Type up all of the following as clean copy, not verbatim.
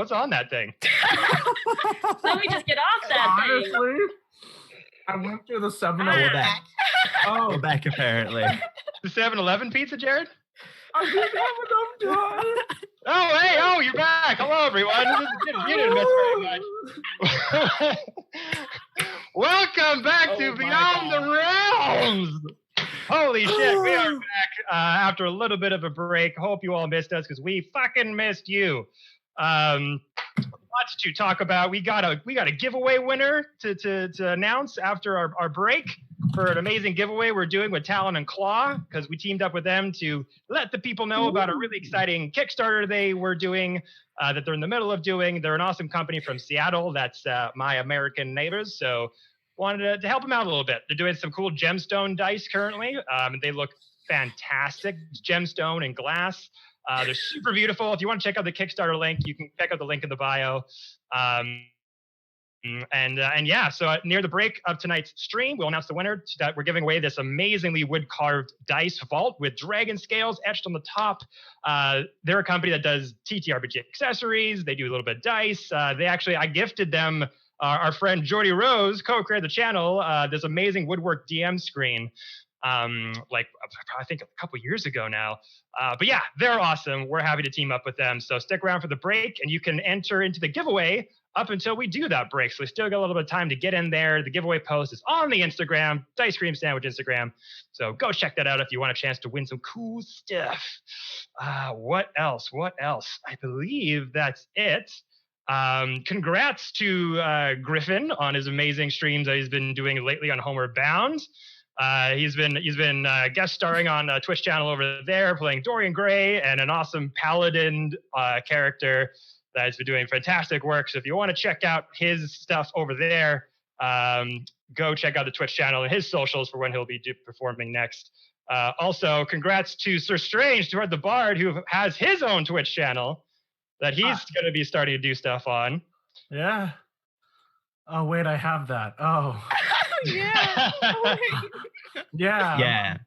What's on that thing? Let me just get off that thing. Honestly, I went to the 7-Eleven. We're back. Oh, We're back, apparently. The 7-Eleven pizza, Jared? I didn't have enough time. Oh, hey, you're back. Hello, everyone. You didn't miss very much. Welcome back to Beyond the Realms. Holy shit, we are back after a little bit of a break. Hope you all missed us because we fucking missed you. Lots to talk about. We got a giveaway winner to announce after our break for an amazing giveaway we're doing with Talon and Claw, because we teamed up with them to let the people know about a really exciting Kickstarter they were doing, that they're in the middle of doing. They're an awesome company from Seattle. That's my American neighbors. So wanted to help them out a little bit. They're doing some cool gemstone dice currently. They look fantastic. Gemstone and glass. They're super beautiful. If you want to check out the Kickstarter link, you can check out the link in the bio. So near the break of tonight's stream, we'll announce the winner that we're giving away this amazingly wood-carved dice vault with dragon scales etched on the top. They're a company that does TTRPG accessories. They do a little bit of dice. I gifted them our friend Jordy Rose, co-created the channel, this amazing woodwork DM screen. I think a couple years ago now. But yeah, they're awesome. We're happy to team up with them. So stick around for the break and you can enter into the giveaway up until we do that break. So we still got a little bit of time to get in there. The giveaway post is on the Instagram, Dicecream Sandwich Instagram. So go check that out if you want a chance to win some cool stuff. What else? I believe that's it. Congrats to Griffin on his amazing streams that he's been doing lately on Homeward Bound. He's been guest starring on a Twitch channel over there, playing Dorian Gray and an awesome paladin character that has been doing fantastic work. So if you want to check out his stuff over there, go check out the Twitch channel and his socials for when he'll be performing next. Also, congrats to Sir Strange, Stuart the Bard, who has his own Twitch channel that he's going to be starting to do stuff on. Yeah. Oh, wait, I have that. Oh. Yeah. Yeah.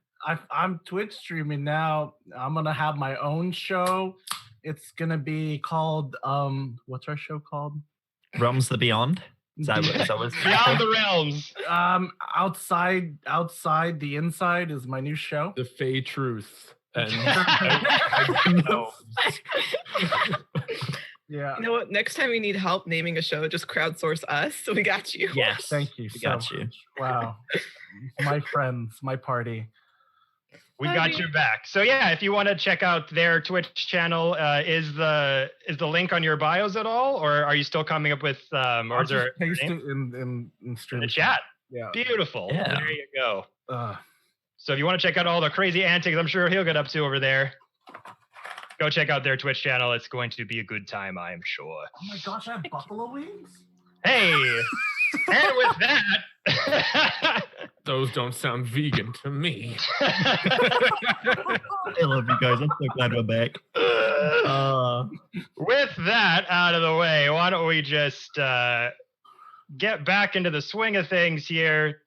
I'm Twitch streaming now. I'm going to have my own show. It's going to be called, what's our show called? Realms the Beyond? Is that what it's Beyond the Realms. Outside the Inside is my new show. The Fey Truth. And yeah. You know what? Next time you need help naming a show, just crowdsource us. So we got you. Yes. Thank you. We got you. Wow. My friends, my party. We got your back. So yeah, if you want to check out their Twitch channel, is the link on your bios at all, or are you still coming up with I'll just paste it in stream. The chat? Yeah. Beautiful. Yeah. There you go. So if you want to check out all the crazy antics I'm sure he'll get up to over there, go check out their Twitch channel. It's going to be a good time, I'm sure. Oh my gosh, I have buffalo wings? Hey, and with that, those don't sound vegan to me. I love you guys. I'm so glad we're back. With that out of the way, why don't we just get back into the swing of things here.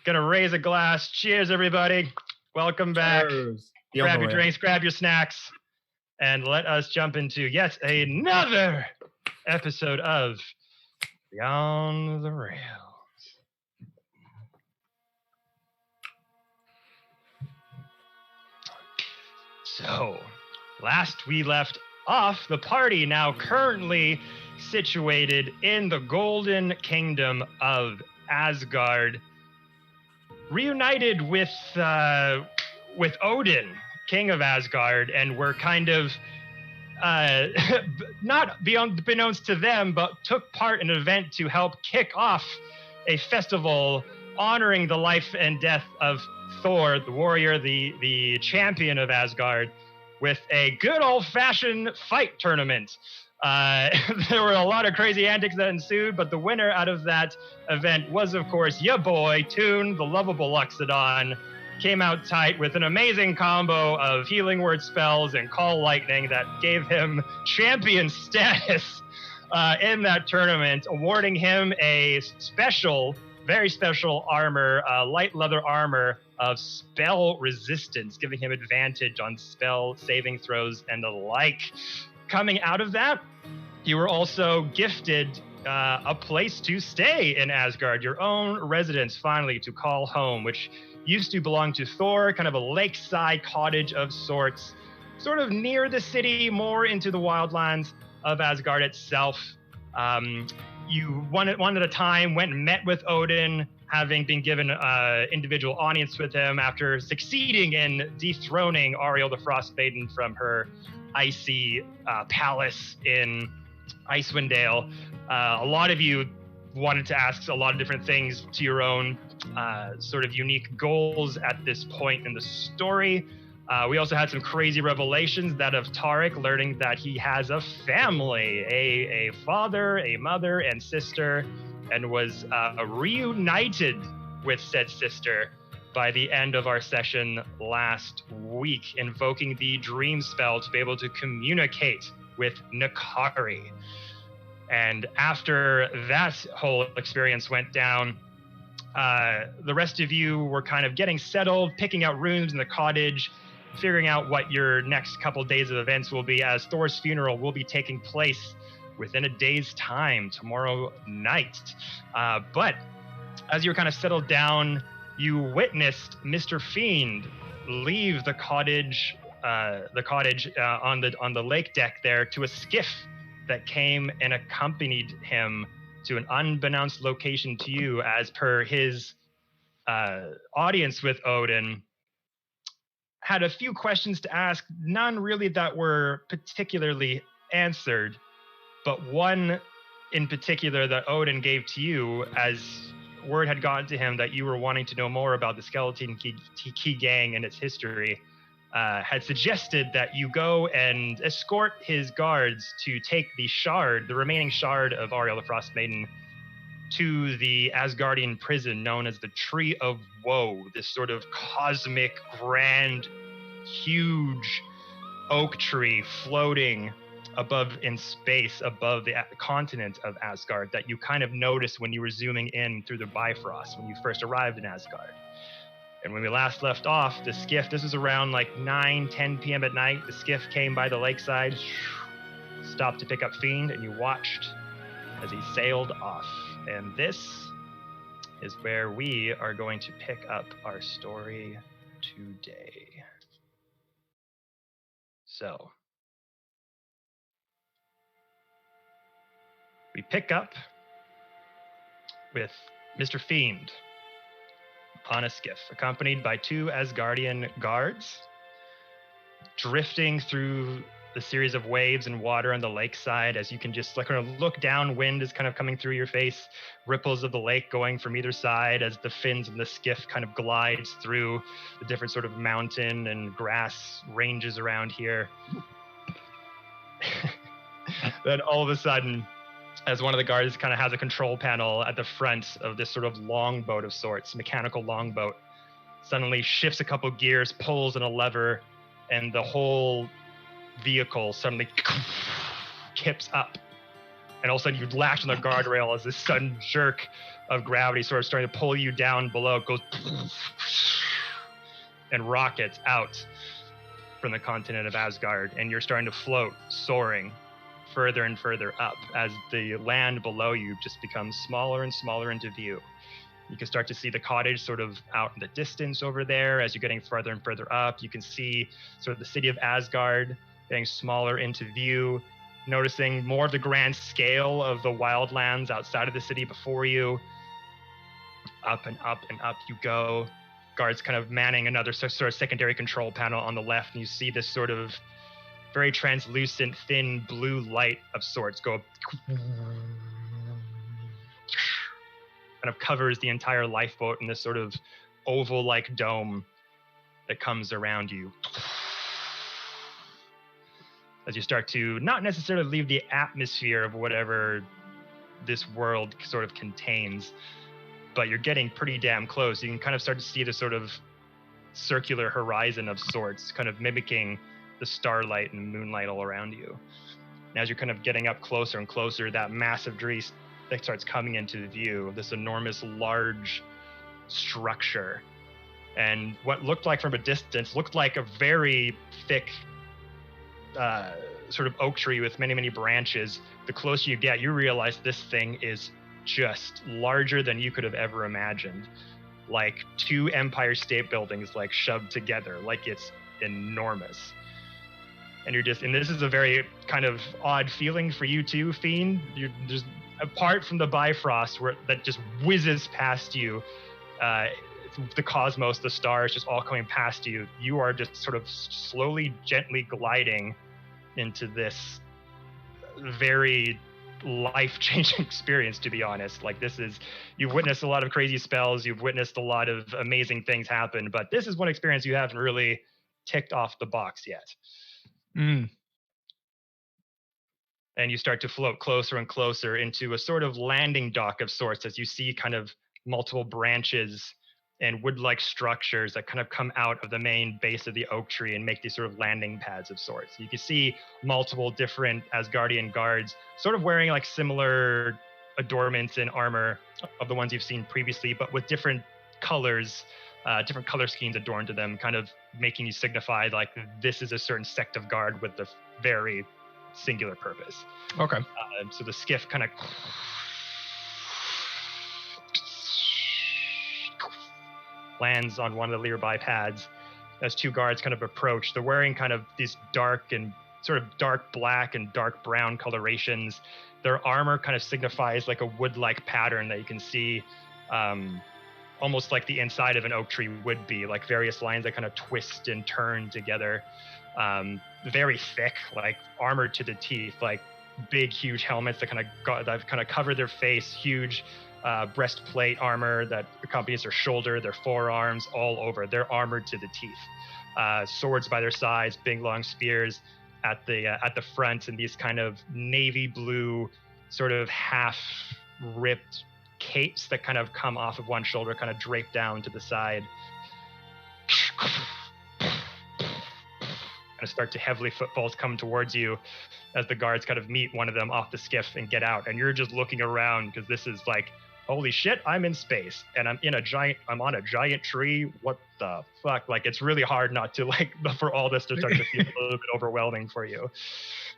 Gonna raise a glass. Cheers, everybody. Welcome back. Cheers. Grab your drinks, grab your snacks, and let us jump into yet another episode of Beyond the Rails. So, last we left off, the party now currently situated in the Golden Kingdom of Asgard, reunited with Odin, King of Asgard, and were kind of not unbeknownst to them, but took part in an event to help kick off a festival honoring the life and death of Thor, the warrior, the champion of Asgard, with a good old-fashioned fight tournament. There were a lot of crazy antics that ensued, but the winner out of that event was, of course, your boy, Toon, the lovable Luxodon. Came out tight with an amazing combo of healing word spells and call lightning that gave him champion status in that tournament, awarding him a special, very special armor, light leather armor of spell resistance, giving him advantage on spell saving throws and the like. Coming out of that, You were also gifted a place to stay in Asgard, your own residence, finally, to call home, which used to belong to Thor, kind of a lakeside cottage of sorts, sort of near the city, more into the wildlands of Asgard itself. You one at a time went and met with Odin, having been given individual audience with him after succeeding in dethroning Ariel the Frost Maiden from her icy palace in Icewind Dale. A lot of you wanted to ask a lot of different things to your own sort of unique goals at this point in the story. We also had some crazy revelations, that of Tarek learning that he has a family, a father, a mother, and sister, and was reunited with said sister by the end of our session last week, invoking the dream spell to be able to communicate with Nakari. And after that whole experience went down, the rest of you were kind of getting settled, picking out rooms in the cottage, figuring out what your next couple days of events will be, as Thor's funeral will be taking place within a day's time, tomorrow night. But as you were kind of settled down, you witnessed Mr. Fiend leave the cottage on the lake deck there to a skiff that came and accompanied him to an unbeknownst location to you, as per his audience with Odin. Had a few questions to ask, none really that were particularly answered, but one in particular that Odin gave to you, as word had gotten to him that you were wanting to know more about the Skeleton Key Gang and its history, had suggested that you go and escort his guards to take the remaining shard of Ariel the Frost Maiden, to the Asgardian prison known as the Tree of Woe, this sort of cosmic, grand, huge oak tree floating above in space, above the continent of Asgard, that you kind of noticed when you were zooming in through the Bifrost when you first arrived in Asgard. And when we last left off, the skiff, this was around like 9-10 p.m. at night, the skiff came by the lakeside, stopped to pick up Fiend, and you watched as he sailed off. And this is where we are going to pick up our story today. So, we pick up with Mr. Fiend on a skiff, accompanied by 2 Asgardian guards, drifting through the series of waves and water on the lakeside. As you can just like kind of look down, wind is kind of coming through your face, ripples of the lake going from either side as the fins of the skiff kind of glides through the different sort of mountain and grass ranges around here. Then all of a sudden, as one of the guards kind of has a control panel at the front of this sort of longboat of sorts, mechanical longboat, suddenly shifts a couple gears, pulls on a lever, and the whole vehicle suddenly kips up. And all of a sudden you latch on the guardrail as this sudden jerk of gravity sort of starting to pull you down below. It goes and rockets out from the continent of Asgard. And you're starting to float, soaring further and further up as the land below you just becomes smaller and smaller into view. You can start to see the cottage sort of out in the distance over there. As you're getting further and further up, you can see sort of the city of Asgard getting smaller into view, noticing more of the grand scale of the wildlands outside of the city before you. Up and up and up you go. Guards kind of manning another sort of secondary control panel on the left, and you see this sort of very translucent, thin blue light of sorts go kind of covers the entire lifeboat in this sort of oval-like dome that comes around you. As you start to not necessarily leave the atmosphere of whatever this world sort of contains, but you're getting pretty damn close. You can kind of start to see the sort of circular horizon of sorts, kind of mimicking the starlight and moonlight all around you. And as you're kind of getting up closer and closer, that massive tree that starts coming into view, this enormous, large structure. And what looked like from a distance looked like a very thick sort of oak tree with many, many branches. The closer you get, you realize this thing is just larger than you could have ever imagined. Like 2 Empire State Buildings, like shoved together. Like it's enormous. And this is a very kind of odd feeling for you too, Fiend. You're just, apart from the Bifrost that just whizzes past you, the cosmos, the stars just all coming past you, you are just sort of slowly, gently gliding into this very life-changing experience, to be honest. Like you've witnessed a lot of crazy spells, you've witnessed a lot of amazing things happen, but this is one experience you haven't really ticked off the box yet. And you start to float closer and closer into a sort of landing dock of sorts as you see kind of multiple branches and wood-like structures that kind of come out of the main base of the oak tree and make these sort of landing pads of sorts. You can see multiple different Asgardian guards sort of wearing like similar adornments and armor of the ones you've seen previously, but with different colors, different color schemes adorned to them, kind of making you signify like this is a certain sect of guard with a very singular purpose. Okay. So the skiff kind of lands on one of the nearby pads as 2 guards kind of approach. They're wearing kind of these dark and sort of dark black and dark brown colorations. Their armor kind of signifies like a wood-like pattern that you can see almost like the inside of an oak tree would be, like various lines that kind of twist and turn together. Very thick, like armored to the teeth, like big, huge helmets that kind of cover their face, huge breastplate armor that accompanies their shoulder, their forearms, all over. They're armored to the teeth. Swords by their sides, big long spears at the front, and these kind of navy blue, sort of half ripped capes that kind of come off of one shoulder, kind of draped down to the side. Kind of start to heavily footfalls come towards you as the guards kind of meet one of them off the skiff and get out. And you're just looking around because this is like, holy shit, I'm in space and I'm on a giant tree. What the fuck? Like, it's really hard not to like, for all this to start to feel a little bit overwhelming for you.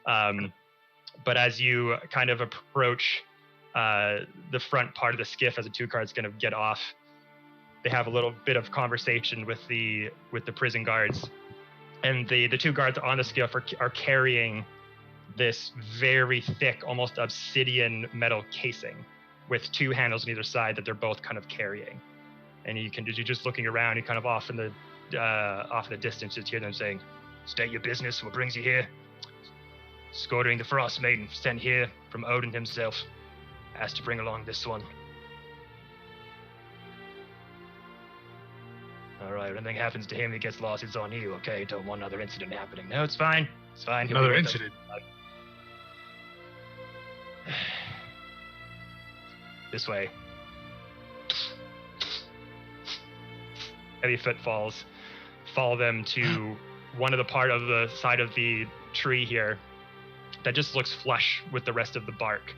But as you kind of approach the front part of the skiff, as the 2 guards kind of get off, they have a little bit of conversation with the prison guards, and the 2 guards on the skiff are carrying this very thick, almost obsidian metal casing with 2 handles on either side that they're both kind of carrying. And you're just looking around, you kind of off in the distance, just hear them saying, "State your business, what brings you here?" "Scoring the Frost Maiden, sent here from Odin himself. Asked to bring along this one." "All right, if anything happens to him, he gets lost, it's on you, okay? Don't want another incident happening." "No, it's fine. It's fine." He'll be Another with us." incident. This way. Heavy footfalls follow them to one of the part of the side of the tree here that just looks flush with the rest of the bark,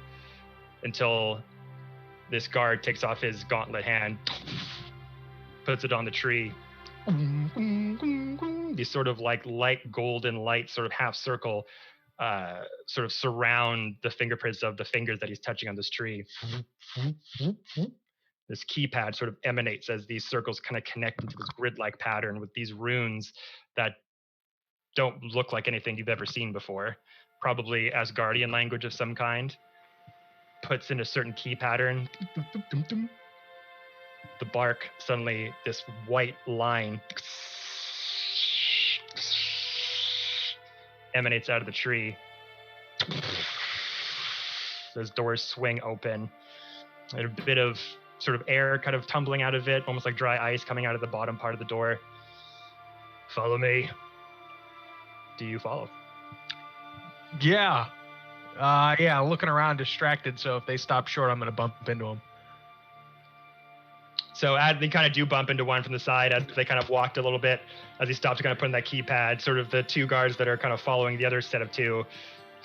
until this guard takes off his gauntlet hand, puts it on the tree. These sort of like light golden light sort of half circle sort of surround the fingerprints of the fingers that he's touching on this tree. This keypad sort of emanates as these circles kind of connect into this grid-like pattern with these runes that don't look like anything you've ever seen before. Probably Asgardian language of some kind. Puts in a certain key pattern. The bark, suddenly this white line emanates out of the tree. Those doors swing open. And a bit of sort of air kind of tumbling out of it, almost like dry ice coming out of the bottom part of the door. "Follow me." Do you follow? Yeah. Yeah, looking around distracted, so if they stop short, I'm going to bump into them. So they kind of do bump into one from the side as they kind of walked a little bit. As he stops to kind of put in that keypad, sort of the 2 guards that are kind of following the other set of 2,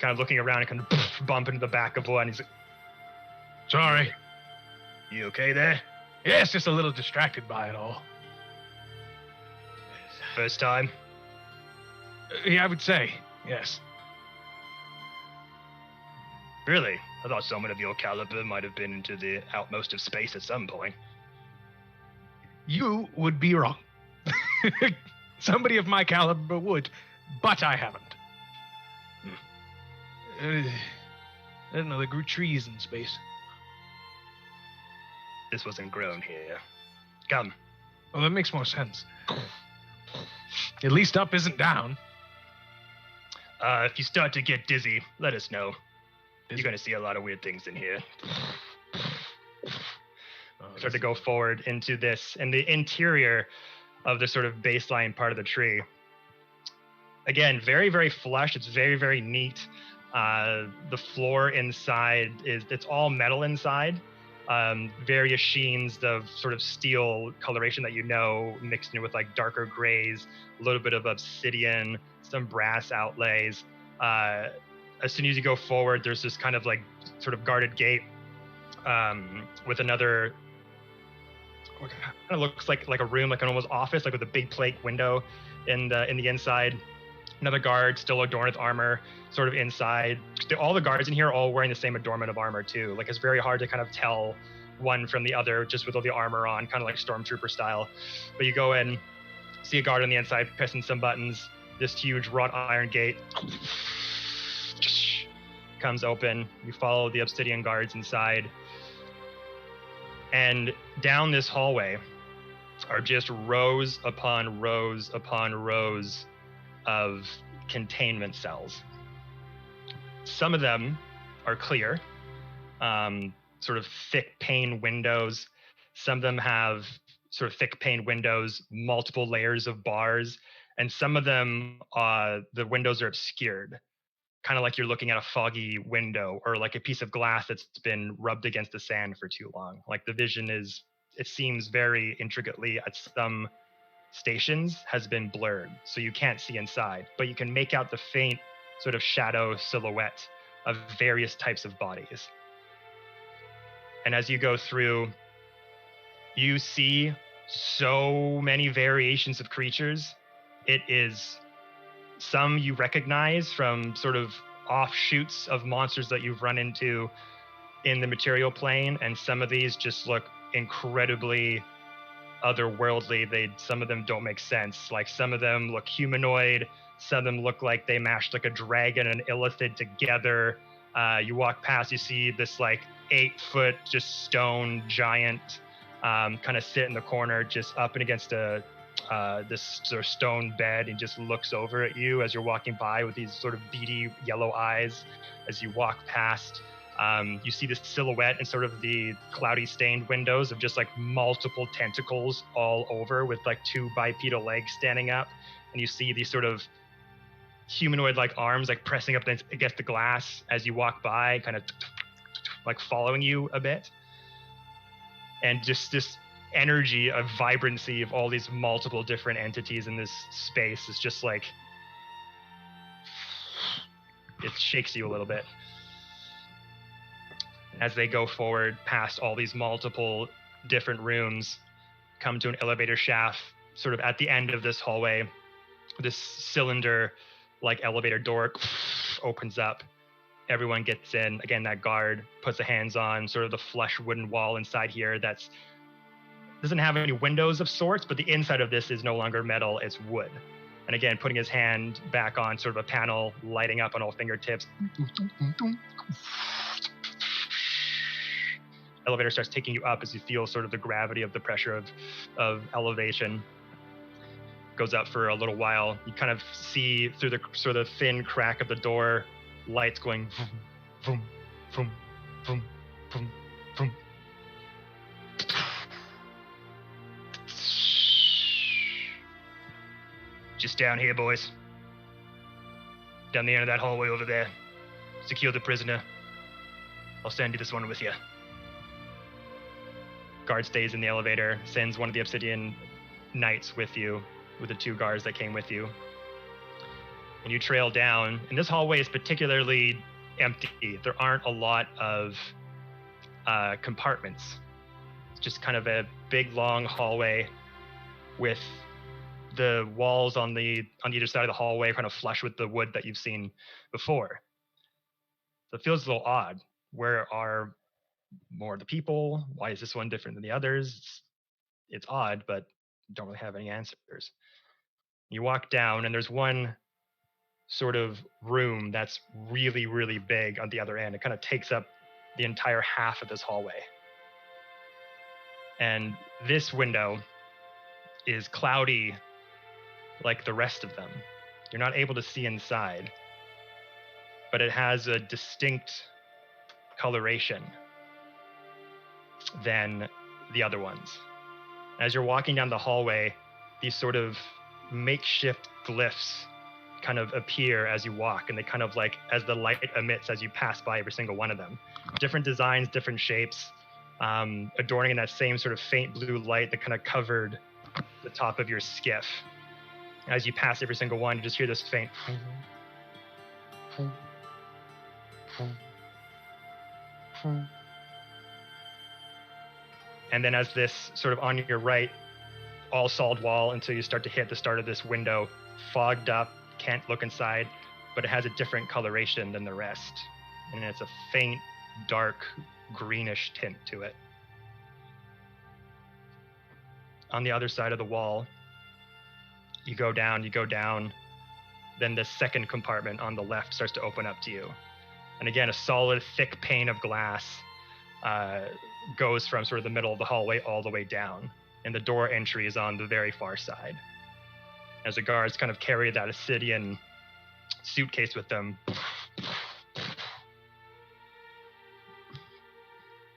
kind of looking around and kind of bump into the back of one. He's like, Sorry. "You okay there? Yeah, it's just a little distracted by it all. First time?" Yeah, I would say, yes. Really? I thought someone of your caliber might have been into the outmost of space at some point. You would be wrong. Somebody of my caliber would, but I haven't. I didn't know they grew trees in space. This wasn't grown here. Come. Well, that makes more sense. At least up isn't down. If you start to get dizzy, let us know. You're going to see a lot of weird things in here. Start to go forward into this, and the interior of the sort of baseline part of the tree. Again, very, very flush. It's very, very neat. The floor inside it's all metal inside. Various sheens of sort of steel coloration that you know, mixed in with like darker grays, a little bit of obsidian, some brass outlays. As soon as you go forward, there's this kind of like sort of guarded gate with another. Kind of looks like a room, like an almost office, like with a big plate window in the inside. Another guard still adorned with armor, sort of inside. All the guards in here are all wearing the same adornment of armor too. Like it's very hard to kind of tell one from the other just with all the armor on, kind of like stormtrooper style. But you go in, see a guard on the inside pressing some buttons. This huge wrought iron gate comes open. You follow the obsidian guards inside. And down this hallway are just rows upon rows upon rows of containment cells. Some of them are clear, sort of thick pane windows. Some of them have sort of thick pane windows, multiple layers of bars, and some of them, the windows are obscured, kind of like you're looking at a foggy window or like a piece of glass that's been rubbed against the sand for too long. Like the vision it seems very intricately at some stations has been blurred, so you can't see inside, but you can make out the faint sort of shadow silhouette of various types of bodies. And as you go through, you see so many variations of creatures. It is some you recognize from sort of offshoots of monsters that you've run into in the material plane, and some of these just look incredibly otherworldly. Some of them don't make sense. Like some of them look humanoid, some of them look like they mashed like a dragon and illithid together. You walk past, you see this like 8-foot just stone giant kind of sit in the corner, just up and against this sort of stone bed, and just looks over at you as you're walking by with these sort of beady yellow eyes. As you walk past, you see this silhouette and sort of the cloudy stained windows of just like multiple tentacles all over with like 2 bipedal legs standing up. And you see these sort of humanoid like arms like pressing up against the glass as you walk by, kind of like following you a bit. And just this energy of vibrancy of all these multiple different entities in this space is just like, it shakes you a little bit. As they go forward past all these multiple different rooms, come to an elevator shaft sort of at the end of this hallway. This cylinder like elevator door opens up. Everyone gets in. Again, that guard puts the hands on sort of the flush wooden wall inside here that's doesn't have any windows of sorts, but the inside of this is no longer metal, it's wood. And again, putting his hand back on sort of a panel, lighting up on all fingertips. Elevator starts taking you up as you feel sort of the gravity of the pressure of elevation. Goes up for a little while. You kind of see through the sort of thin crack of the door, lights going vroom, vroom, vroom, vroom, vroom. Just down here, boys. Down the end of that hallway over there. Secure the prisoner. I'll send you this one with you. Guard stays in the elevator, sends one of the obsidian knights with you, with the 2 guards that came with you. And you trail down, and this hallway is particularly empty. There aren't a lot of compartments. It's just kind of a big, long hallway with the walls on either side of the hallway kind of flush with the wood that you've seen before. So it feels a little odd. Where are more of the people? Why is this one different than the others? It's odd, but don't really have any answers. You walk down, and there's one sort of room that's really, really big on the other end. It kind of takes up the entire half of this hallway. And this window is cloudy like the rest of them. You're not able to see inside, but it has a distinct coloration than the other ones. As you're walking down the hallway, these sort of makeshift glyphs kind of appear as you walk, and they kind of like, as the light emits as you pass by every single one of them. Different designs, different shapes, adorning in that same sort of faint blue light that kind of covered the top of your skiff. As you pass every single one, you just hear this faint. And then as this sort of on your right, all solid wall until you start to hit the start of this window, fogged up, can't look inside, but it has a different coloration than the rest. And it's a faint, dark, greenish tint to it. On the other side of the wall, you go down, then the second compartment on the left starts to open up to you. And again, a solid, thick pane of glass goes from sort of the middle of the hallway all the way down. And the door entry is on the very far side. As the guards kind of carry that Achaidhian suitcase with them.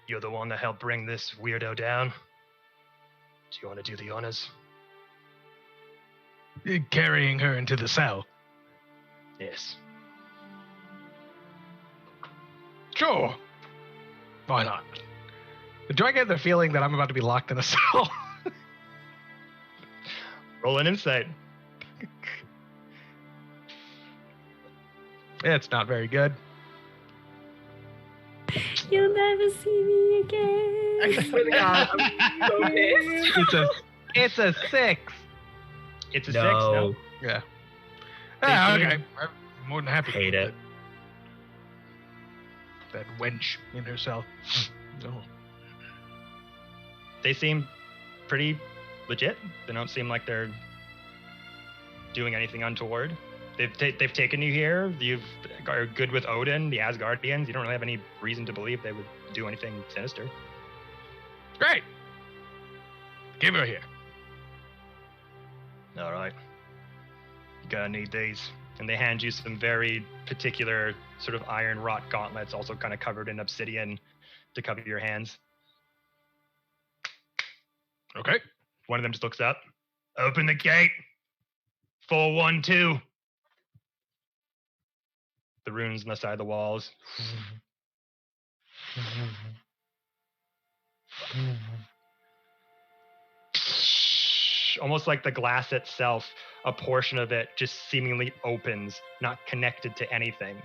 You're the one that helped bring this weirdo down? Do you want to do the honors? Carrying her into the cell. Yes. Sure. Why not? Do I get the feeling that I'm about to be locked in a cell? Roll an insight. It's not very good. You'll never see me again. I swear to God, I'm so pissed. It's a 6. It's a 6, no? Yeah. Ah, Okay. I'm more than happy. Hate it. That wench in her cell. No. They seem pretty legit. They don't seem like they're doing anything untoward. They've taken you here. You are good with Odin, the Asgardians. You don't really have any reason to believe they would do anything sinister. Great. Give her here. All right. You're gonna need these. And they hand you some very particular sort of iron wrought gauntlets, also kind of covered in obsidian to cover your hands. Okay. One of them just looks up. Open the gate. 412. The runes on the side of the walls. Almost like the glass itself, a portion of it just seemingly opens, not connected to anything.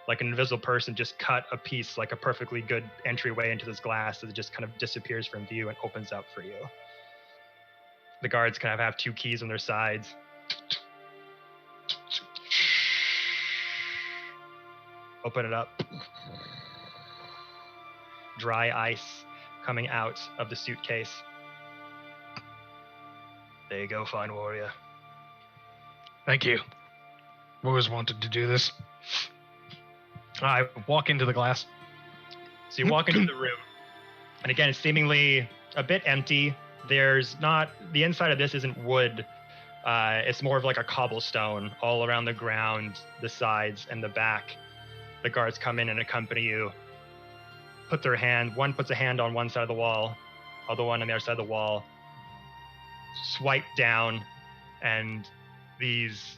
Like an invisible person just cut a piece, like a perfectly good entryway into this glass that just kind of disappears from view and opens up for you. The guards kind of have 2 keys on their sides. Open it up. Dry ice coming out of the suitcase. There you go, fine warrior. Thank you. Always wanted to do this. I walk into the glass. So you walk into the room, and again, it's seemingly a bit empty. There's not, the inside of this isn't wood. It's more of like a cobblestone all around the ground, the sides, and the back. The guards come in and accompany you. One puts a hand on one side of the wall, other one on the other side of the wall. Swipe down, and these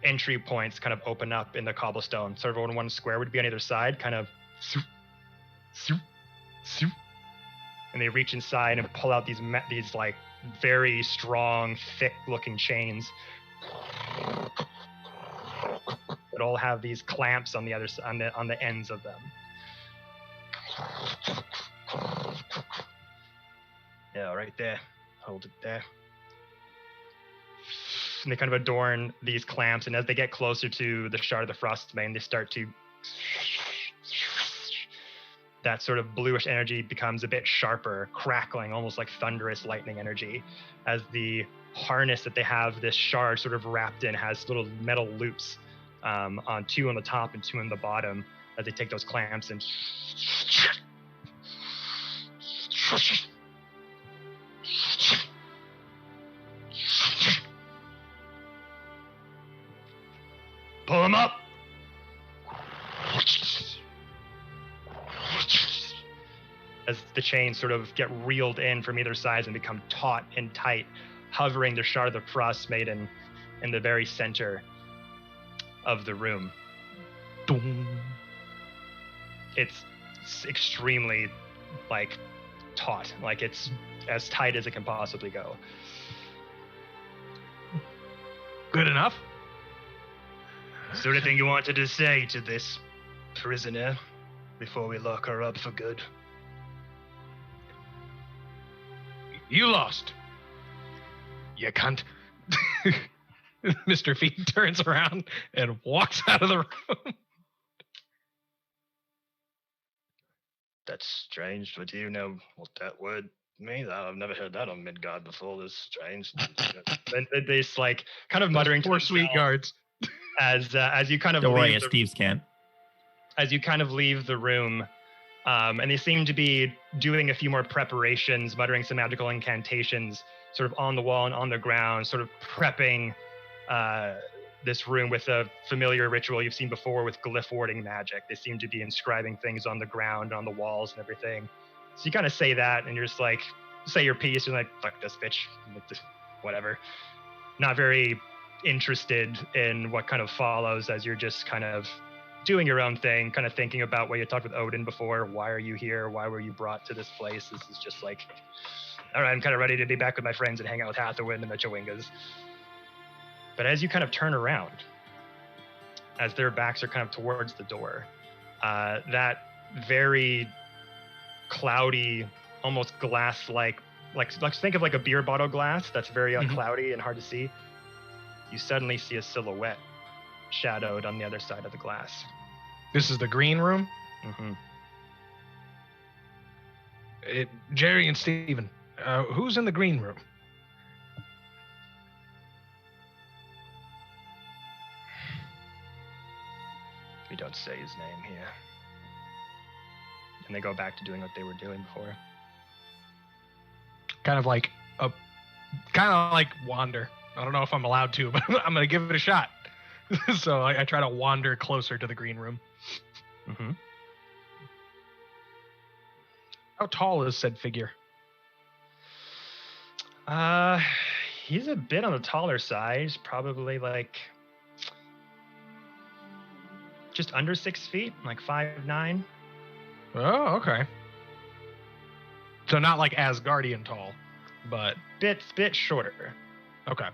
entry points kind of open up in the cobblestone. So everyone in one square would be on either side, kind of, and they reach inside and pull out these like very strong, thick-looking chains that all have these clamps on the other on the ends of them. Yeah, right there. Hold it there. And they kind of adorn these clamps, and as they get closer to the Shard of the Frostbane, they start to that sort of bluish energy becomes a bit sharper, crackling, almost like thunderous lightning energy, as the harness that they have this shard sort of wrapped in has little metal loops on 2 on the top and 2 on the bottom, as they take those clamps and pull them up. As the chains sort of get reeled in from either side and become taut and tight, hovering the shard of the frost maiden in the very center of the room. Dong. It's extremely like taut, like it's as tight as it can possibly go. Good enough. Is there anything you wanted to say to this prisoner before we lock her up for good? You lost. You cunt. Mr. Feet turns around and walks out of the room. That's strange. But do you know what that word means? I've never heard that on Midgard before. That's strange. And they just like kind of muttering to Poor sweet themselves guards. as you kind of Don't worry, leave Steve's can't. as you kind of leave the room. And they seem to be doing a few more preparations, muttering some magical incantations, sort of on the wall and on the ground, sort of prepping this room with a familiar ritual you've seen before with glyph warding magic. They seem to be inscribing things on the ground, on the walls, and everything. So you kind of say that, and you're just like, say your piece, and like, fuck this bitch, whatever. Not very interested in what kind of follows, as you're just kind of doing your own thing, kind of thinking about what you talked with Odin before. Why are you here? Why were you brought to this place? This is just like, all right, I'm kind of ready to be back with my friends and hang out with Hathawin and the Chewingas. But as you kind of turn around, as their backs are kind of towards the door, that very cloudy, almost glass-like, like think of like a beer bottle glass that's very cloudy and hard to see. You suddenly see a silhouette shadowed on the other side of the glass. This is the green room. Mm-hmm. Jerry and Steven, who's in the green room? We don't say his name here. And they go back to doing what they were doing before. Kind of like wander. I don't know if I'm allowed to, but I'm gonna give it a shot. So I try to wander closer to the green room. Mm-hmm. How tall is said figure? He's a bit on the taller side. He's probably like just under 6 feet, like 5'9". Oh, okay. So not like Asgardian tall, but Bit shorter. okay.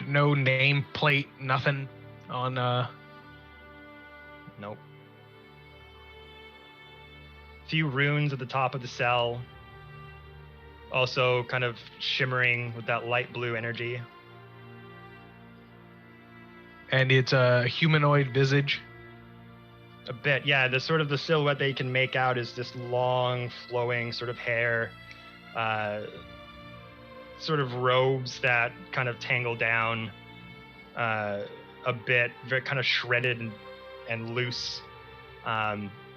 No name plate, nothing on Nope. Few runes at the top of the cell. Also kind of shimmering with that light blue energy. and it's a humanoid visage. A bit, yeah. The sort of the silhouette that you can make out is this long, flowing sort of hair, sort of robes that kind of tangle down a bit, very kind of shredded and loose,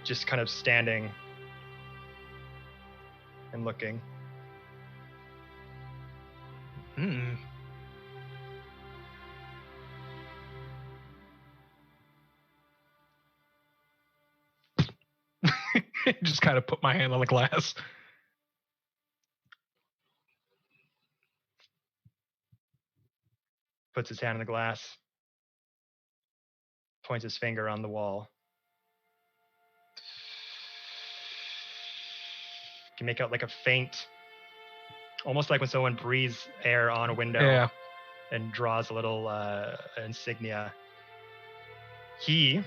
just kind of standing and looking. Hmm. Just kind of put my hand on the glass. Puts his hand on the glass, points his finger on the wall. You can make out like a faint, almost like when someone breathes air on a window. Yeah. And draws a little insignia. He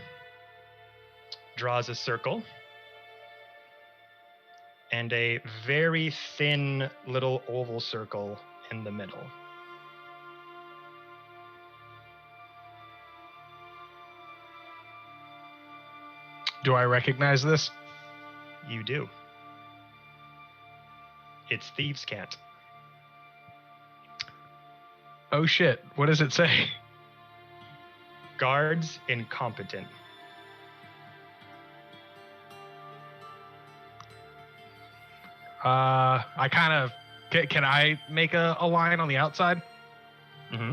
draws a circle and a very thin little oval circle in the middle. Do I recognize this? You do. It's Thieves' Cant. Oh shit! What does it say? Guards incompetent. I kind of can I make a line on the outside? Mm-hmm.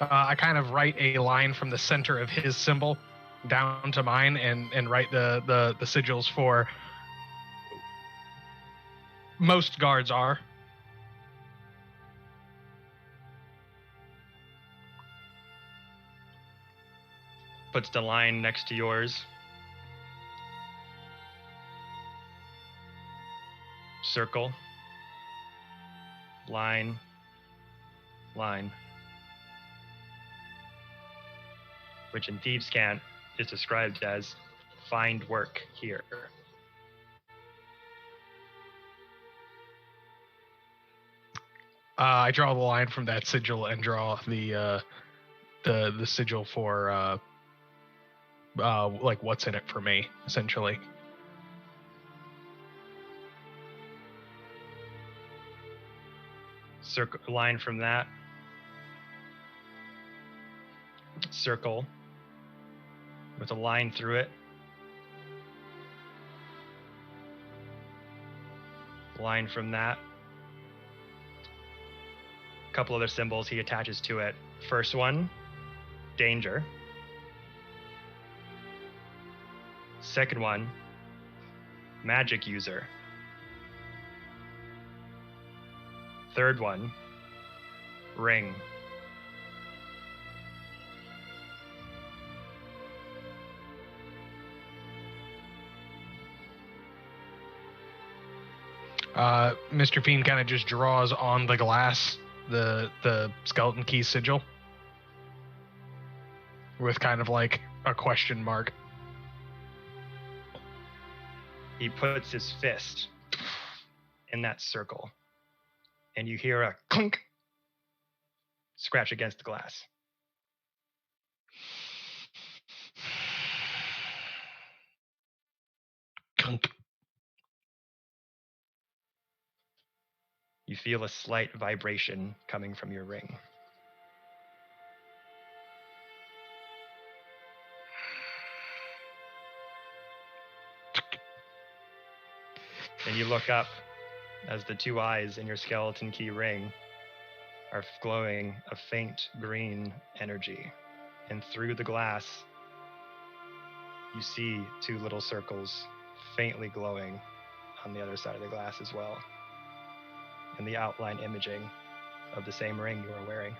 I kind of write a line from the center of his symbol down to mine and write the sigils for most guards are. Puts the line next to yours. Circle. Line. Line. Which in Thieves' Cant is described as find work here. I draw the line from that sigil and draw the sigil for like what's in it for me, essentially. Circle line from that. Circle with a line through it. Line from that. A couple other symbols he attaches to it. First one, danger. Second one, magic user. Third one, ring. Mr. Fiend kind of just draws on the glass the skeleton key sigil with kind of like a question mark. He puts his fist in that circle, and you hear a clunk scratch against the glass. Clunk. You feel a slight vibration coming from your ring. And you look up as the two eyes in your skeleton key ring are glowing a faint green energy. And through the glass, you see two little circles faintly glowing on the other side of the glass as well. And the outline imaging of the same ring you are wearing.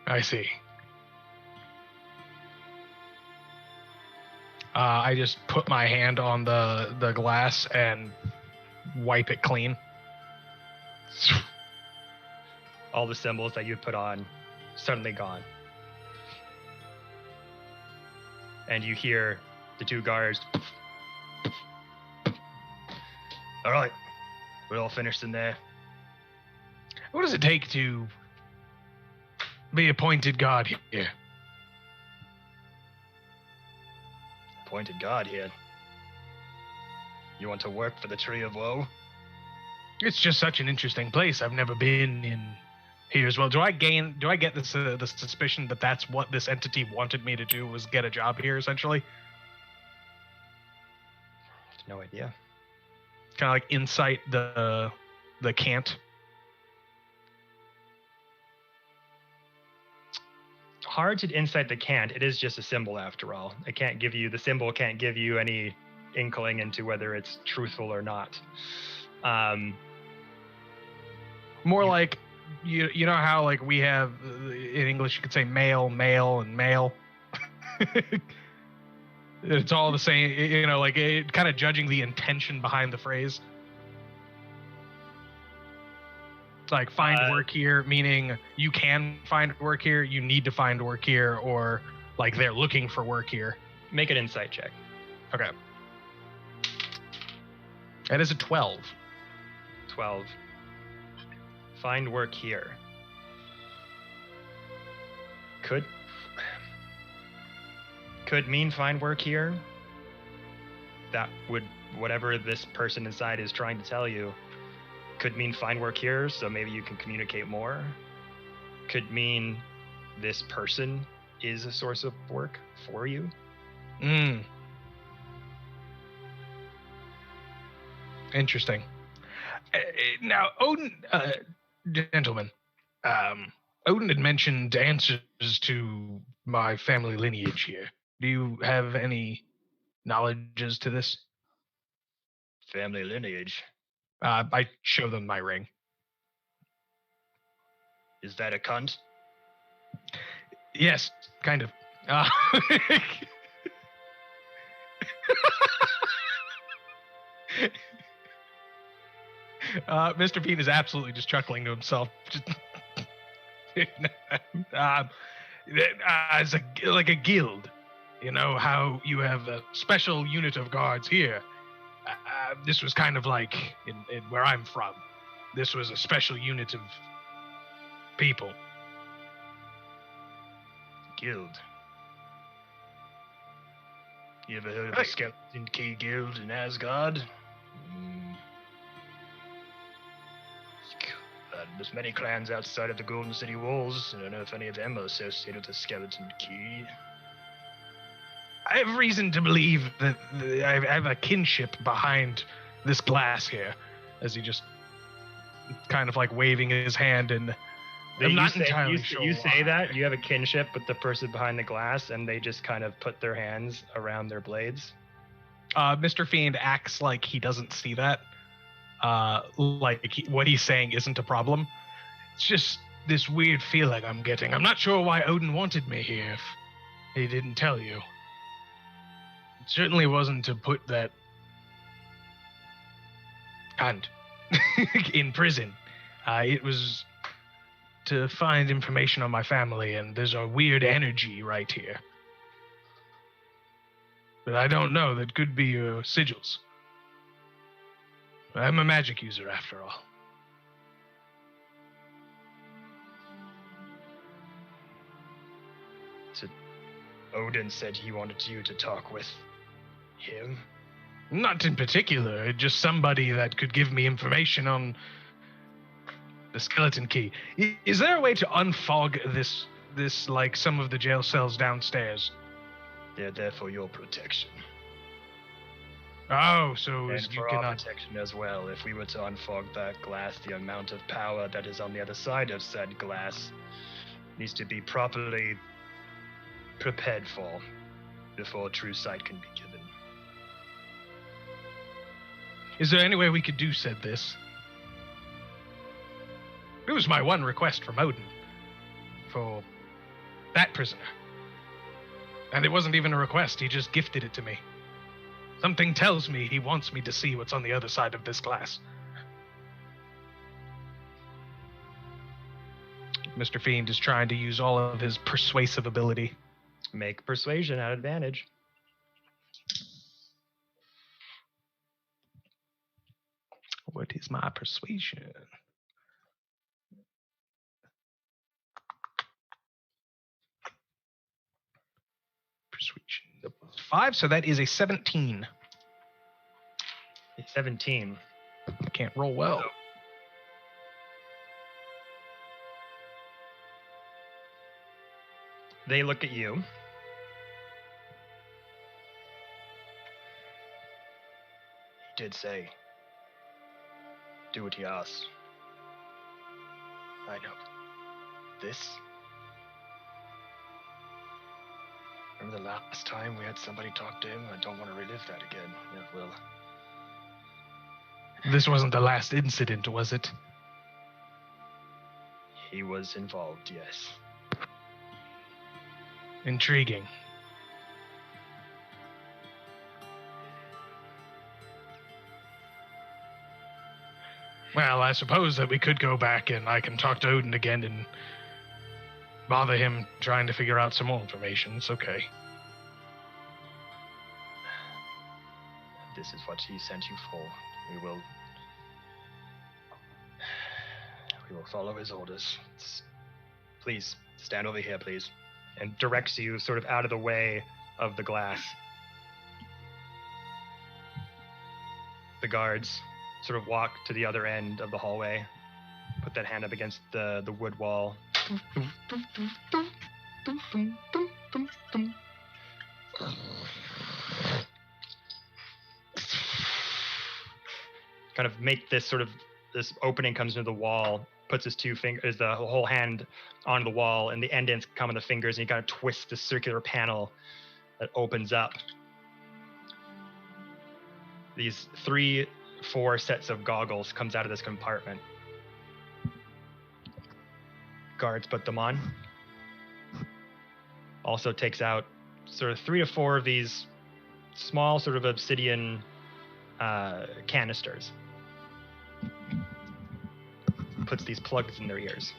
I see. I just put my hand on the glass and wipe it clean. All the symbols that you put on suddenly gone. And you hear the two guards. All right, we're all finished in there. What does it take to be appointed god here? Appointed god here. You want to work for the Tree of Woe? It's just such an interesting place. I've never been in here as well. Do I get this the suspicion that that's what this entity wanted me to do, was get a job here, essentially? No idea. Kind of like incite the cant. Hard to insight the cant. It is just a symbol after all. The symbol can't give you any inkling into whether it's truthful or not. More like you know how like we have in English you could say male, male, and male. It's all the same, you know, like it kind of judging the intention behind the phrase. It's like find work here, meaning you can find work here, you need to find work here, or like they're looking for work here. Make an insight check. Okay. That is a 12. 12. Find work here. could mean find work here. That would, whatever this person inside is trying to tell you, could mean find work here, so maybe you can communicate more. Could mean this person is a source of work for you. Interesting. Now, Odin, gentlemen, Odin had mentioned answers to my family lineage here. Do you have any knowledges to this? Family lineage. I show them my ring. Is that a cunt? Yes, kind of. Mr. Bean is absolutely just chuckling to himself. As like a guild, you know how you have a special unit of guards here. This was kind of like in where I'm from. This was a special unit of people. Guild. You ever heard of the Skeleton Key Guild in Asgard? There's many clans outside of the Golden City walls. I don't know if any of them are associated with the Skeleton Key. I have reason to believe that I have a kinship behind this glass here, as he just kind of like waving his hand, and I'm not entirely sure. You say that you have a kinship with the person behind the glass, and they just kind of put their hands around their blades. Mr. Fiend acts like he doesn't see that. What he's saying isn't a problem. It's just this weird feeling I'm getting. I'm not sure why Odin wanted me here if he didn't tell you. It certainly wasn't to put that cunt in prison. It was to find information on my family, and there's a weird energy right here. But I don't know, that could be your sigils. I'm a magic user after all. So Odin said he wanted you to talk with him? Not in particular, just somebody that could give me information on the skeleton key. Is there a way to unfog this like some of the jail cells downstairs? They're there for your protection. Oh, so and you for cannot... our protection as well. If we were to unfog that glass, the amount of power that is on the other side of said glass needs to be properly prepared for before true sight can be given. Is there any way we could do said this? It was my one request from Odin for that prisoner. And it wasn't even a request, he just gifted it to me. Something tells me he wants me to see what's on the other side of this glass. Mr. Fiend is trying to use all of his persuasive ability. Make persuasion at advantage. What is my persuasion? Persuasion. 5, so that is a 17. 17. I can't roll well. They look at you. He did say, do what he asks. I know. This? Remember the last time we had somebody talk to him? I don't want to relive that again. Yeah, well. This wasn't the last incident, was it? He was involved, yes. Intriguing. Well, I suppose that we could go back and I can talk to Odin again and bother him trying to figure out some more information. It's okay. This is what he sent you for. We will follow his orders. Please, stand over here, please. and directs you sort of out of the way of the glass. The guards sort of walk to the other end of the hallway, put that hand up against the wood wall. Kind of make this opening comes into the wall, puts his the whole hand on the wall, and the end ends come on the fingers, and he kind of twists the circular panel that opens up. These 3-4 sets of goggles comes out of this compartment. Guards put them on. Also takes out sort of 3 to 4 of these small sort of obsidian canisters. Puts these plugs in their ears.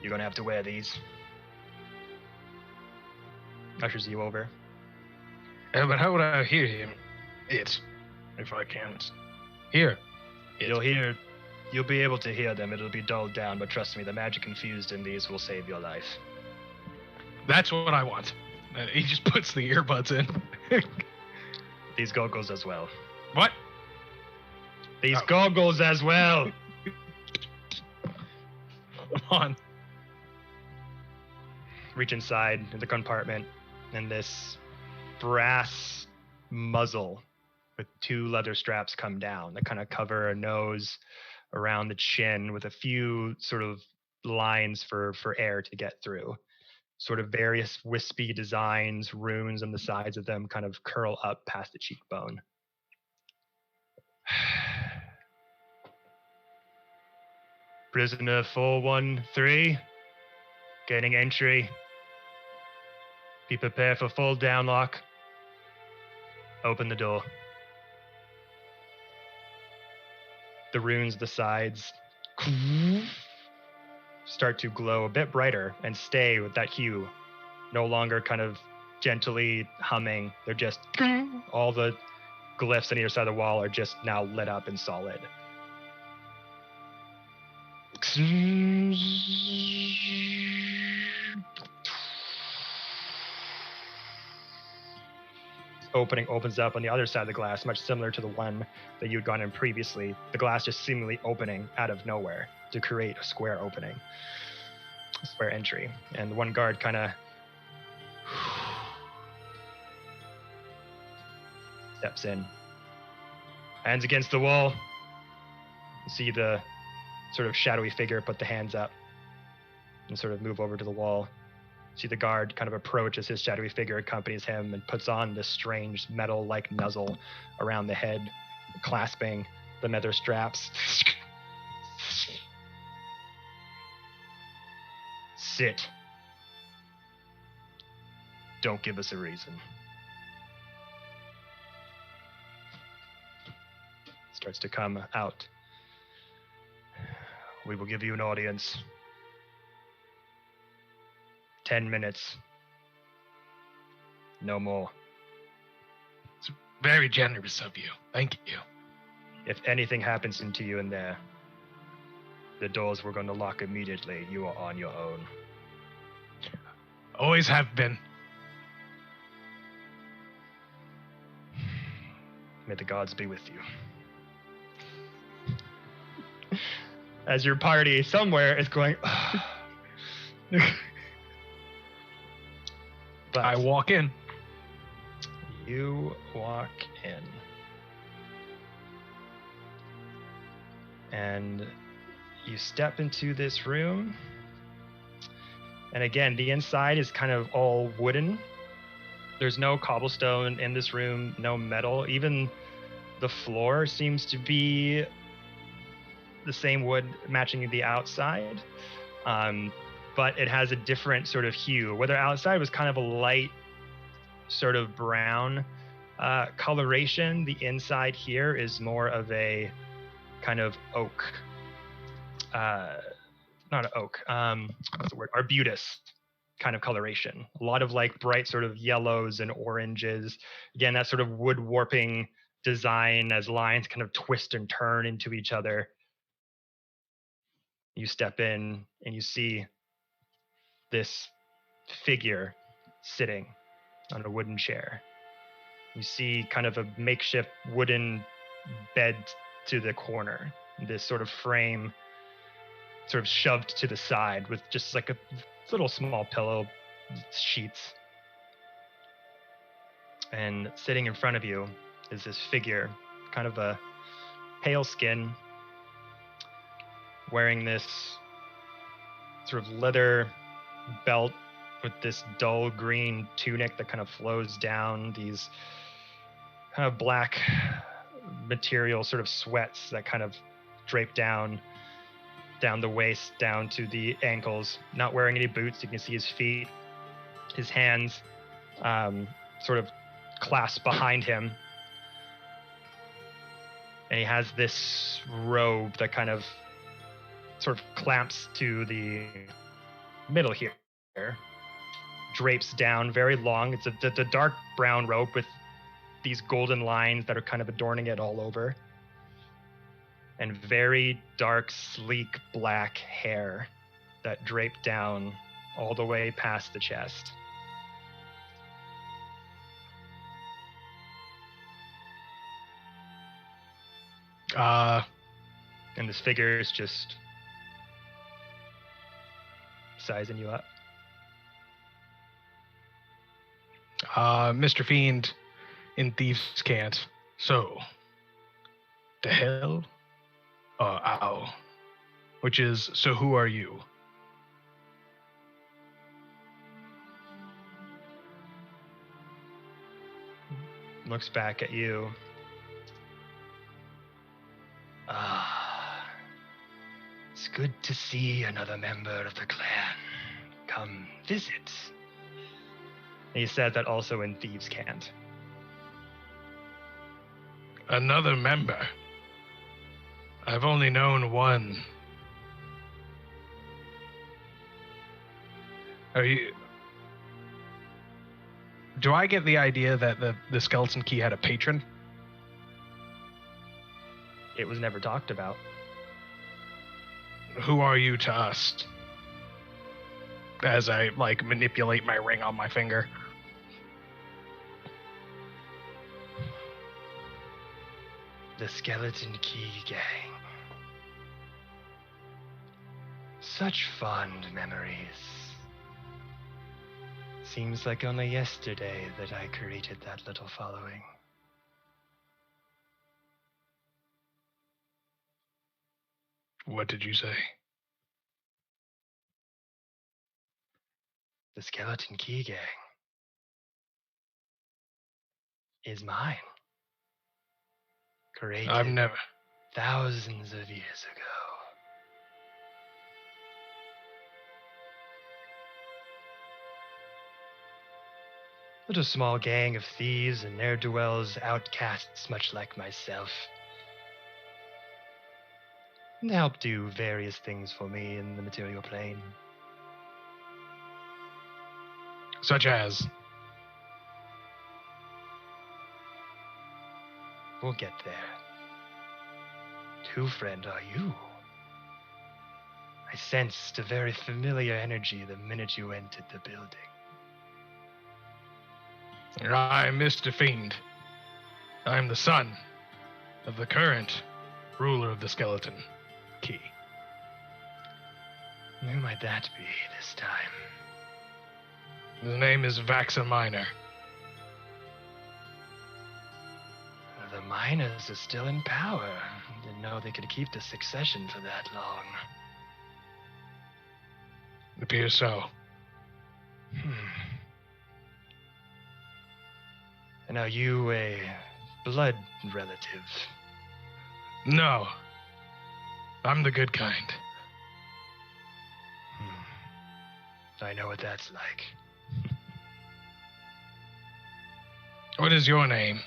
You're gonna have to wear these. Ushers you over. But how would I hear him? It, if I can't hear. You'll be able to hear them. It'll be dulled down, but trust me, the magic infused in these will save your life. That's what I want. He just puts the earbuds in. These goggles as well. What? These goggles as well. Come on. Reach inside the compartment, and this brass muzzle with 2 leather straps come down that kind of cover a nose around the chin with a few sort of lines for air to get through. Sort of various wispy designs, runes on the sides of them kind of curl up past the cheekbone. Prisoner 413, gaining entry. Be prepared for full downlock. Open the door. The runes, the sides, start to glow a bit brighter and stay with that hue. No longer kind of gently humming. They're just, all the glyphs on either side of the wall are just now lit up and solid. Opening opens up on the other side of the glass, much similar to the one that you'd gone in previously. The glass just seemingly opening out of nowhere to create a square opening, a square entry. And the one guard kind of steps in, hands against the wall. You see the sort of shadowy figure put the hands up and sort of move over to the wall. See the guard kind of approach as his shadowy figure accompanies him and puts on this strange metal-like muzzle around the head, clasping the leather straps. Sit. Don't give us a reason. Starts to come out. We will give you an audience. 10 minutes. No more. It's very generous of you. Thank you. If anything happens to you in there, the doors we're going to lock immediately. You are on your own. Always have been. May the gods be with you. As your party somewhere is going... But I walk in. You walk in. And you step into this room. And again, the inside is kind of all wooden. There's no cobblestone in this room, no metal. Even the floor seems to be the same wood matching the outside. But it has a different sort of hue. Where the outside was kind of a light sort of brown coloration, the inside here is more of a kind of oak. Not an oak, what's the word? Arbutus kind of coloration. A lot of like bright sort of yellows and oranges. Again, that sort of wood warping design as lines kind of twist and turn into each other. You step in and you see this figure sitting on a wooden chair. You see kind of a makeshift wooden bed to the corner, this sort of frame sort of shoved to the side with just like a little small pillow sheets. And sitting in front of you is this figure, kind of a pale skin, wearing this sort of leather belt with this dull green tunic that kind of flows down, these kind of black material sort of sweats that kind of drape down the waist, down to the ankles. Not wearing any boots. You can see his feet, his hands sort of clasped behind him. And he has this robe that kind of sort of clamps to the middle here, drapes down very long. It's a dark brown robe with these golden lines that are kind of adorning it all over, and very dark, sleek black hair that drape down all the way past the chest. And this figure is just sizing you up. Mr. Fiend in Thieves' Cant. So, the hell? Ow. Which is, so who are you? Looks back at you. It's good to see another member of the clan come visit. And he said that also in Thieves' Cant. Another member? I've only known one. Are you... Do I get the idea that the Skeleton Key had a patron? It was never talked about. Who are you to us? As I, manipulate my ring on my finger. The Skeleton Key Gang. Such fond memories. Seems like only yesterday that I created that little following. What did you say? The Skeleton Key Gang is mine. Created I've never... thousands of years ago. Little small gang of thieves and ne'er-do-wells, outcasts much like myself. And help do various things for me in the material plane. Such as? We'll get there. Who, friend, are you? I sensed a very familiar energy the minute you entered the building. I'm Mr. Fiend. I'm the son of the current ruler of the Skeleton Key. Who might that be this time? His name is Vaxa Minor. The miners are still in power. Didn't know they could keep the succession for that long. It appears so. And are you a blood relative? No. I'm the good kind. I know what that's like. What is your name?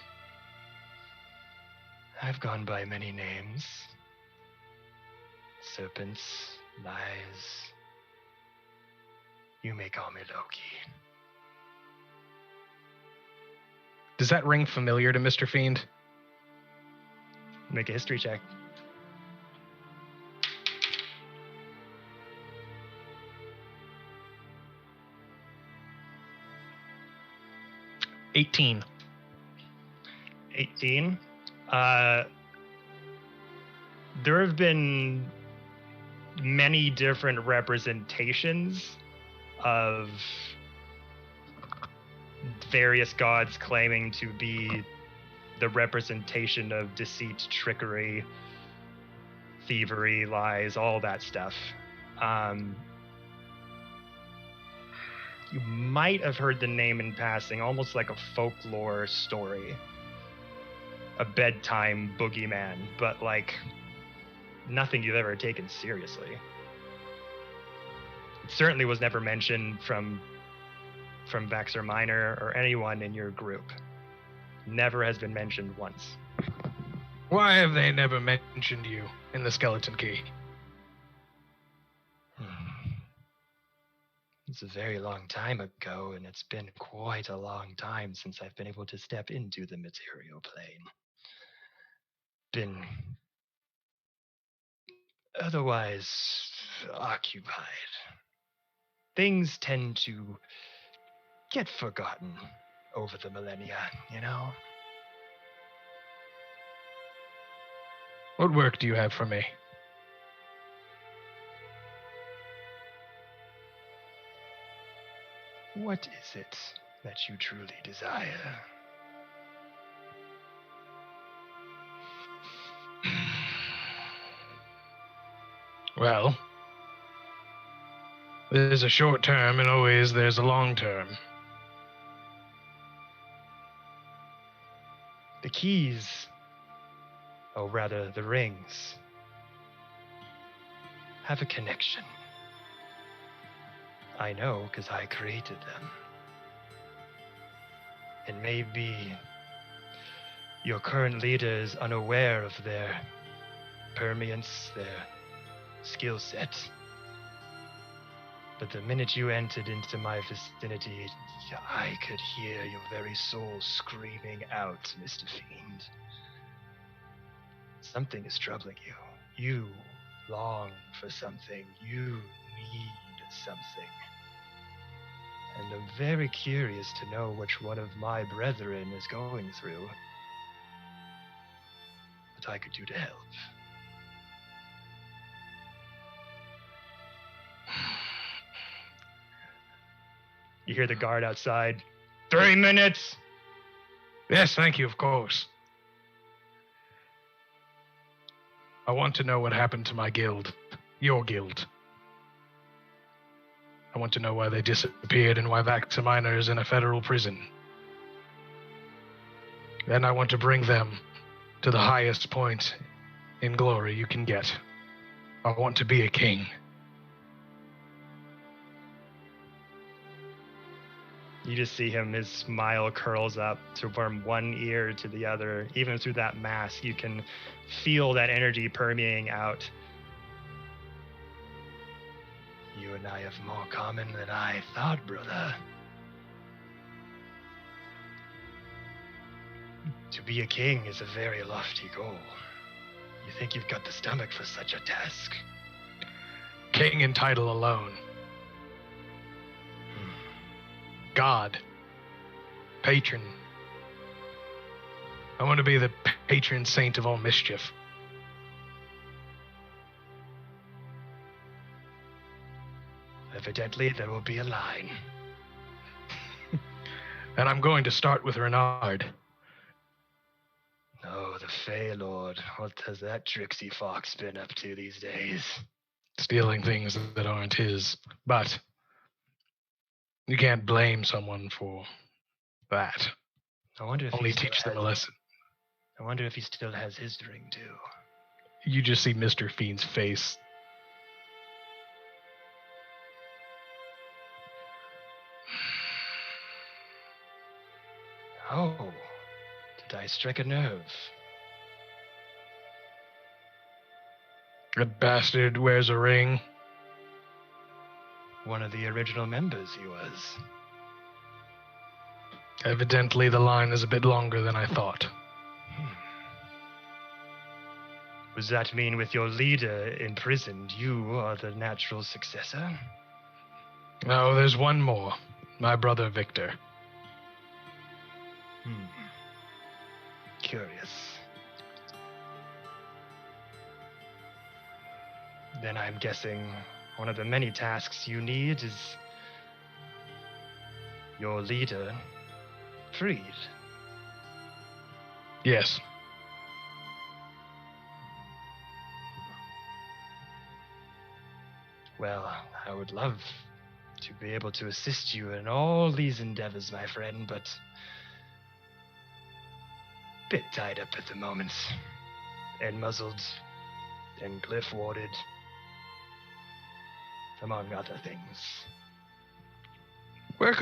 I've gone by many names. Serpents, lies. You may call me Loki. Does that ring familiar to Mr. Fiend? Make a history check. 18. 18. There have been many different representations of various gods claiming to be the representation of deceit, trickery, thievery, lies, all that stuff. You might have heard the name in passing, almost like a folklore story. A bedtime boogeyman, but like nothing you've ever taken seriously. It certainly was never mentioned from Vexer Minor or anyone in your group. Never has been mentioned once. Why have they never mentioned you in the Skeleton Key? It's a very long time ago, and it's been quite a long time since I've been able to step into the material plane. Been otherwise occupied. Things tend to get forgotten over the millennia, you know? What work do you have for me? What is it that you truly desire? Well, there's a short term and always there's a long term. The keys, or rather the rings, have a connection. I know because I created them. And maybe your current leader is unaware of their permeance, their skill set. But the minute you entered into my vicinity, I could hear your very soul screaming out, Mr. Fiend. Something is troubling you. You long for something. You need something. And I'm very curious to know which one of my brethren is going through. What I could do to help. You hear the guard outside. 3 minutes! Yes, thank you, of course. I want to know what happened to my guild. Your guild. I want to know why they disappeared and why Vexer Minor is in a federal prison. Then I want to bring them to the highest point in glory you can get. I want to be a king. You just see him, his smile curls up from one ear to the other. Even through that mask, you can feel that energy permeating out. You and I have more common than I thought, brother. To be a king is a very lofty goal. You think you've got the stomach for such a task? King and title alone. God. Patron. I want to be the patron saint of all mischief. Evidently, there will be a line. And I'm going to start with Renard. Oh, the Fey Lord. What has that tricksy fox been up to these days? Stealing things that aren't his. But you can't blame someone for that. I wonder if Only he still teach them a has- lesson. I wonder if he still has his ring too. You just see Mr. Fiend's face. Oh, did I strike a nerve? That bastard wears a ring. One of the original members he was. Evidently, the line is a bit longer than I thought. Does that mean with your leader imprisoned, you are the natural successor? No, there's one more. My brother Victor. Curious. Then I'm guessing one of the many tasks you need is your leader freed. Yes. Well, I would love to be able to assist you in all these endeavors, my friend, but a bit tied up at the moment. And muzzled and glyph warded, among other things. Where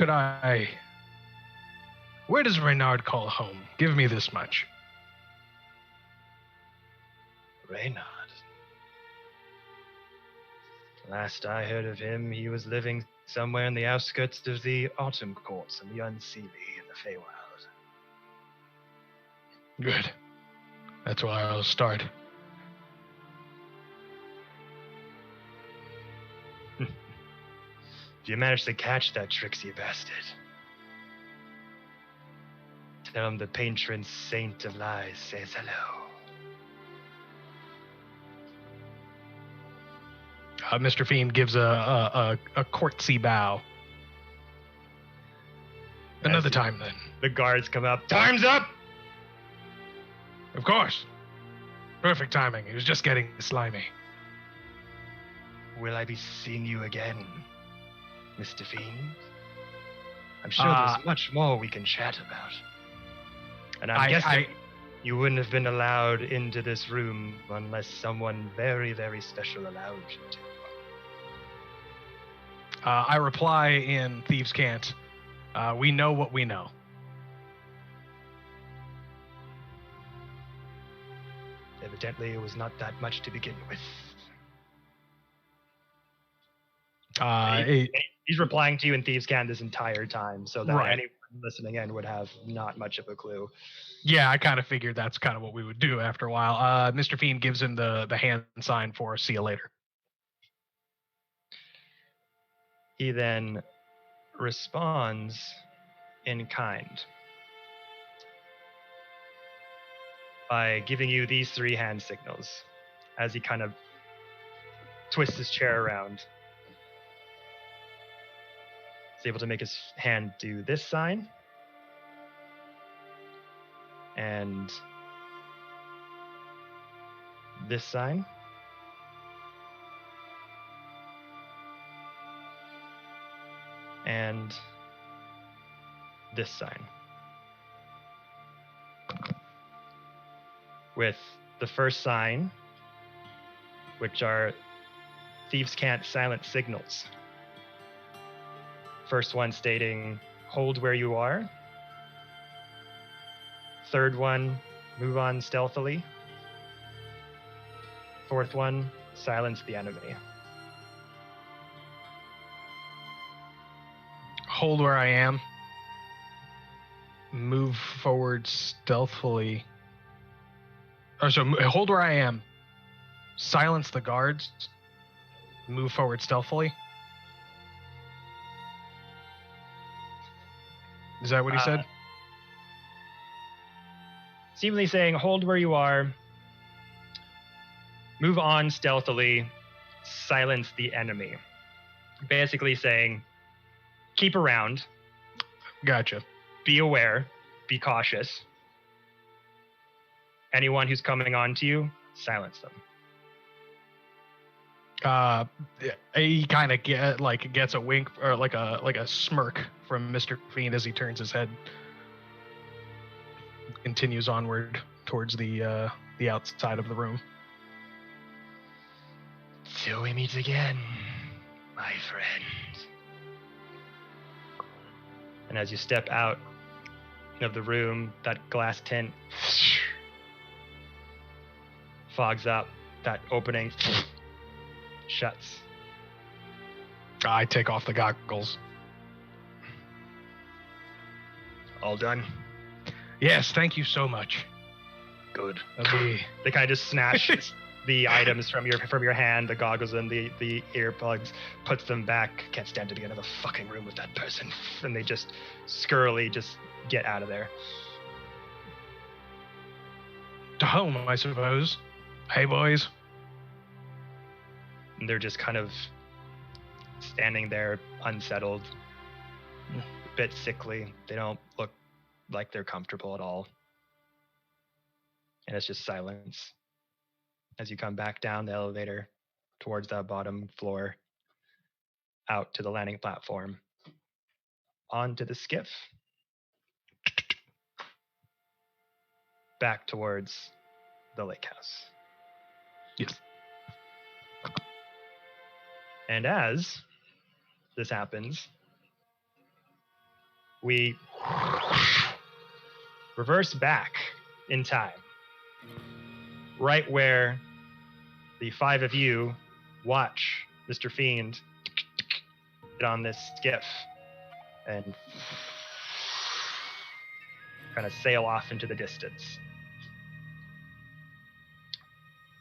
does Reynard call home? Give me this much. Reynard. Last I heard of him, he was living somewhere in the outskirts of the Autumn Courts and the Unseelie in the Feywild. Good. That's where I'll start. You managed to catch that tricksy bastard. Tell him the patron saint of lies says hello. Mr. Fiend gives a courtesy bow. Another time, then. The guards come up. Time's up! Of course. Perfect timing. He was just getting slimy. Will I be seeing you again, Mr. Fiend? I'm sure there's much more we can chat about. And I'm guessing you wouldn't have been allowed into this room unless someone very, very special allowed you to. I reply in Thieves' Cant. We know what we know. Evidently, it was not that much to begin with. He's replying to you in Thieves' Cant this entire time, so that anyone listening in would have not much of a clue. Yeah, I kind of figured that's kind of what we would do after a while. Mr. Fiend gives him the hand sign for see you later. He then responds in kind by giving you these 3 hand signals as he kind of twists his chair around. He's able to make his hand do this sign and this sign. And this sign. With the first sign, which are Thieves' Cant silent signals. First one stating, hold where you are. Third one, move on stealthily. Fourth one, silence the enemy. Hold where I am. Move forward stealthily. Hold where I am. Silence the guards. Move forward stealthily. Is that what he said? Seemingly saying, hold where you are. Move on stealthily. Silence the enemy. Basically saying, keep around. Gotcha. Be aware. Be cautious. Anyone who's coming on to you, silence them. He kind of gets a wink or like a smirk from Mr. Fiend as he turns his head. Continues onward towards the outside of the room. Till we meet again, my friend. And as you step out of the room, that glass tint fogs up, that opening shuts. I take off the goggles. All done? Yes, thank you so much. Good. They kind of just snatch the items from your hand, the goggles and the earplugs, puts them back. Can't stand to be in another fucking room with that person. And they just scurrily just get out of there. home, I suppose. Hey, boys. And they're just kind of standing there, unsettled, a bit sickly. They don't look like they're comfortable at all. And it's just silence as you come back down the elevator towards that bottom floor, out to the landing platform, onto the skiff, back towards the lake house. Yes. And as this happens, we reverse back in time, right where the 5 of you watch Mr. Fiend get on this skiff and kind of sail off into the distance.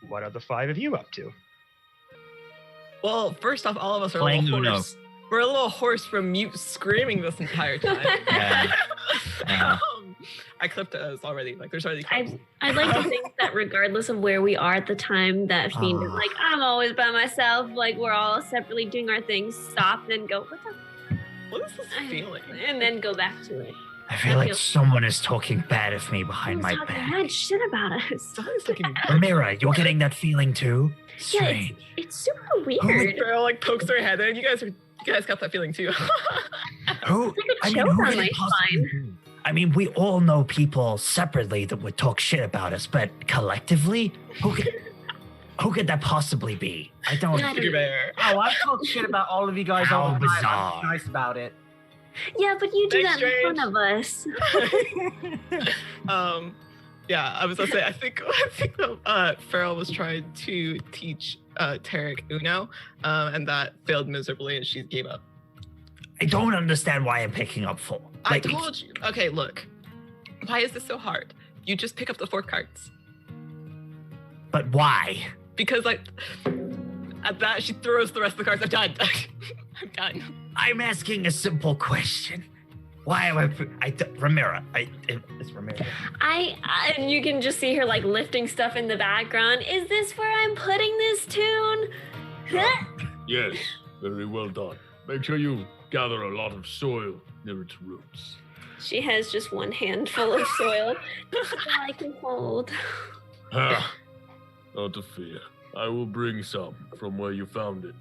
What are the 5 of you up to? Well, first off, all of us are Playing a little Uno. hoarse. We're a little hoarse from mute screaming this entire time. Yeah. Yeah. I clipped us already. Like, there's already clips. I'd like to think that regardless of where we are at the time, that Fiend is like, I'm always by myself. Like, we're all separately doing our things. Stop, then go, what the? What is this feeling? And then go back to it. I feel like someone is talking bad of me behind my Who's talking back. mad shit about us. Somebody's looking Ramira, you're getting that feeling too? Yeah, Strange. it's super weird. Girl like pokes her head in. You guys got that feeling too. Who? It's like a who choke could on it my possibly spine. be? I mean, we all know people separately that would talk shit about us, but collectively, who could that possibly be? I don't. Yeah, Sugar bear. Oh, I've talked shit about all of you guys How all the time. bizarre. I'm nice about it. Yeah, but you do Thanks, that in front of us. Yeah, I was gonna say I think Farrell was trying to teach Tarek Uno, and that failed miserably, and she gave up. I don't understand why I'm picking up full. I told you. Okay, look. Why is this so hard? You just pick up the 4 cards. But why? Because like at that she throws the rest of the cards. I'm done. I'm done. I'm asking a simple question. Why am Ramira? It's Ramira. And you can just see her like lifting stuff in the background. Is this where I'm putting this tune? Yes, very well done. Make sure you gather a lot of soil near its roots. She has just one handful of soil that I can hold. Ah, not to fear. I will bring some from where you found it.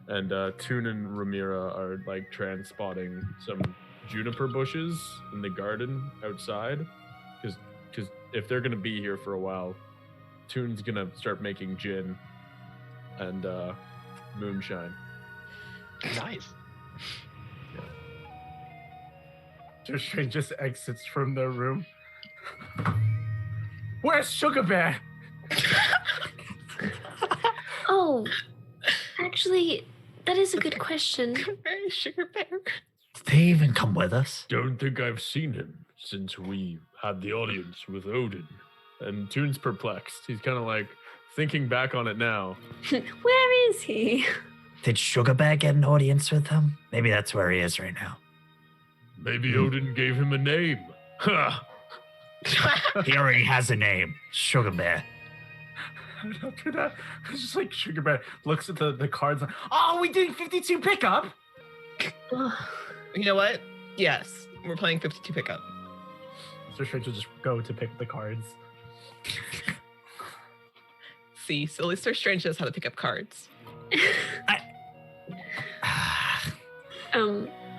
And Toon and Ramira are like transpotting some juniper bushes in the garden outside, because if they're gonna be here for a while, Toon's gonna start making gin and moonshine. Nice. Strange just exits from the room. Where's Sugar Bear? Oh, actually, that is a good question. Very sugar bear. Did they even come with us? Don't think I've seen him since we had the audience with Odin. And Toon's perplexed. He's kind of like thinking back on it now. Where is he? Did Sugarbear get an audience with them? Maybe that's where he is right now. Maybe Odin gave him a name. Ha! He already has a name, Sugarbear. After that, it's just like Sugar Bear looks at the cards. Like, oh, we doing 52 pickup? You know what? Yes, we're playing 52 pickup. So Strange will just go to pick the cards. See, so at least Sir Strange knows how to pick up cards.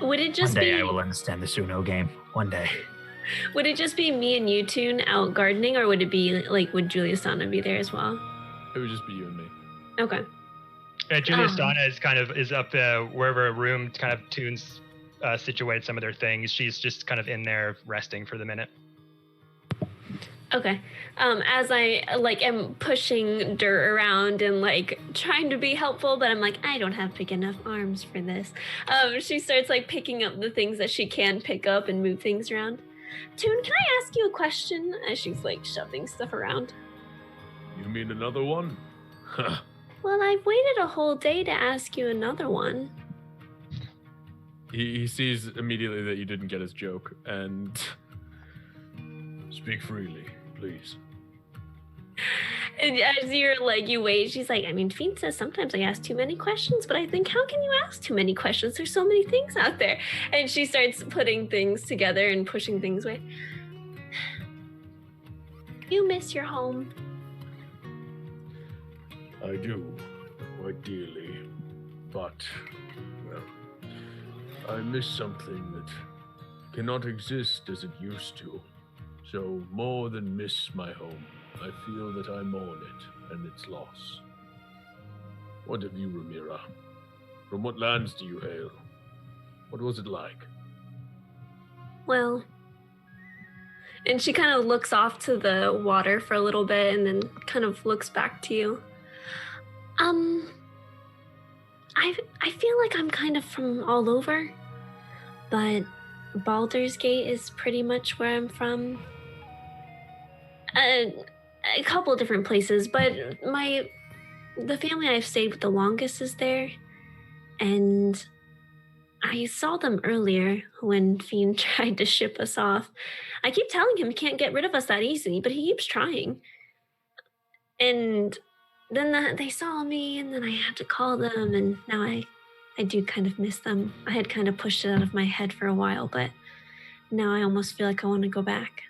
Would it just One day be? I will understand this Uno game. One day. Would it just be me and you Toon out gardening, or would it be like would Julius Donna be there as well? It would just be you and me. Okay. Julius Donna is up wherever a room kind of tunes situate some of their things. She's just kind of in there resting for the minute. Okay. As I like am pushing dirt around and like trying to be helpful, but I'm like, I don't have big enough arms for this. She starts like picking up the things that she can pick up and move things around. Toon, can I ask you a question? As she's like shoving stuff around. You mean another one? Well, I've waited a whole day to ask you another one. He sees immediately that you didn't get his joke and speak freely, please. And as you're like, you wait, she's like, I mean, Fiend says sometimes I ask too many questions, but I think, how can you ask too many questions? There's so many things out there. And she starts putting things together and pushing things away. You miss your home. I do, quite dearly. But, well, I miss something that cannot exist as it used to. So, more than miss my home, I feel that I mourn it and its loss. What of you, Ramira? From what lands do you hail? What was it like? Well, and she kind of looks off to the water for a little bit and then kind of looks back to you. I feel like I'm kind of from all over, but Baldur's Gate is pretty much where I'm from. A couple different places, but the family I've stayed with the longest is there, and I saw them earlier when Fiend tried to ship us off. I keep telling him he can't get rid of us that easily, but he keeps trying. And then they saw me, and then I had to call them, and now I do kind of miss them. I had kind of pushed it out of my head for a while, but now I almost feel like I want to go back.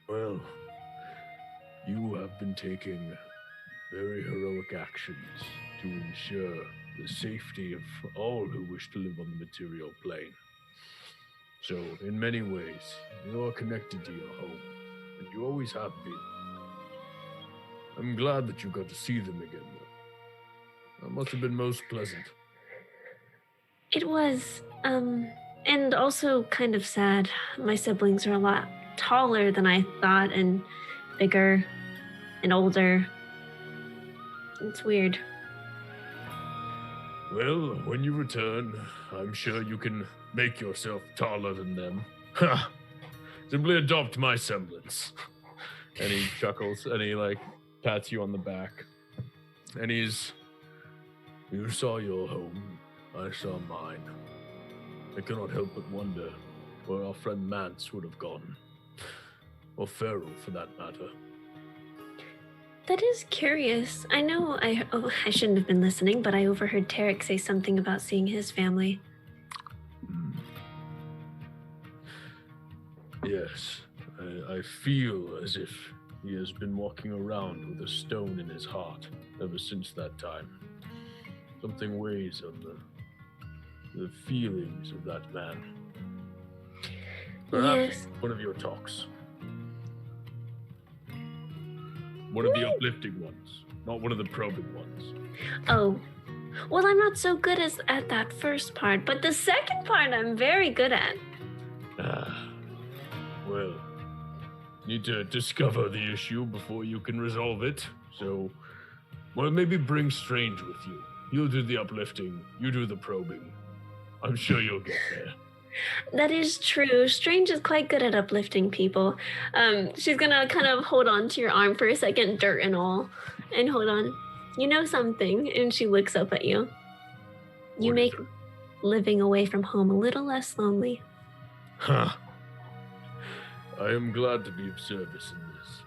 Well, you have been taking very heroic actions to ensure the safety of all who wish to live on the material plane. So, in many ways, you are connected to your home, and you always have been. I'm glad that you got to see them again, though. That must have been most pleasant. It was, and also kind of sad. My siblings are a lot taller than I thought, and bigger, and older. It's weird. Well, when you return, I'm sure you can make yourself taller than them. Ha! Simply adopt my semblance. And he chuckles, and he, pats you on the back. And he's... You saw your home. I saw mine. I cannot help but wonder where our friend Mance would have gone. Or Feral, for that matter. That is curious. I know I shouldn't have been listening, but I overheard Tarek say something about seeing his family. Yes, I feel as if he has been walking around with a stone in his heart ever since that time. Something weighs on the feelings of that man. Perhaps Yes. one of your talks. One of the uplifting ones, not one of the probing ones. Oh. Well, I'm not so good at that first part, but the second part I'm very good at. Well, need to discover the issue before you can resolve it. So, well, maybe bring Strange with you. He'll do the uplifting, you do the probing. I'm sure you'll get there. That is true. Strange is quite good at uplifting people. She's gonna kind of hold on to your arm for a second, dirt and all, and hold on. You know something, and she looks up at you. You What is make it? living away from home a little less lonely. Huh. I am glad to be of service in this.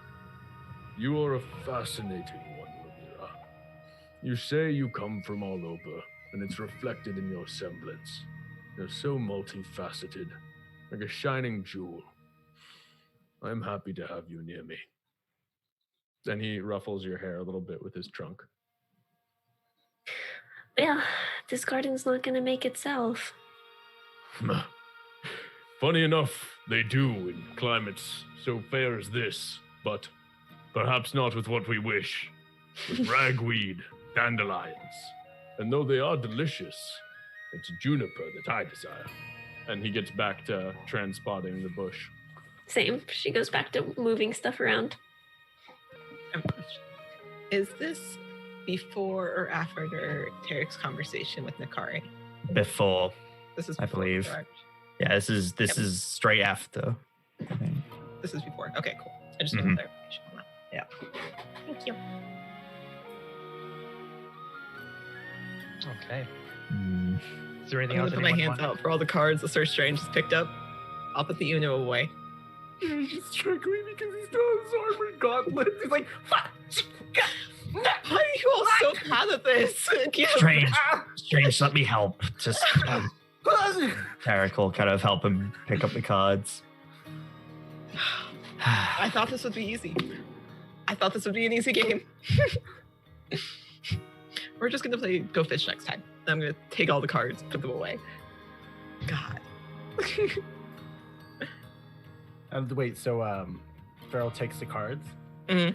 You are a fascinating one, Ramira. You say you come from all over, and it's reflected in your semblance. You're so multifaceted, like a shining jewel. I'm happy to have you near me. Then he ruffles your hair a little bit with his trunk. Yeah, this garden's not gonna make itself. Funny enough, they do in climates so fair as this, but perhaps not with what we wish. With ragweed, dandelions. And though they are delicious, it's juniper that I desire. And he gets back to transpotting the bush. Same. She goes back to moving stuff around. Is this before or after Tarek's conversation with Nakari? Before. This is I before, believe. correct? Yeah, this is straight after. I think. This is before. Okay, cool. I just Mhm. want clarification on that. Yeah. Thank you. Okay. Mm, Is there anything I'm else? gonna put my anyone hands want? out for all the cards that Sir Strange has picked up. I'll put the Uno away. He's just struggling because he still has armored gauntlets. He's like, fuck. Why are you all so bad at this? Strange, let me help. Just Tarek will kind of help him pick up the cards. I thought this would be easy. I thought this would be an easy game. We're just gonna play Go Fish next time. I'm gonna take all the cards, put them away. God. Wait, so Farrell takes the cards. Mhm.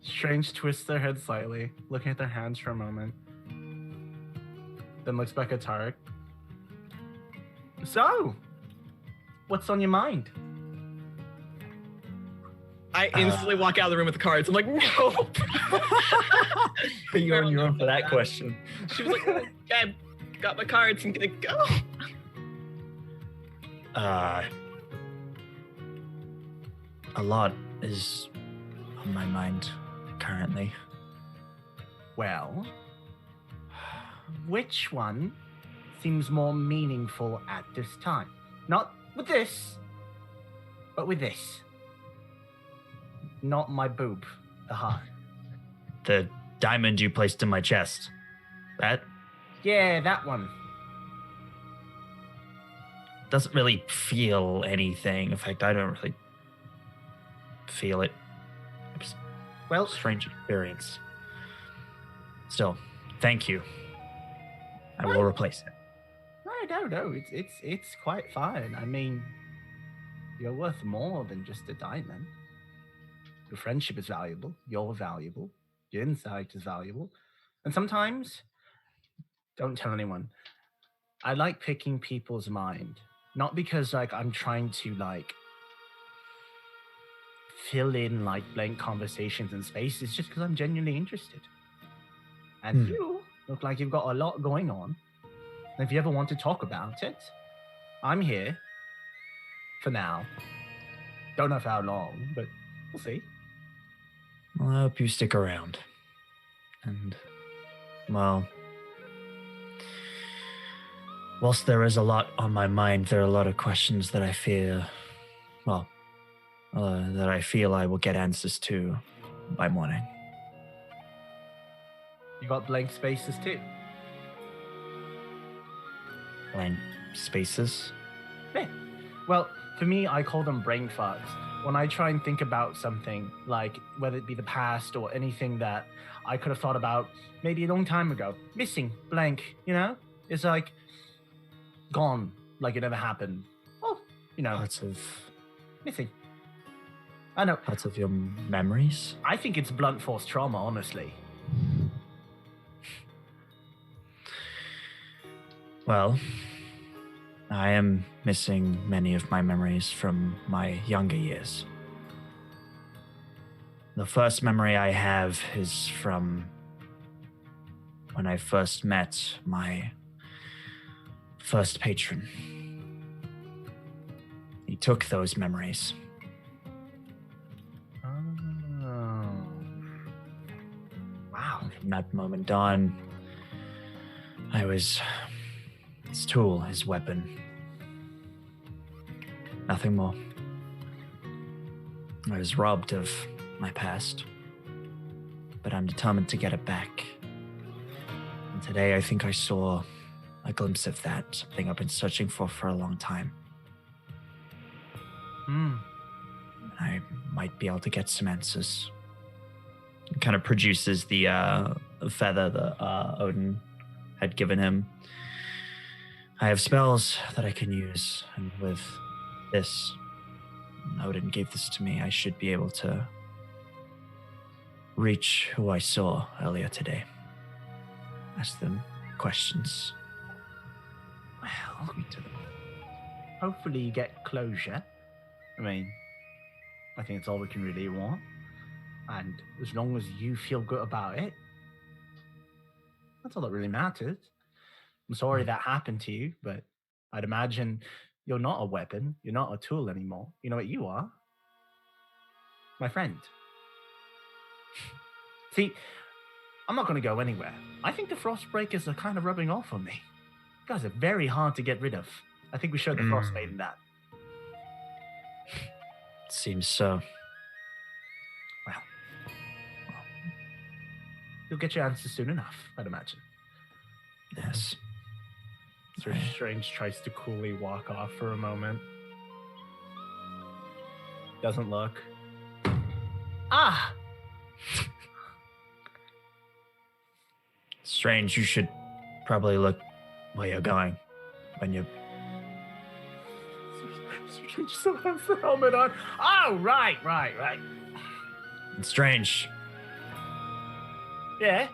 Strange twists their head slightly, looking at their hands for a moment. Then looks back at Tarek. So, what's on your mind? I instantly walk out of the room with the cards. I'm like, no. You're on your own for that question. She was like, okay, got my cards. I'm gonna go. A lot is on my mind currently. Well, which one seems more meaningful at this time? Not with this, but with this. Not my boob, the heart. The diamond you placed in my chest. That Yeah, that one. doesn't really feel anything. In fact, I don't really feel it. It's Well, a strange experience. Still, thank you. I will replace it. no. It's quite fine. I mean, you're worth more than just a diamond. Your friendship is valuable. You're valuable. Your insight is valuable. And sometimes, don't tell anyone, I like picking people's mind. Not because I'm trying to fill in blank conversations and spaces, just because I'm genuinely interested. And you look like you've got a lot going on. And if you ever want to talk about it, I'm here for now. Don't know for how long, but we'll see. Well, I hope you stick around. And, well, whilst there is a lot on my mind, there are a lot of questions that I fear, that I feel I will get answers to by morning. You got blank spaces too. Blank spaces? Yeah. Well, for me, I call them brain farts. When I try and think about something, whether it be the past or anything that I could have thought about maybe a long time ago, missing, blank, it's gone, like it never happened. Well, Parts of missing. I know. Parts of your memories? I think it's blunt force trauma, honestly. Well, I am missing many of my memories from my younger years. The first memory I have is from when I first met my first patron. He took those memories. Oh. Wow. From that moment on, I was his tool, his weapon. Nothing more. I was robbed of my past, but I'm determined to get it back. And today I think I saw a glimpse of that, something I've been searching for a long time. I might be able to get some answers. It kind of produces the feather that Odin had given him. I have spells that I can use, and with this, Odin gave this to me, I should be able to reach who I saw earlier today. Ask them questions. Well, hopefully you get closure. I mean, I think it's all we can really want. And as long as you feel good about it, that's all that really matters. I'm sorry that happened to you, but I'd imagine you're not a weapon. You're not a tool anymore. You know what you are? My friend. See, I'm not going to go anywhere. I think the Frostbreakers are kind of rubbing off on me. You guys are very hard to get rid of. I think we showed the Frostmaiden that. Seems so. Well, you'll get your answer soon enough, I'd imagine. Yes. Sir Strange tries to coolly walk off for a moment. Doesn't look. Ah! Strange, you should probably look where you're going when you... Sir Strange still has the helmet on. Oh, right. It's strange. Yeah?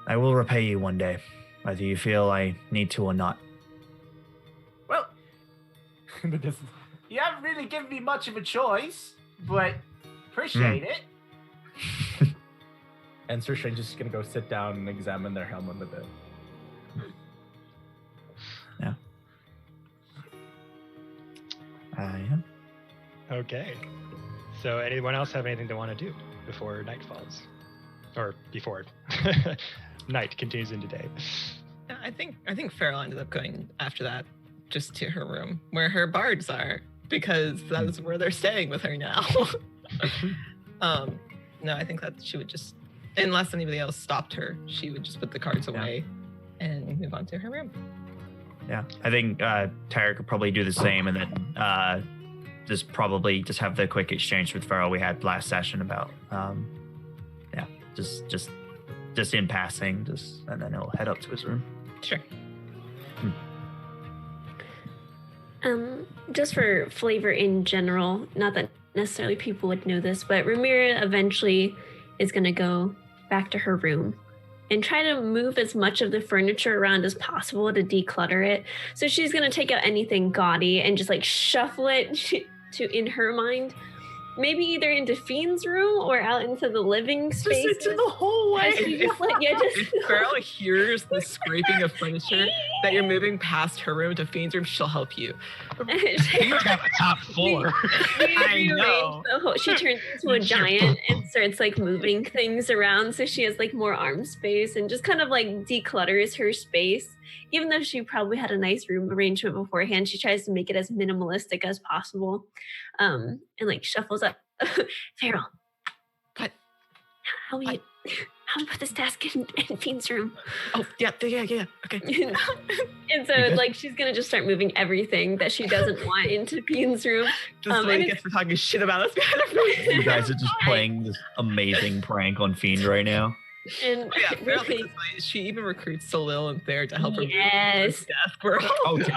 I will repay you one day, whether you feel I need to or not. Well, you haven't really given me much of a choice, but appreciate it. And Sir Strange is just going to go sit down and examine their helmet a bit. Yeah. Yeah. Okay. So anyone else have anything they want to do before night falls? Or before night continues into day? Yeah, I think Farrell ended up going after that just to her room where her bards are, because that is where they're staying with her now. No, I think that she would just, unless anybody else stopped her, she would just put the cards away and move on to her room. Yeah, I think Tarek could probably do the same, and then just have the quick exchange with Farrell we had last session about, just in passing, and then he'll head up to his room. Sure. Just for flavor in general, not that necessarily people would know this, but Rhaenyra eventually is going to go back to her room and try to move as much of the furniture around as possible to declutter it. So she's going to take out anything gaudy and just like shuffle it to, in her mind, maybe either into Fiend's room or out into the living space. Just into the hallway. If Farrell hears the scraping of furniture that you're moving past her room to Fiend's room, she'll help you. You got the top floor. I know. She turns into a giant and starts like moving things around, so she has like more arm space and just kind of like declutters her space. Even though she probably had a nice room arrangement beforehand, she tries to make it as minimalistic as possible, and like shuffles up. Farrell, what? How we put this desk in Fiend's room? Oh yeah. Okay. And so like she's gonna just start moving everything that she doesn't want into Fiend's room. Just so he gets for talking shit about us. You guys are just playing this amazing prank on Fiend right now. And really, she even recruits Salil and Thayer to help her. Yes. Death, bro. Oh, yes.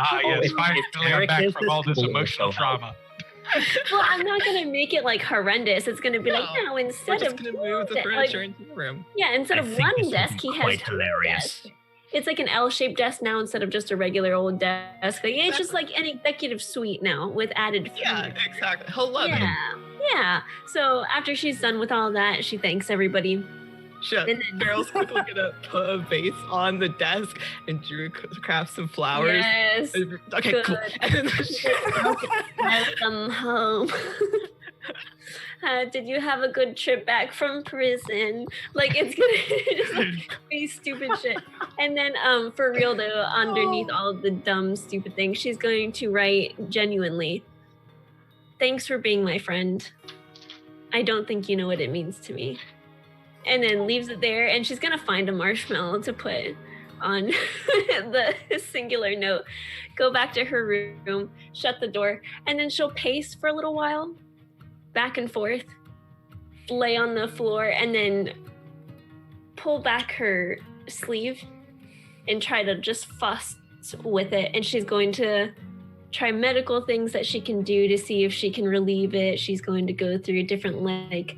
Finally I'm back from all this emotional trauma. Well, I'm not gonna make it like horrendous. It's gonna be like, no, instead We're of just gonna move the furniture into the room. Yeah, instead of one desk, he has quite two hilarious. desks. It's like an L-shaped desk now instead of just a regular old desk. Like, it's just like an executive suite now with added food. Yeah, exactly. He'll love it. Yeah. So after she's done with all that, she thanks everybody. Shit. Farrell's quickly gonna put a vase on the desk and craft some flowers. Yes. Okay, Good. cool. And then Welcome home. Did you have a good trip back from prison? Like, it's gonna just like be stupid shit. And then for real though, underneath all of the dumb stupid things, she's going to write genuinely, "Thanks for being my friend. I don't think you know what it means to me." And then leaves it there, and she's gonna find a marshmallow to put on the singular note, go back to her room, shut the door, and then she'll pace for a little while, back and forth, lay on the floor, and then pull back her sleeve and try to just fuss with it. And she's going to try medical things that she can do to see if she can relieve it. She's going to go through different like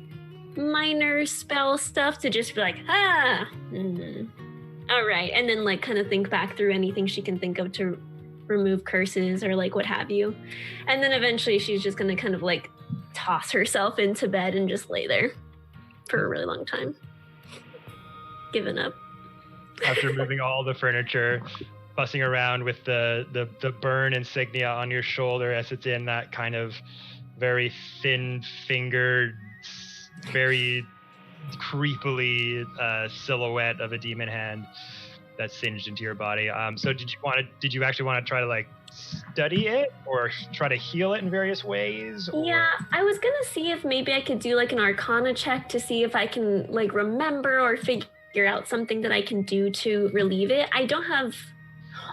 minor spell stuff to just be like, all right, and then like kind of think back through anything she can think of to remove curses or like what have you. And then eventually she's just gonna kind of like toss herself into bed and just lay there for a really long time, giving up. After moving all the furniture, fussing around with the burn insignia on your shoulder as it's in that kind of very thin fingered, very creepily silhouette of a demon hand that's singed into your body. So did you actually want to try to like study it or try to heal it in various ways? Or... Yeah, I was gonna see if maybe I could do like an Arcana check to see if I can like remember or figure out something that I can do to relieve it. I don't have.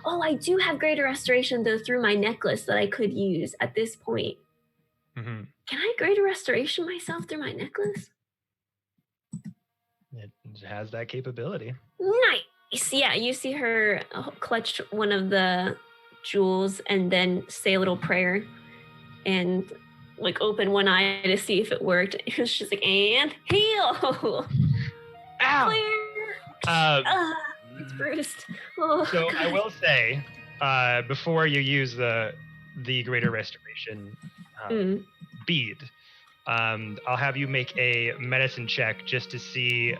Oh, I do have Greater Restoration though through my necklace that I could use at this point. Mm-hmm. Can I Greater Restoration myself through my necklace? It has that capability. Nice. Yeah, you see her clutch one of the jewels and then say a little prayer and like open one eye to see if it worked. She's like, and heal. Ow. Clear. It's bruised. Oh, so God. I will say, before you use the Greater Restoration bead, I'll have you make a medicine check just to see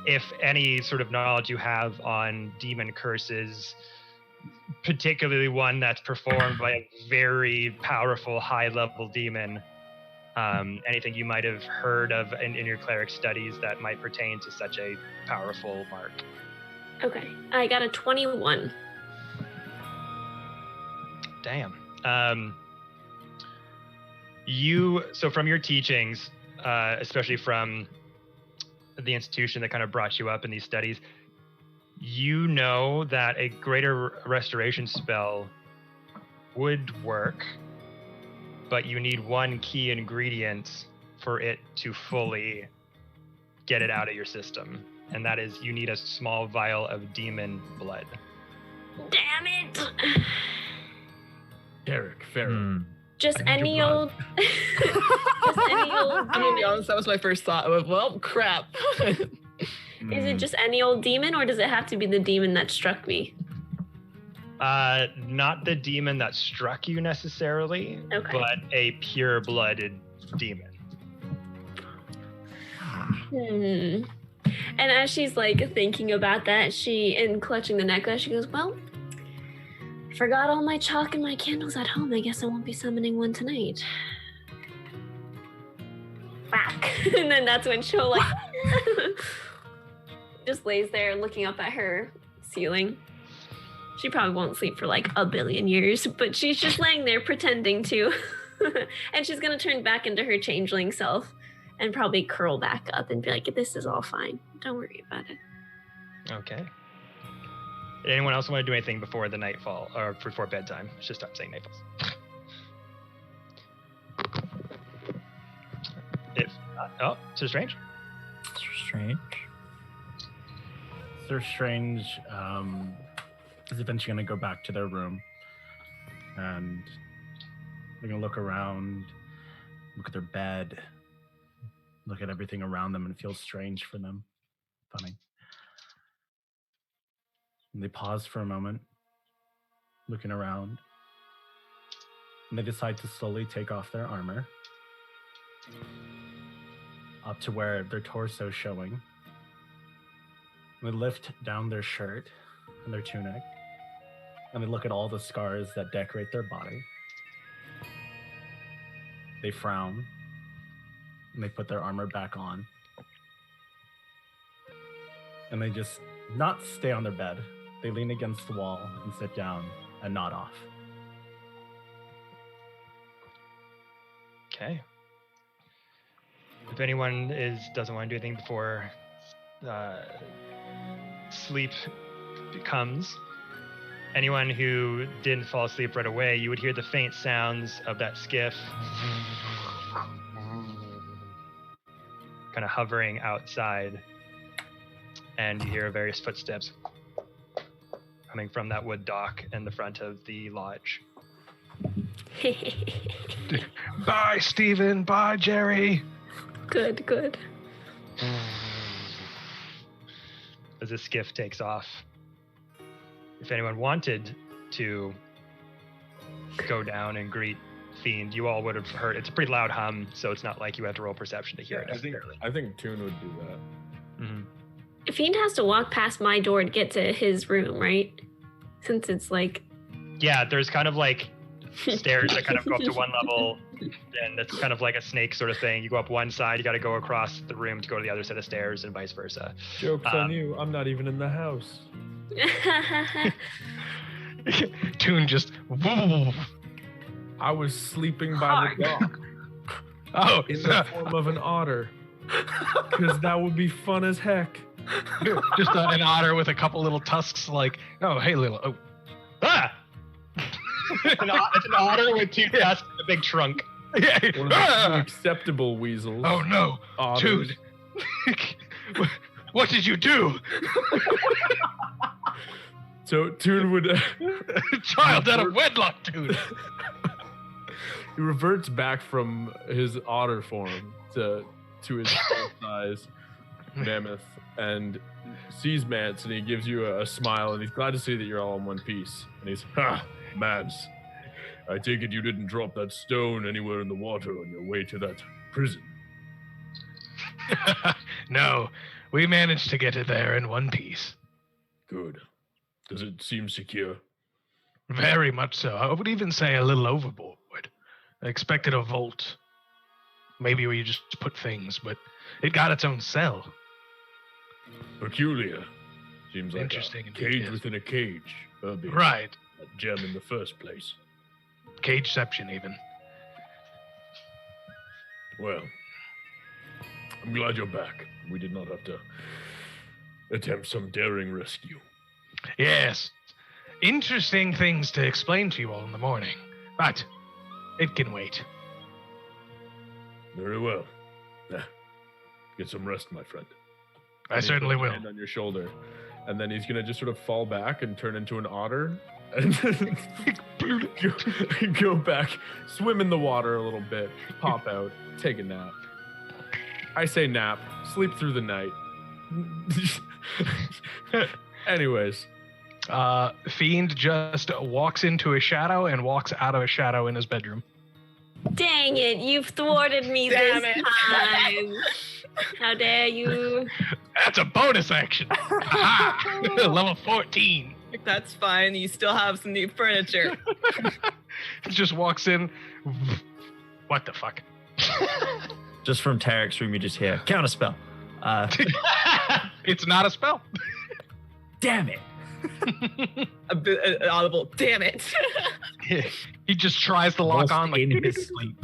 if any sort of knowledge you have on demon curses, particularly one that's performed by a very powerful high-level demon. Anything you might have heard of in your cleric studies that might pertain to such a powerful mark. Okay, I got a 21. Damn. So from your teachings, especially from the institution that kind of brought you up in these studies, you know that a Greater Restoration spell would work, but you need one key ingredient for it to fully get it out of your system. And that is, you need a small vial of demon blood. Damn it! Derek, Pharaoh. Just I need any your old. Just any old. I'm gonna be honest, that was my first thought. I went, well, crap. Is it just any old demon, or does it have to be the demon that struck me? Not the demon that struck you necessarily, Okay. but a pure-blooded demon. And as she's like thinking about that, and clutching the necklace, she goes, well, forgot all my chalk and my candles at home. I guess I won't be summoning one tonight. Whack. And then that's when she'll like just lays there looking up at her ceiling. She probably won't sleep for like a billion years, but she's just laying there pretending to. And she's gonna turn back into her changeling self and probably curl back up and be like, this is all fine. Don't worry about it. Okay. Anyone else want to do anything before the nightfall or before bedtime? Just stop saying nightfalls. If not, Sir Strange. Sir Strange is eventually going to go back to their room, and they're going to look around, look at their bed, look at everything around them, and feel strange for them. Funny. And they pause for a moment, looking around, and they decide to slowly take off their armor up to where their torso is showing. And they lift down their shirt and their tunic, and they look at all the scars that decorate their body. They frown, and they put their armor back on. And they just not stay on their bed. They lean against the wall and sit down and nod off. Okay. If anyone doesn't want to do anything before sleep comes, anyone who didn't fall asleep right away, you would hear the faint sounds of that skiff kind of hovering outside, and you hear various footsteps coming from that wood dock in the front of the lodge. Bye, Stephen. Bye, Jerry. Good. As the skiff takes off, if anyone wanted to go down and greet Fiend, you all would have heard. It's a pretty loud hum, so it's not like you have to roll perception to hear it necessarily. I think Toon would do that. Mm-hmm. Fiend has to walk past my door to get to his room, right? Since it's like... Yeah, there's kind of like stairs that kind of go up to one level, and it's kind of like a snake sort of thing. You go up one side, you got to go across the room to go to the other set of stairs, and vice versa. Joke's on you. I'm not even in the house. Toon just. Woo. I was sleeping by the dock Oh, in the form of an otter. Because that would be fun as heck. just an otter with a couple little tusks. Like, oh, hey, little. Oh, Ah! It's an otter with 2 tusks and a big trunk. yeah. One of the acceptable weasels. Oh no, Otters. Toon. What did you do? So Toon would Child out of wedlock, Toon. he reverts back from his otter form to his full size mammoth and sees Mance, and he gives you a smile, and he's glad to see that you're all in one piece. And he's, "Ha, Mance, I take it you didn't drop that stone anywhere in the water on your way to that prison." No, we managed to get it there in one piece. Good. Does it seem secure? Very much so. I would even say a little overboard. I expected a vault. Maybe where you just put things, but it got its own cell. Peculiar. Seems like Interesting a indeed, cage yes. within a cage. Right. That gem in the first place. Cageception, even. Well, I'm glad you're back. We did not have to attempt some daring rescue. Yes. Interesting things to explain to you all in the morning, but it can wait. Very well. Get some rest, my friend. I And he certainly puts a will. hand on your shoulder, and then he's gonna just sort of fall back and turn into an otter, and then go back, swim in the water a little bit, pop out, take a nap. I say nap, sleep through the night. Anyways, Fiend just walks into a shadow and walks out of a shadow in his bedroom. Dang it, you've thwarted me Damn this it. time. How dare you? That's a bonus action. Aha! Level 14. That's fine. You still have some new furniture. Just walks in. What the fuck? Just from Tarek's room, you just hear counterspell. It's not a spell. Damn it! A bit an audible. Damn it. He just tries to lock Almost on like in his sleep.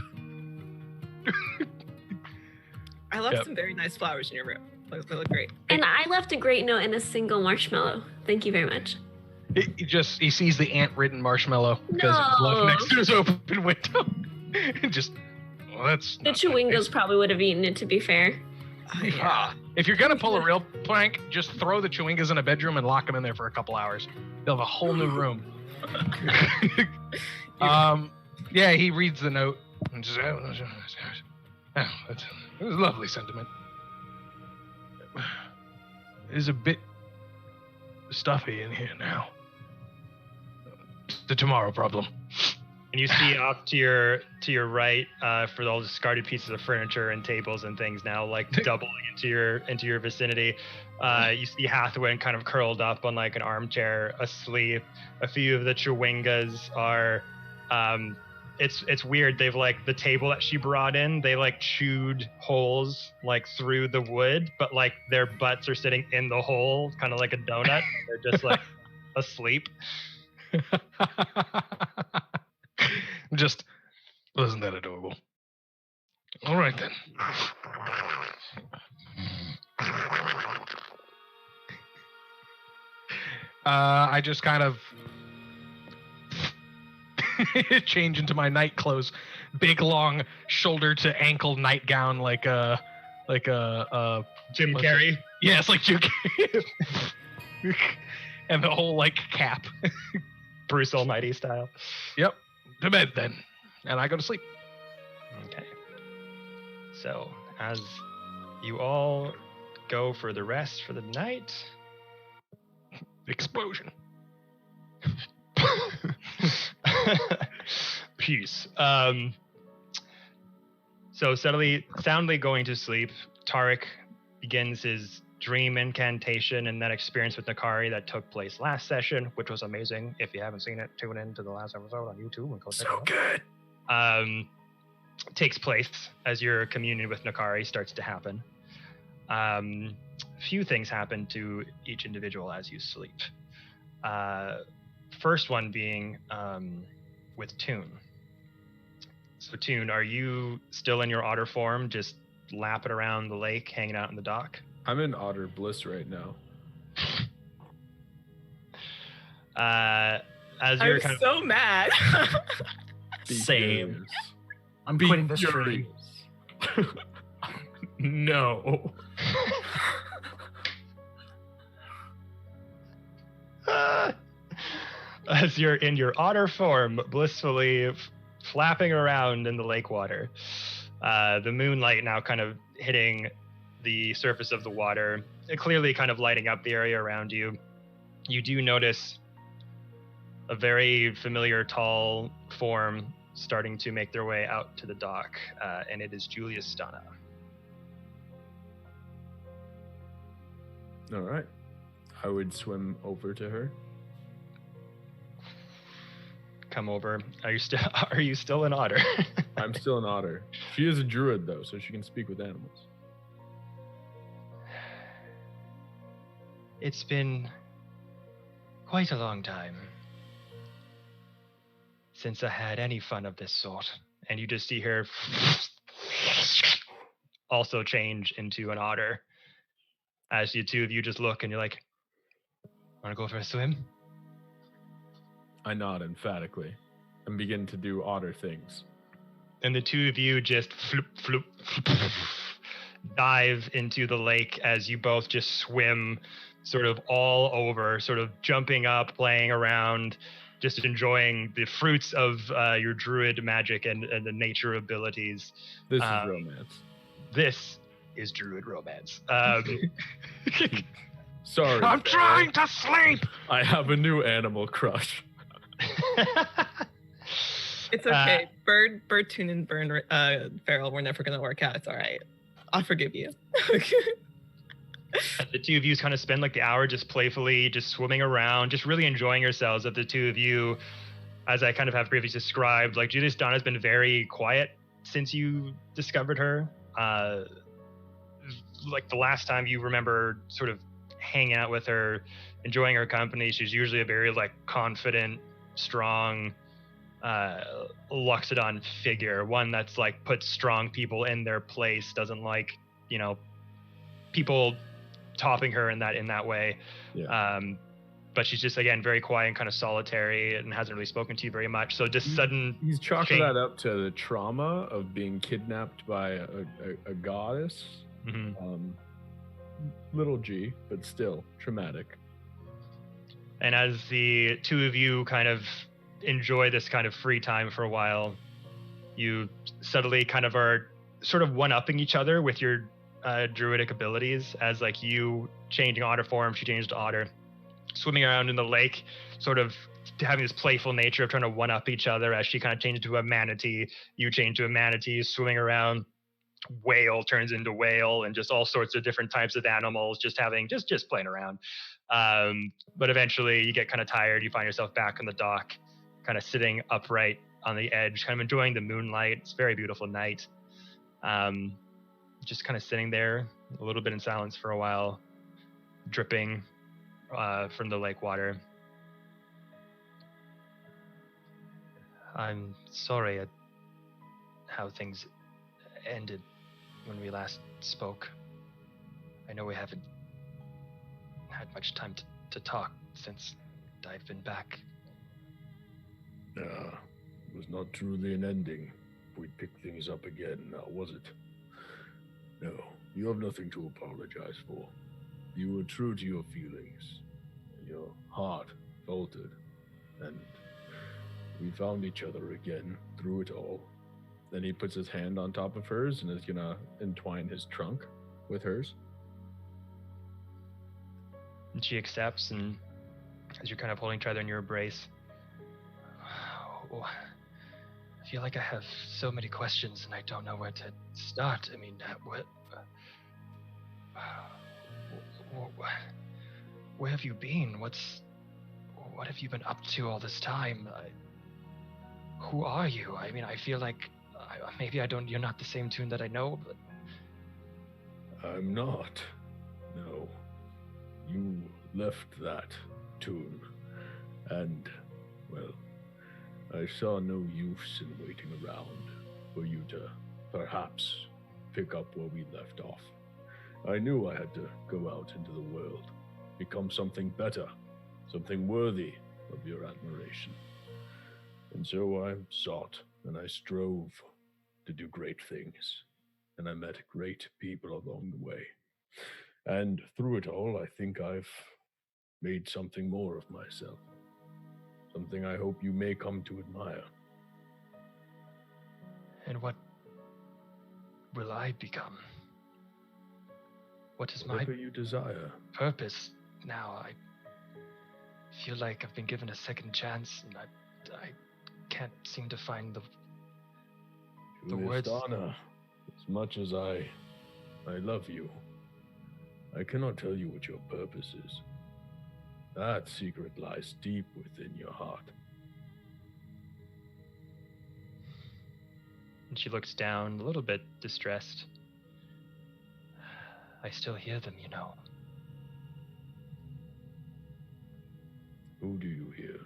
I left Yep. some very nice flowers in your room. They look great. And I left a great note and a single marshmallow. Thank you very much. He sees the ant-ridden marshmallow because it was left No. next to his open window. And just, well, that's The not that Chewingos nice. probably would have eaten it, to be fair. Ah, if you're gonna pull a real prank, just throw the Chewingas in a bedroom and lock them in there for a couple hours. They'll have a whole new room. Yeah, he reads the note and just, it was a lovely sentiment. It is a bit stuffy in here now. It's the tomorrow problem. And you see off to your right, for all the discarded pieces of furniture and tables and things now, like doubling into your vicinity. You see Hathaway kind of curled up on like an armchair, asleep. A few of the Chewingas are, it's weird. They've like the table that she brought in. They like chewed holes like through the wood, but like their butts are sitting in the hole, kind of like a donut. They're just like asleep. Just, wasn't that adorable? All right then. I just kind of change into my night clothes, big long shoulder to ankle nightgown, like a Jim what's Carrey. it? Yeah, it's like Jim Carrey. And the whole like cap. Bruce Almighty style. Yep. To bed then. And I go to sleep. Okay. So, as you all go for the rest for the night, Explosion. peace. So soundly going to sleep, Tarek begins his dream incantation and that experience with Nakari that took place last session, which was amazing. If you haven't seen it, tune in to the last episode on YouTube and go check it out. good. Takes place as your communion with Nakari starts to happen. Few things happen to each individual as you sleep. first one being with Toon. So Toon, are you still in your otter form, just lapping around the lake, hanging out in the dock? I'm in otter bliss right now. As you're I'm so mad. Same. I'm quitting the stream. No. As you're in your otter form, blissfully flapping around in the lake water, the moonlight now kind of hitting the surface of the water, clearly kind of lighting up the area around you. You do notice a very familiar tall form starting to make their way out to the dock, and it is Julius Stana. All right. I would swim over to her. Come over. Are you still an otter? I'm still an otter. She is a druid, though, so she can speak with animals. It's been quite a long time since I had any fun of this sort. And you just see her also change into an otter. As you two of you just look and you're like, wanna go for a swim? I nod emphatically and begin to do otter things. And the two of you just floop, dive into the lake as you both just swim sort of all over, sort of jumping up, playing around, just enjoying the fruits of your druid magic and the nature abilities. This is romance. This is druid romance. Sorry. I'm trying to sleep. I have a new animal crush. It's okay. Bird, Toon, and Burn, Feral, we're never gonna work out. It's all right. I'll forgive you. The two of you kind of spend like the hour just playfully just swimming around, just really enjoying yourselves. That the two of you, as I kind of have previously described, like Julius Donna has been very quiet since you discovered her. Like the last time you remember sort of hanging out with her, enjoying her company, she's usually a very like confident, strong Loxodon figure, one that's like puts strong people in their place, doesn't like, you know, people topping her in that way. Yeah. But she's just, again, very quiet and kind of solitary and hasn't really spoken to you very much. So just sudden He's chalking change. that up to the trauma of being kidnapped by a goddess. Mhm. Little G, but still traumatic. And as the two of you kind of enjoy this kind of free time for a while, you subtly kind of are sort of one-upping each other with your druidic abilities, as like you changing otter form, she changed to otter, swimming around in the lake, sort of having this playful nature of trying to one-up each other. As she kind of changed into a manatee, you change to a manatee, swimming around. Whale turns into whale, and just all sorts of different types of animals, just playing around. But eventually you get kind of tired, you find yourself back on the dock, kind of sitting upright on the edge, kind of enjoying the moonlight. It's a very beautiful night. Just kind of sitting there a little bit in silence for a while, dripping from the lake water. I'm sorry at how things ended when we last spoke. I know we haven't had much time to talk since I've been back. It was not truly an ending. We'd pick things up again, now was it? No, you have nothing to apologize for. You were true to your feelings. Your heart faltered, and we found each other again through it all. Then he puts his hand on top of hers and is gonna entwine his trunk with hers. And she accepts, and as you're kind of holding each other in your embrace, I feel like I have so many questions and I don't know where to start. I mean, where have you been? What have you been up to all this time? Who are you? I mean, I feel like maybe you're not the same Toon that I know, but... I'm not. No. You left that Toon, and Well, I saw no use in waiting around for you to perhaps pick up where we left off. I knew I had to go out into the world, become something better, something worthy of your admiration. And so I sought and I strove to do great things, and I met great people along the way. And through it all, I think I've made something more of myself. Something I hope you may come to admire. And what will I become? What is my Whatever you desire. purpose now? I feel like I've been given a second chance, and I can't seem to find the words. Julius, as much as I love you, I cannot tell you what your purpose is. That secret lies deep within your heart. And she looks down, a little bit distressed. I still hear them, you know. Who do you hear?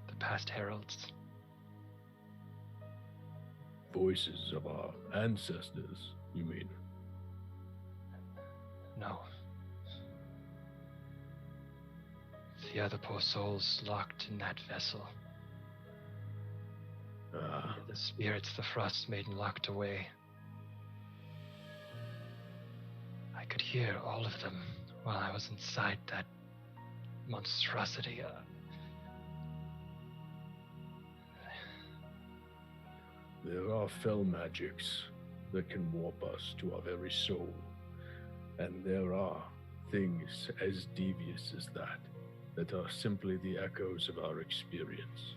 The past heralds. Voices of our ancestors, you mean? No. The other poor souls locked in that vessel. Ah, The spirits the Frost Maiden locked away. I could hear all of them while I was inside that monstrosity. there are fell magics that can warp us to our very soul. And there are things as devious as that are simply the echoes of our experience.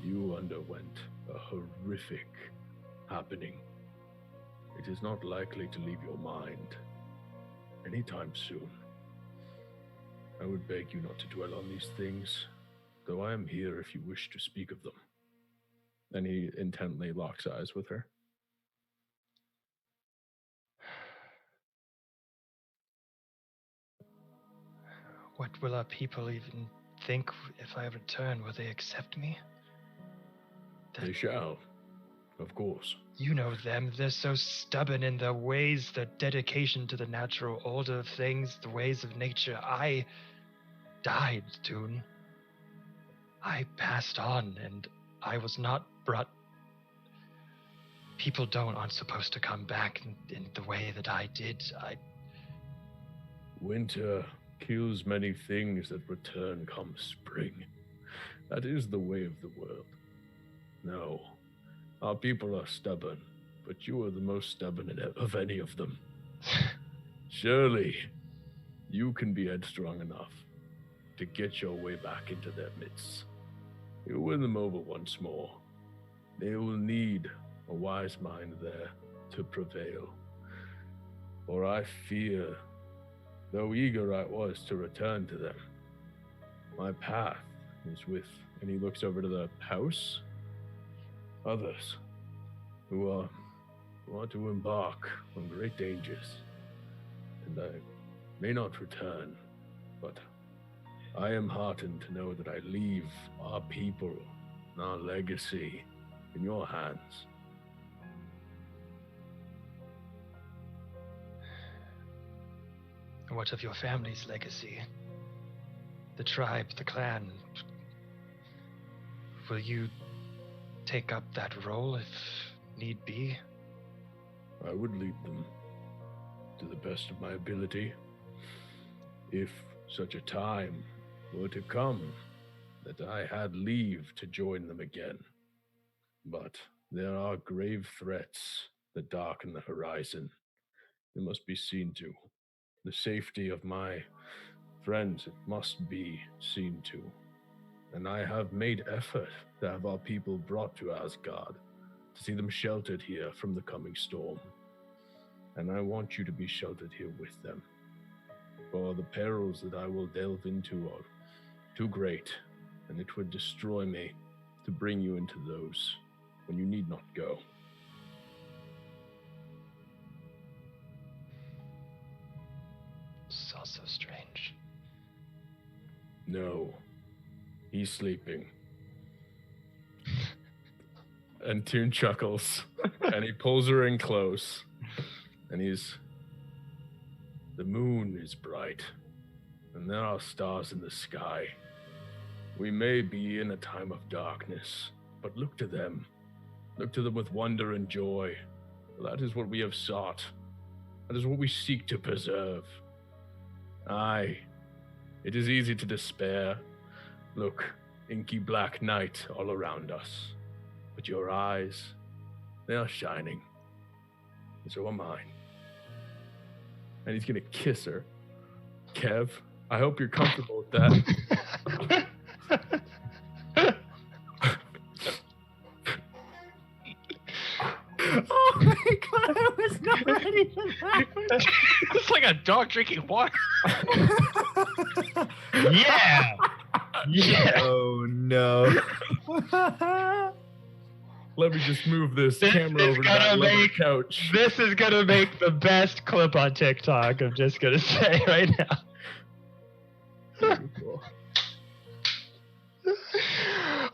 You underwent a horrific happening. It is not likely to leave your mind anytime soon. I would beg you not to dwell on these things, though I am here if you wish to speak of them. And he intently locks eyes with her. What will our people even think if I return? Will they accept me? They shall, of course. You know them. They're so stubborn in their ways, their dedication to the natural order of things, the ways of nature. I died, Toon. I passed on, and I was not brought. People aren't supposed to come back in the way that I did. Winter kills many things that return come spring. That is the way of the world. No, our people are stubborn, but you are the most stubborn of any of them. Surely, you can be headstrong enough to get your way back into their midst. You'll win them over once more. They will need a wise mind there to prevail. For I fear, though eager I was to return to them, my path is with, and he looks over to the house, others who want to embark on great dangers. And I may not return, but I am heartened to know that I leave our people and our legacy in your hands. What of your family's legacy? The tribe, the clan? Will you take up that role if need be? I would lead them to the best of my ability. If such a time were to come that I had leave to join them again. But there are grave threats that darken the horizon. They must be seen to. The safety of my friends, it must be seen to. And I have made effort to have our people brought to Asgard, to see them sheltered here from the coming storm. And I want you to be sheltered here with them. For the perils that I will delve into are too great, and it would destroy me to bring you into those when you need not go. It's all so strange. No. He's sleeping. And Toon chuckles. And he pulls her in close. And the moon is bright. And there are stars in the sky. We may be in a time of darkness, but look to them. Look to them with wonder and joy. That is what we have sought. That is what we seek to preserve. Aye, it is easy to despair. Look, inky black night all around us. But your eyes, they are shining. And so are mine. And he's gonna kiss her. Kev, I hope you're comfortable with that. Oh my god, I was not ready for that. It's like a dog drinking water. Yeah. Yeah. Oh no. Let me just move this This camera is over to gonna that leather make- couch. This is gonna make the best clip on TikTok. I'm just gonna say right now. Beautiful.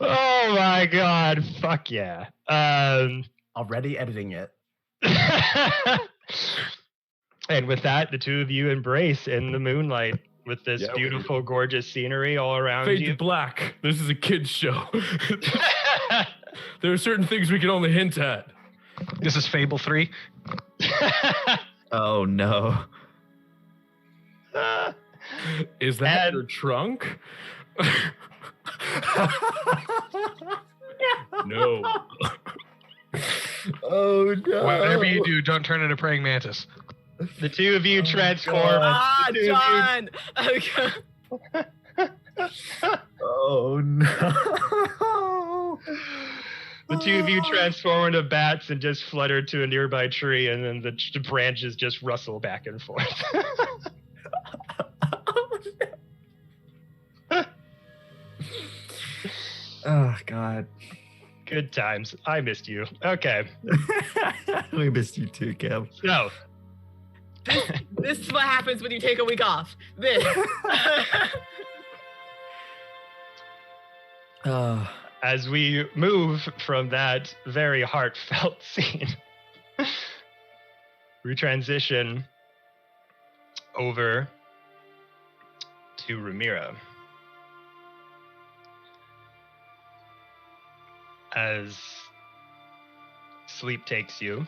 Oh my god! Fuck yeah! Already editing it. And with that, the two of you embrace in the moonlight with this Yeah, we beautiful, gorgeous scenery all around Fade you. to black. This is a kid's show. There are certain things we can only hint at. This is Fable 3. Oh no. Is that And- your trunk? No. Oh no. Whatever you do, don't turn into praying mantis. The two of you transform. Ah, The two of you- John! Okay. Oh no. The two of you transform into bats and just flutter to a nearby tree, and then the branches just rustle back and forth. Oh god. Good times. I missed you. Okay, We missed you too, Kev. so This is what happens when you take a week off. This. as we move from that very heartfelt scene, we transition over to Ramira. As sleep takes you,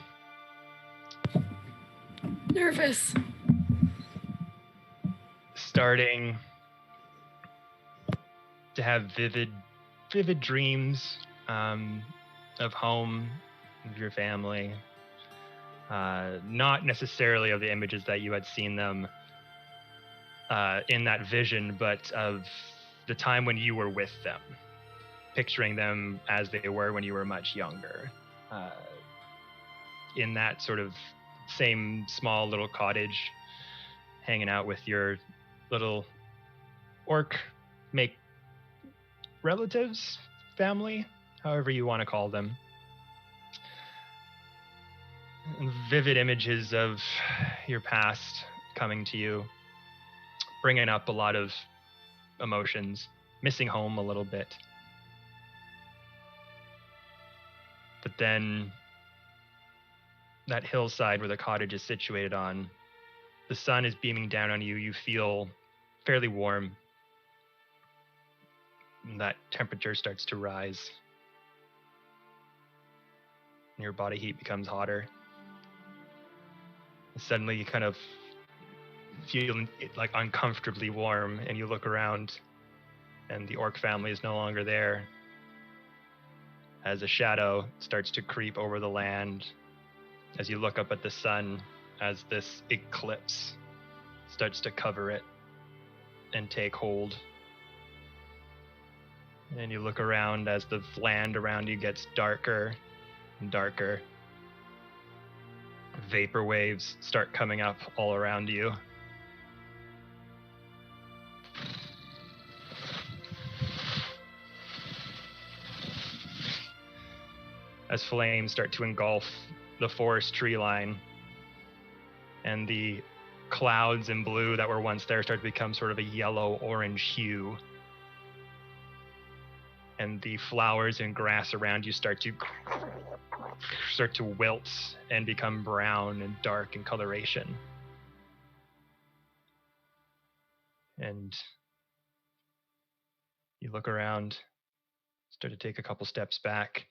Nervous. starting to have vivid dreams of home, of your family. Not necessarily of the images that you had seen them in that vision, but of the time when you were with them, picturing them as they were when you were much younger, in that sort of same small little cottage, hanging out with your little orc make relatives, family, however you want to call them. Vivid images of your past coming to you, bringing up a lot of emotions, missing home a little bit. But then that hillside where the cottage is situated on, the sun is beaming down on you. You feel fairly warm. And that temperature starts to rise. And your body heat becomes hotter. And suddenly you kind of feel like uncomfortably warm, and you look around and the orc family is no longer there, as a shadow starts to creep over the land as you look up at the sun, as this eclipse starts to cover it and take hold. And you look around as the land around you gets darker and darker. Vapor waves start coming up all around you. As flames start to engulf the forest tree line, and the clouds in blue that were once there start to become sort of a yellow-orange hue and the flowers and grass around you start to wilt and become brown and dark in coloration. And you look around, start to take a couple steps back.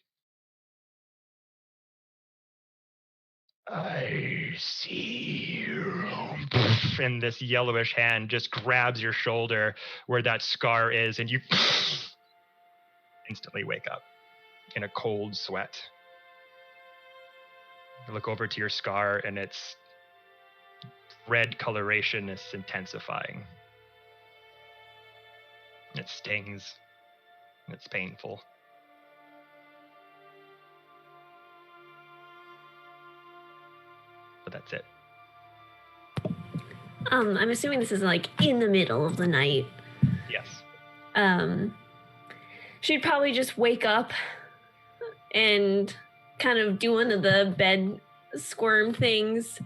I see you. And this yellowish hand just grabs your shoulder where that scar is, and you instantly wake up in a cold sweat. You look over to your scar, and its red coloration is intensifying. It stings. It's painful. But that's it. I'm assuming this is like in the middle of the night. Yes. She'd probably just wake up and kind of do one of the bed squirm things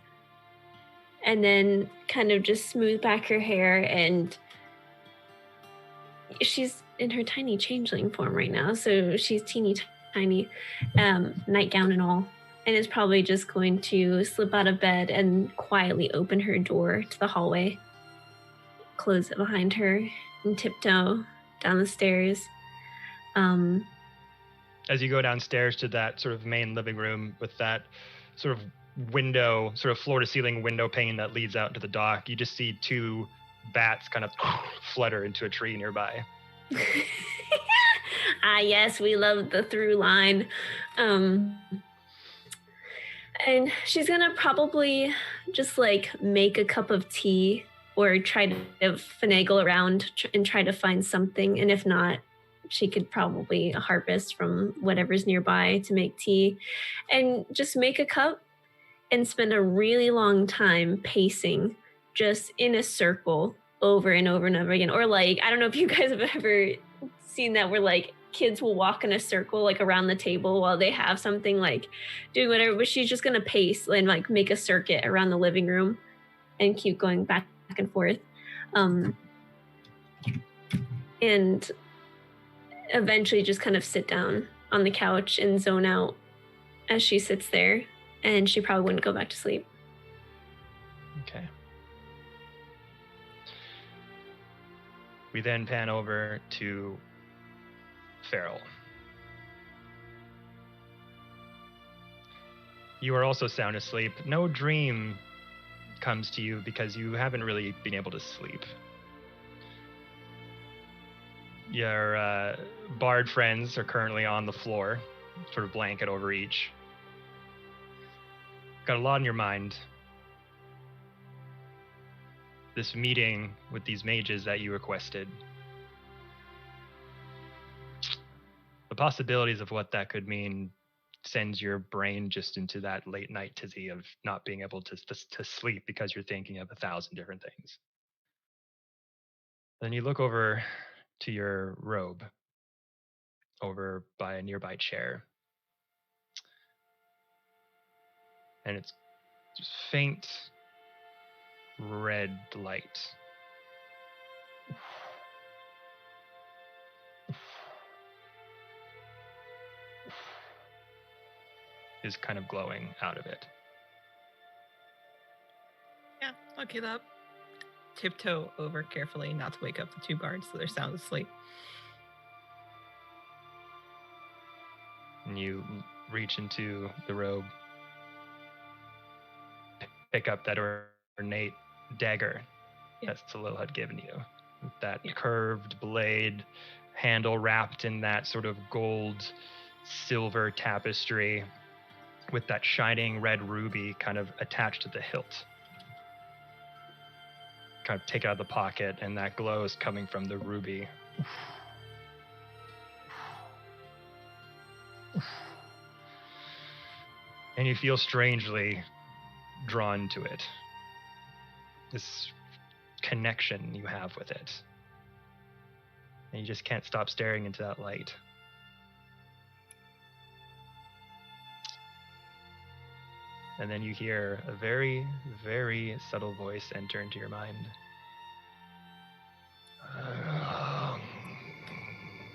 and then kind of just smooth back her hair, and she's in her tiny changeling form right now, so she's teeny tiny, nightgown and all, and is probably just going to slip out of bed and quietly open her door to the hallway, close it behind her, and tiptoe down the stairs. As you go downstairs to that sort of main living room with that sort of window, sort of floor to ceiling window pane that leads out into the dock, you just see two bats kind of flutter into a tree nearby. Ah, yes, we love the through line. And she's gonna probably just like make a cup of tea or try to finagle around and try to find something. And if not, she could probably harvest from whatever's nearby to make tea and just make a cup and spend a really long time pacing just in a circle over and over and over again. Or like, I don't know if you guys have ever seen that where like kids will walk in a circle like around the table while they have something like doing whatever, but she's just gonna pace and like make a circuit around the living room and keep going back and forth. And eventually just kind of sit down on the couch and zone out as she sits there, and she probably wouldn't go back to sleep. Okay. We then pan over to Farrell. You are also sound asleep. No dream comes to you because you haven't really been able to sleep. Your bard friends are currently on the floor, sort of blanket over each. Got a lot on your mind. This meeting with these mages that you requested. The possibilities of what that could mean sends your brain just into that late night tizzy of not being able to sleep because you're thinking of 1,000 different things. Then you look over to your robe over by a nearby chair. And it's just faint red light. Is kind of glowing out of it. Yeah, I'll get up. Tiptoe over carefully, not to wake up the two guards so they're sound asleep. And you reach into the robe, pick up that ornate dagger that Salil had given you. With that curved blade, handle wrapped in that sort of gold, silver tapestry, with that shining red ruby kind of attached to the hilt. Kind of take it out of the pocket, and that glow is coming from the ruby. And you feel strangely drawn to it. This connection you have with it. And you just can't stop staring into that light. And then you hear a very, very subtle voice enter into your mind.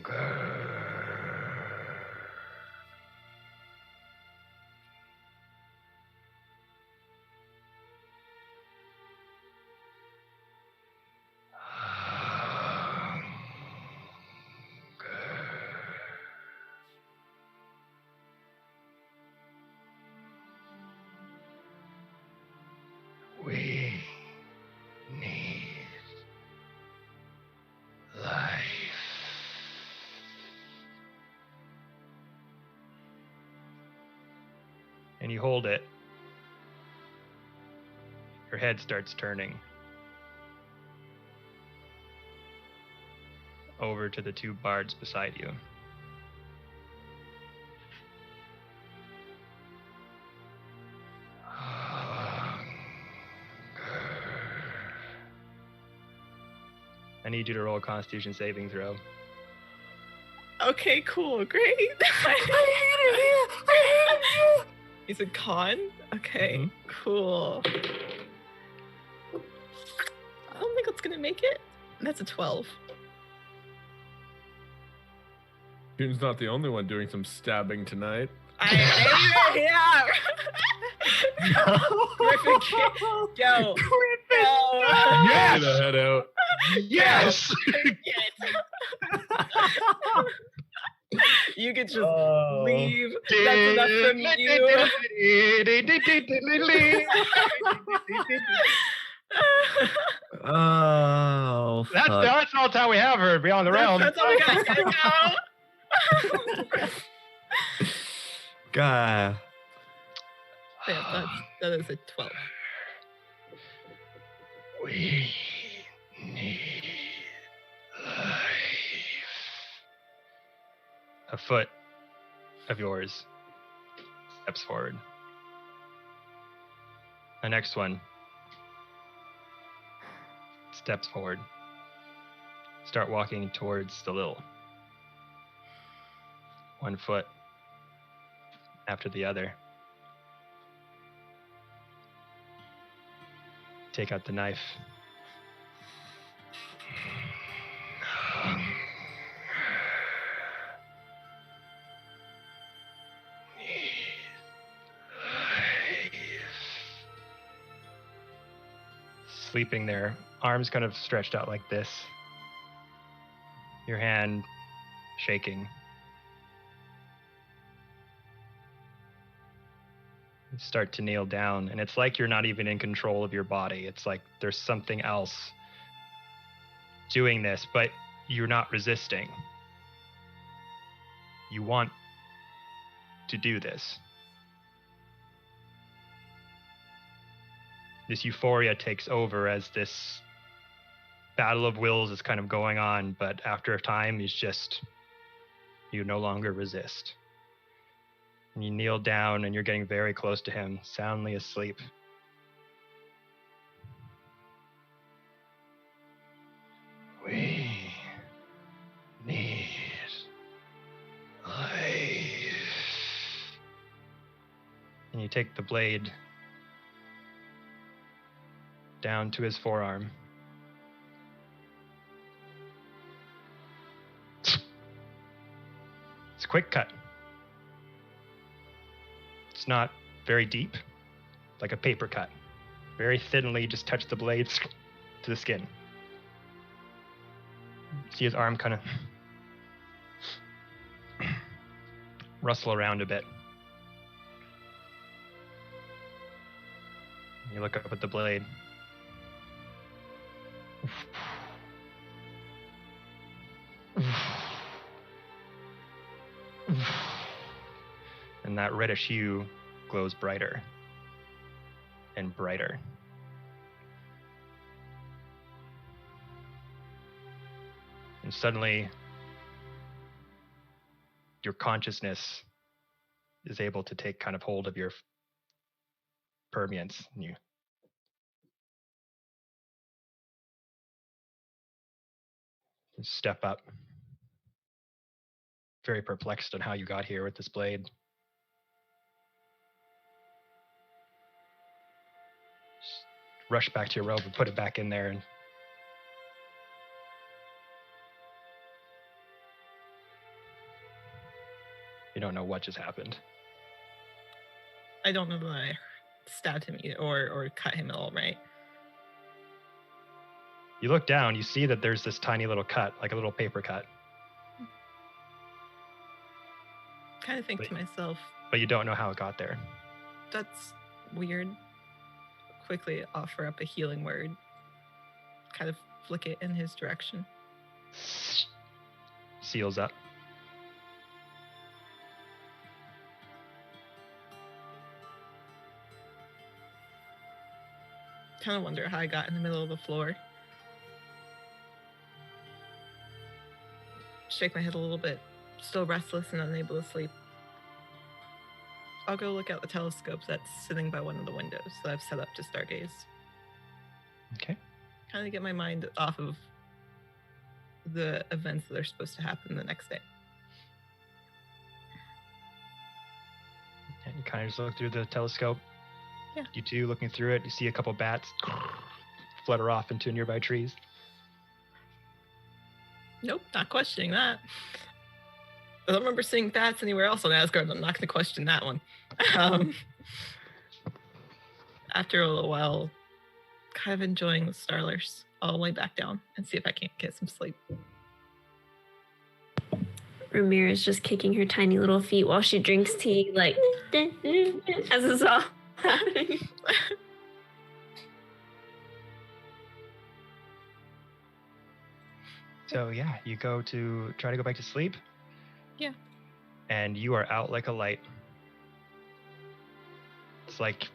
Hunger. We need life. And you hold it. Your head starts turning over to the two bards beside you. I need you to roll a Constitution saving throw. Okay, cool, great. I hate it here. I hate it here. Is it con? Okay, cool. I don't think it's gonna make it. That's a 12. June's not the only one doing some stabbing tonight. I hate it here. Griffin, yo. Yes! Get the head out. Yes! You could just leave. That's enough from you. Oh, That's all the time we have for Beyond the Realm. That's all we got. Gotta go. God. Yeah, that is a 12. We need life. A foot of yours steps forward. The next one steps forward. Start walking towards the Lil. 1 foot after the other. Take out the knife. Sleeping there, arms kind of stretched out like this. Your hand shaking. You start to kneel down, and it's like you're not even in control of your body. It's like there's something else doing this, but you're not resisting. You want to do this. This euphoria takes over as this battle of wills is kind of going on, but after a time, you no longer resist. And you kneel down and you're getting very close to him, soundly asleep. We need life. And you take the blade down to his forearm. It's a quick cut. It's not very deep, like a paper cut. Very thinly, just touch the blades to the skin. See his arm kind of rustle around a bit. You look up at the blade. And that reddish hue glows brighter and brighter. And suddenly, your consciousness is able to take kind of hold of your permeance. And you step up, very perplexed on how you got here with this blade. Just rush back to your robe and put it back in there. And you don't know what just happened. I don't know that I stabbed him or cut him at all, right? You look down, you see that there's this tiny little cut, like a little paper cut, Kind of think to myself, but you don't know how it got there. that's weird. quickly offer up a healing word. Kind of flick it in his direction. Seals up. Kind of wonder how I got in the middle of the floor. Shake my head a little bit. Still restless and unable to sleep. I'll go look out the telescope that's sitting by one of the windows that I've set up to stargaze. Okay. Kind of get my mind off of the events that are supposed to happen the next day. And you kind of just look through the telescope. Yeah. You two looking through it, you see a couple bats flutter off into nearby trees. Nope, not questioning that. I don't remember seeing bats anywhere else on Asgard. I'm not going to question that one. After a little while, kind of enjoying the starlers, I'll lay back down and see if I can't get some sleep. Ramira's just kicking her tiny little feet while she drinks tea, like, as it's all happening. So yeah, you try to go back to sleep. Yeah. And you are out like a light. It's like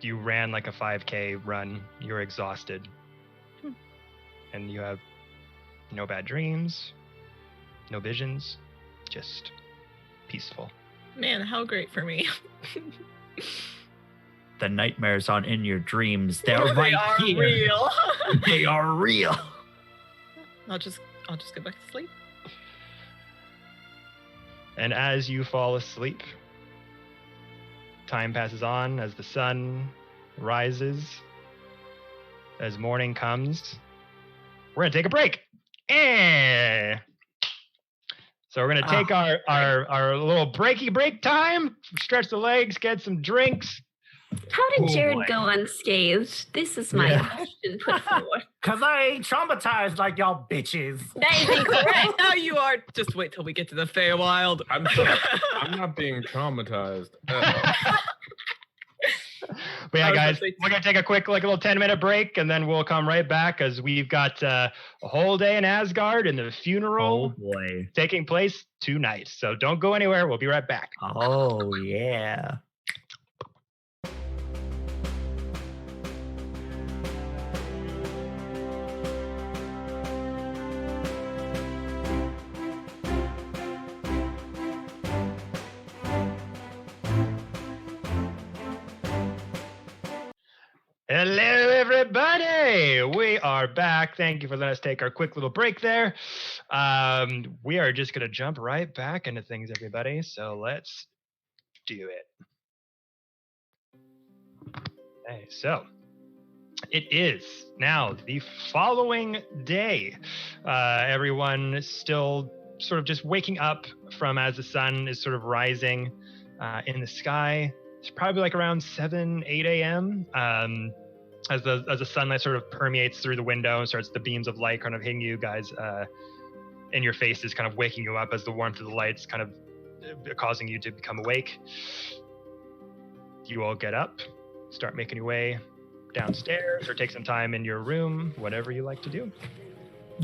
you ran like a 5K run. You're exhausted. And you have no bad dreams, no visions, just peaceful. Man, how great for me. The nightmares aren't in your dreams. They're They right are here. real. They are real. I'll just go back to sleep. And as you fall asleep, time passes on as the sun rises, as morning comes. We're going to take a break. So we're going to take our little break time, stretch the legs, get some drinks. How did Oh, Jared boy. go unscathed? This is my question put forward. Because I ain't traumatized like y'all bitches. That is incorrect. Now you are. Just wait till we get to the Feywild. I'm not being traumatized. But yeah, I was guys, gonna say- we're going to take a quick, little 10-minute break, and then we'll come right back as we've got a whole day in Asgard and the Oh funeral boy. taking place tonight. So don't go anywhere. We'll be right back. Oh yeah. Hello, everybody. We are back. Thank you for letting us take our quick little break there. We are just going to jump right back into things, everybody. So let's do it. Okay, so it is now the following day. Everyone is still sort of just waking up from as the sun is sort of rising in the sky. It's probably like around 7, 8 a.m. As the sunlight sort of permeates through the window and starts the beams of light kind of hitting you guys in your faces, kind of waking you up as the warmth of the lights kind of causing you to become awake. You all get up, start making your way downstairs or take some time in your room, whatever you like to do.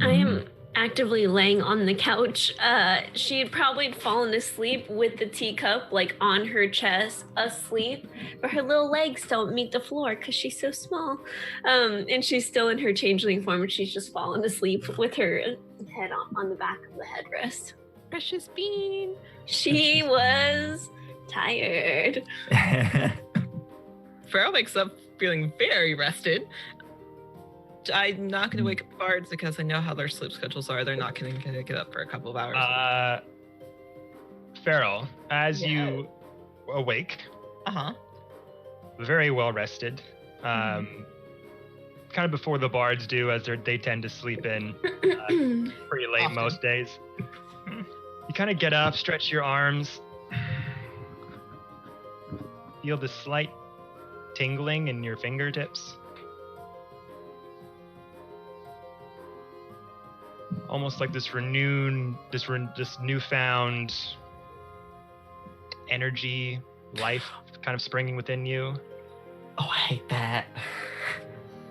I am actively laying on the couch. She had probably fallen asleep with the teacup like on her chest, asleep, but her little legs don't meet the floor because she's so small. And she's still in her changeling form. She's just fallen asleep with her head on the back of the headrest. Precious bean. She was tired. Farrell wakes up feeling very rested. I'm not going to wake up bards because I know how their sleep schedules are. They're not going to get up for a couple of hours. Farrell, as you awake, very well rested, kind of before the bards do, as they tend to sleep in pretty late Often. most days. You kind of get up, stretch your arms, feel the slight tingling in your fingertips. Almost like this newfound energy, life kind of springing within you. Oh, I hate that.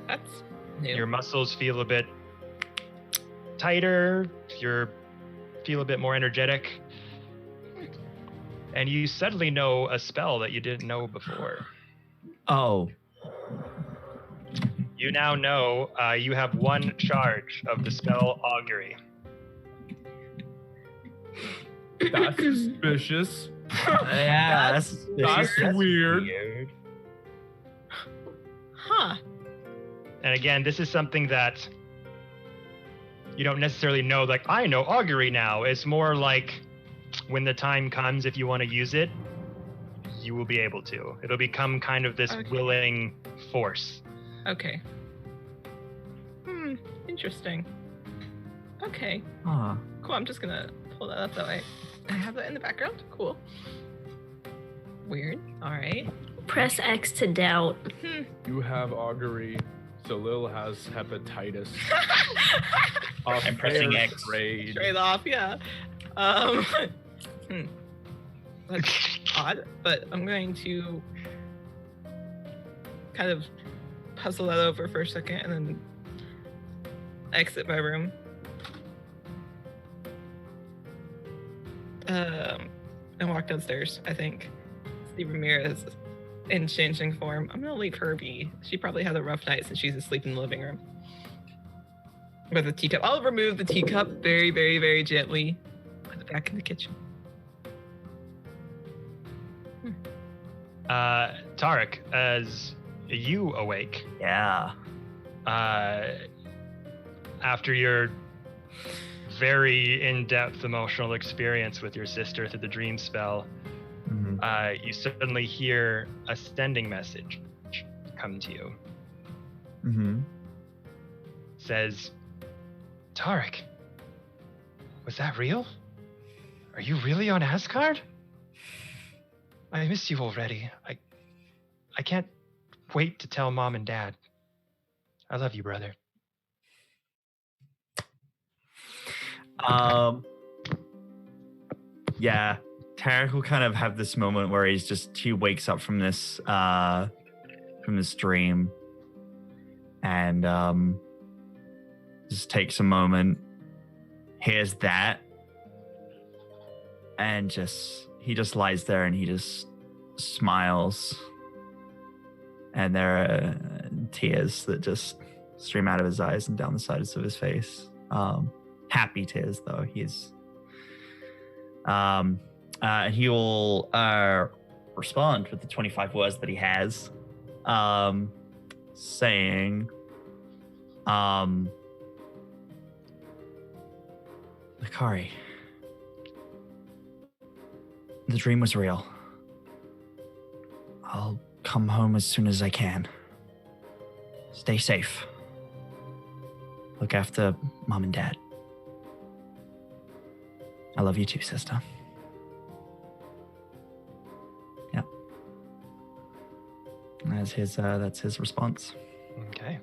That's new. Your muscles feel a bit tighter. You feel a bit more energetic. And you suddenly know a spell that you didn't know before. Oh. You now know you have one charge of the spell Augury. That's suspicious. Yeah, That's weird. Huh. And again, this is something that you don't necessarily know. Like, I know Augury now. It's more like when the time comes, if you want to use it, you will be able to. It'll become kind of this willing force. Okay. Interesting. Okay. Huh. Cool. I'm just gonna pull that up that way. I have that in the background. Cool. Weird. All right. Press X to doubt. You have augury. So Lil has hepatitis. I'm pressing X. Trade. Trade off, yeah. That's odd, but I'm going to kind of puzzle that over for a second and then exit my room. And walk downstairs, I think. See Ramirez in changing form. I'm gonna leave her be. She probably had a rough night since she's asleep in the living room. With a teacup. I'll remove the teacup very, very, very gently. Put it back in the kitchen. Tarek, as you awake, Yeah. after your very in-depth emotional experience with your sister through the dream spell, Mm-hmm. you suddenly hear a sending message come to you. Mm-hmm. Says, Tarek, was that real? Are you really on Asgard? I miss you already. I can't wait to tell Mom and Dad. I love you, brother. Yeah, Tarek will kind of have this moment where he wakes up from this dream and just takes a moment, hears that, and he just lies there and he just smiles, and there are tears that just stream out of his eyes and down the sides of his face. Happy tears, though. He will respond with the 25 words that he has, saying, Akari, the dream was real. I'll come home as soon as I can. Stay safe. Look after Mom and Dad. I love you too, sister. Yep. That's his response. Okay.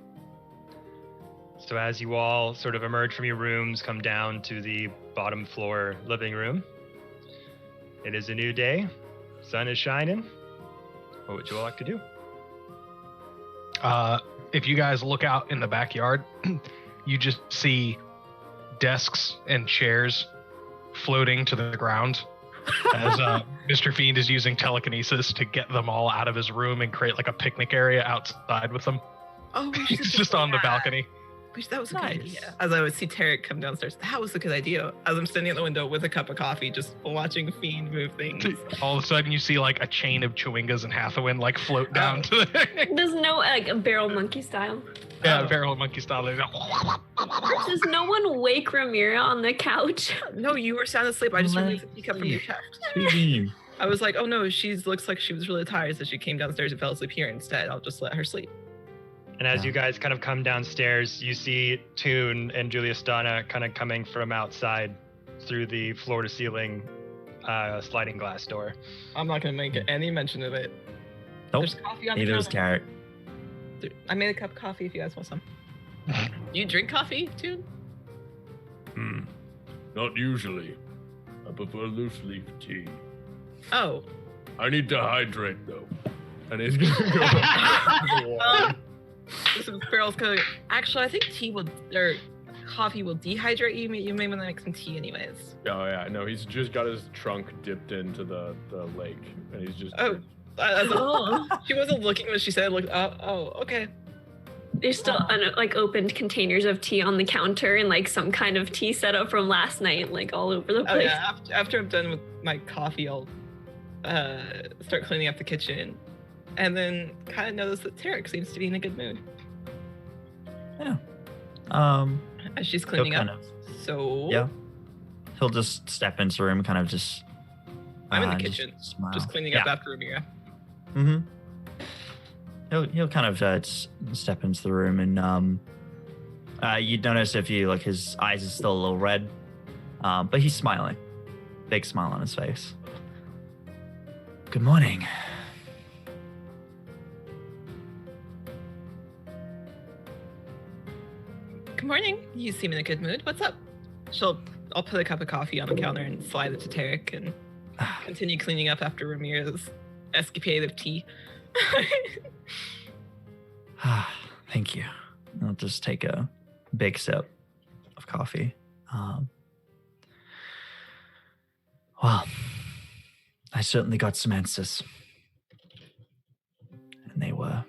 So as you all sort of emerge from your rooms, come down to the bottom floor living room, it is a new day. Sun is shining. What would you all like to do? If you guys look out in the backyard, you just see desks and chairs floating to the ground as Mr. Fiend is using telekinesis to get them all out of his room and create like a picnic area outside with them. Oh, we should He's just on the balcony. That was a Nice. good idea. As I would see Tarek come downstairs, that was a good idea. As I'm standing at the window with a cup of coffee, just watching Fiend move things. All of a sudden, you see like a chain of Chewingas and Hathawin like float down to the There's no like a barrel monkey style. barrel monkey style. They go, Does no one wake Ramira on the couch? No, you were sound asleep. I just removed the teacup from your chest. I was like, oh no, she looks like she was really tired, so she came downstairs and fell asleep here instead. I'll just let her sleep. And as Yeah. you guys kind of come downstairs, you see Toon and Julius Donna kind of coming from outside through the floor-to-ceiling sliding glass door. I'm not gonna make any mention of it. Nope. There's coffee on Neither the is counter. Carrot. I made a cup of coffee if you guys want some. You drink coffee, too? Not usually. I prefer loose leaf tea. Oh, I need to hydrate though. And he's gonna go back to the water. So Farrell's going, actually, I think coffee will dehydrate you. You may want to make some tea anyways. Oh yeah, no, he's just got his trunk dipped into the lake, and he's just. Oh, she wasn't looking when she said, okay. There's still opened containers of tea on the counter and like some kind of tea set up from last night, like all over the place. Oh yeah, after I'm done with my coffee, I'll start cleaning up the kitchen, and then kind of notice that Tarek seems to be in a good mood. Yeah. As she's cleaning up. So yeah, he'll just step into the room, kind of just. I'm in the kitchen, smile. just cleaning up after Amira. Mm-hmm. He'll kind of step into the room, and you'd notice if you look, his eyes are still a little red, but he's smiling, big smile on his face. Good morning. Good morning. You seem in a good mood. What's up? I'll put a cup of coffee on the counter and slide it to Tarek and continue cleaning up after Ramira's escapade of tea. Thank you. I'll just take a big sip of coffee. Well, I certainly got some answers. And they were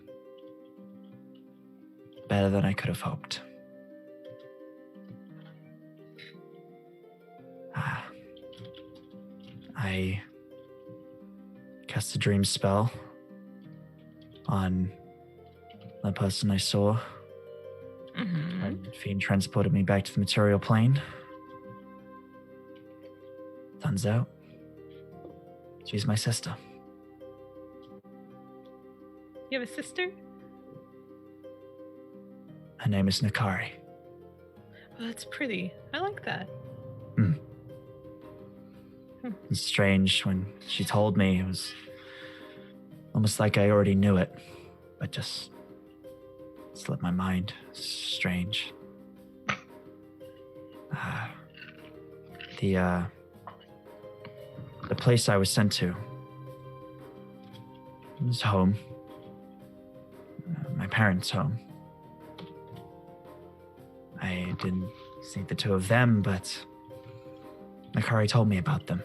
better than I could have hoped. I cast a dream spell on the person I saw. Mm-hmm. And Fiend transported me back to the material plane. Turns out, she's my sister. You have a sister? Her name is Nakari. Well, that's pretty. I like that. It's strange when she told me. It was almost like I already knew it, but just slipped my mind. Strange. The place I was sent to was home. My parents' home. I didn't see the two of them, but Nakari told me about them.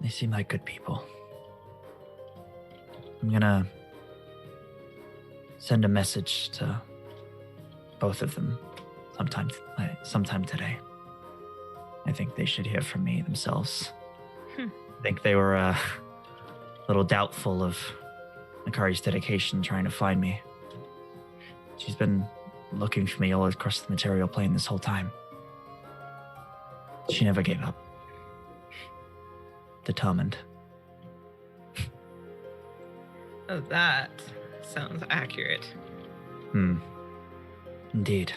They seem like good people. I'm gonna send a message to both of them sometime today. I think they should hear from me themselves. I think they were a little doubtful of Nakari's dedication trying to find me. She's been looking for me all across the material plane this whole time. She never gave up. Determined. Oh, that sounds accurate. Indeed.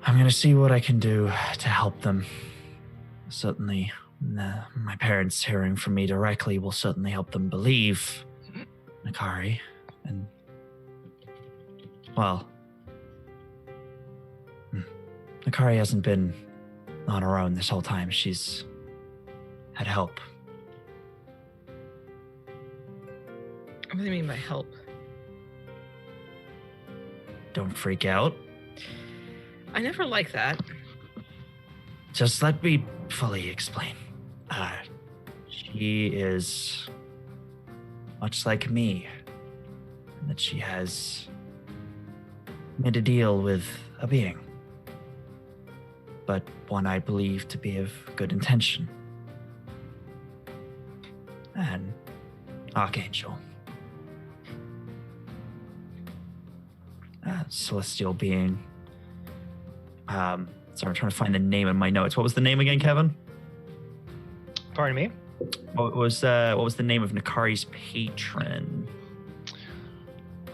I'm gonna see what I can do to help them. Certainly, my parents hearing from me directly will certainly help them believe Nakari. And, well, Nakari hasn't been on her own this whole time. She's had help. What do you mean by help? Don't freak out. I never like that. Just let me fully explain. She is much like me, in that she has made a deal with a being, but one I believe to be of good intention. An archangel. A celestial being. Sorry, I'm trying to find the name in my notes. What was the name again, Kevin? Pardon me? What was the name of Nakari's patron?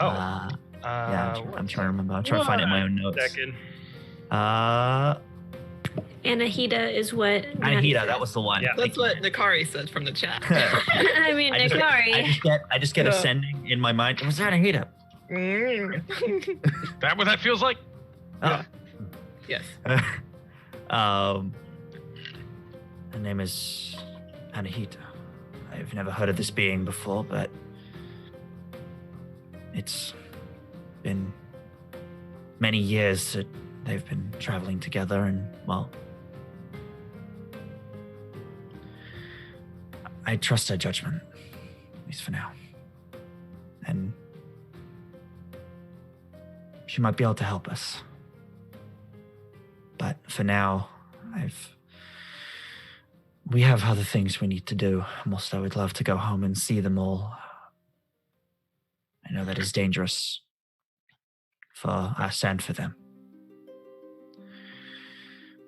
Oh. I'm trying to remember. I'm trying to find it in my own notes. Second. Anahida is what. Anahida, that was the one. Yeah. That's what Nakari said from the chat. I mean, Nakari. I just get ascending in my mind. It was Anahida. That what that feels like? Oh. Yes. Her name is Achaidh. I've never heard of this being before, but it's been many years that they've been traveling together, and, well, I trust her judgment, at least for now. And she might be able to help us. But for now, we have other things we need to do. Most I would love to go home and see them all. I know that is dangerous for us and for them.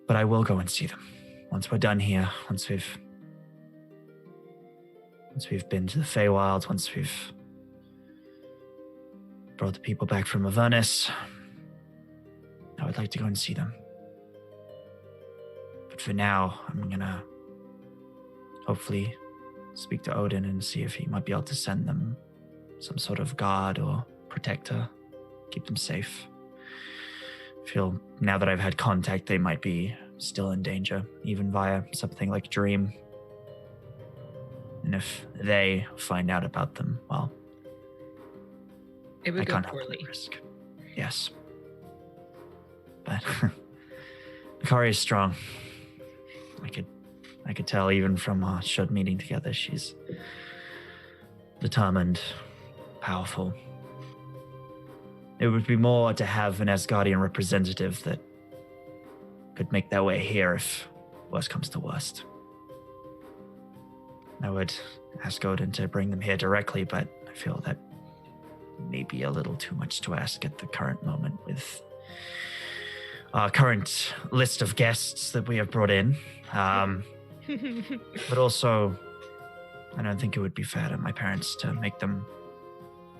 But I will go and see them. Once we're done here, once we've been to the Feywild, once we've brought the people back from Avernus, I would like to go and see them. But for now, I'm gonna hopefully speak to Odin and see if he might be able to send them some sort of guard or protector, keep them safe. I feel now that I've had contact, they might be still in danger, even via something like Dream. And if they find out about them, well, It would I go can't help poorly. but risk. Yes. But Akari is strong. I could tell even from our short meeting together, she's determined, powerful. It would be more to have an Asgardian representative that could make their way here if worst comes to worst. I would ask Odin to bring them here directly, but I feel that may be a little too much to ask at the current moment with our current list of guests that we have brought in. But also, I don't think it would be fair to my parents to make them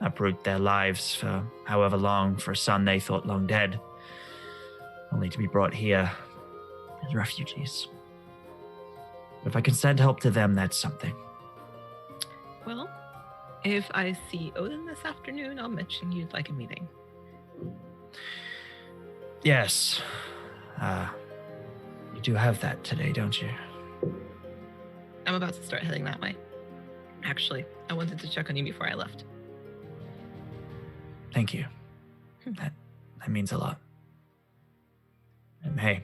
uproot their lives for however long for a son they thought long dead, only to be brought here as refugees. If I can send help to them, that's something. Well, if I see Odin this afternoon, I'll mention you'd like a meeting. Yes. You do have that today, don't you? I'm about to start heading that way. Actually, I wanted to check on you before I left. Thank you. That means a lot. And hey,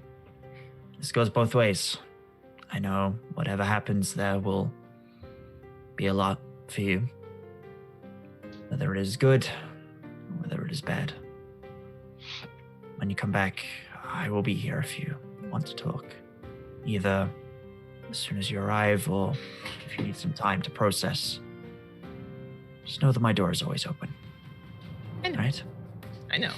this goes both ways. I know whatever happens there will be a lot for you. Whether it is good, or whether it is bad. When you come back, I will be here if you want to talk. Either as soon as you arrive or if you need some time to process. Just know that my door is always open. I know. Right? I know.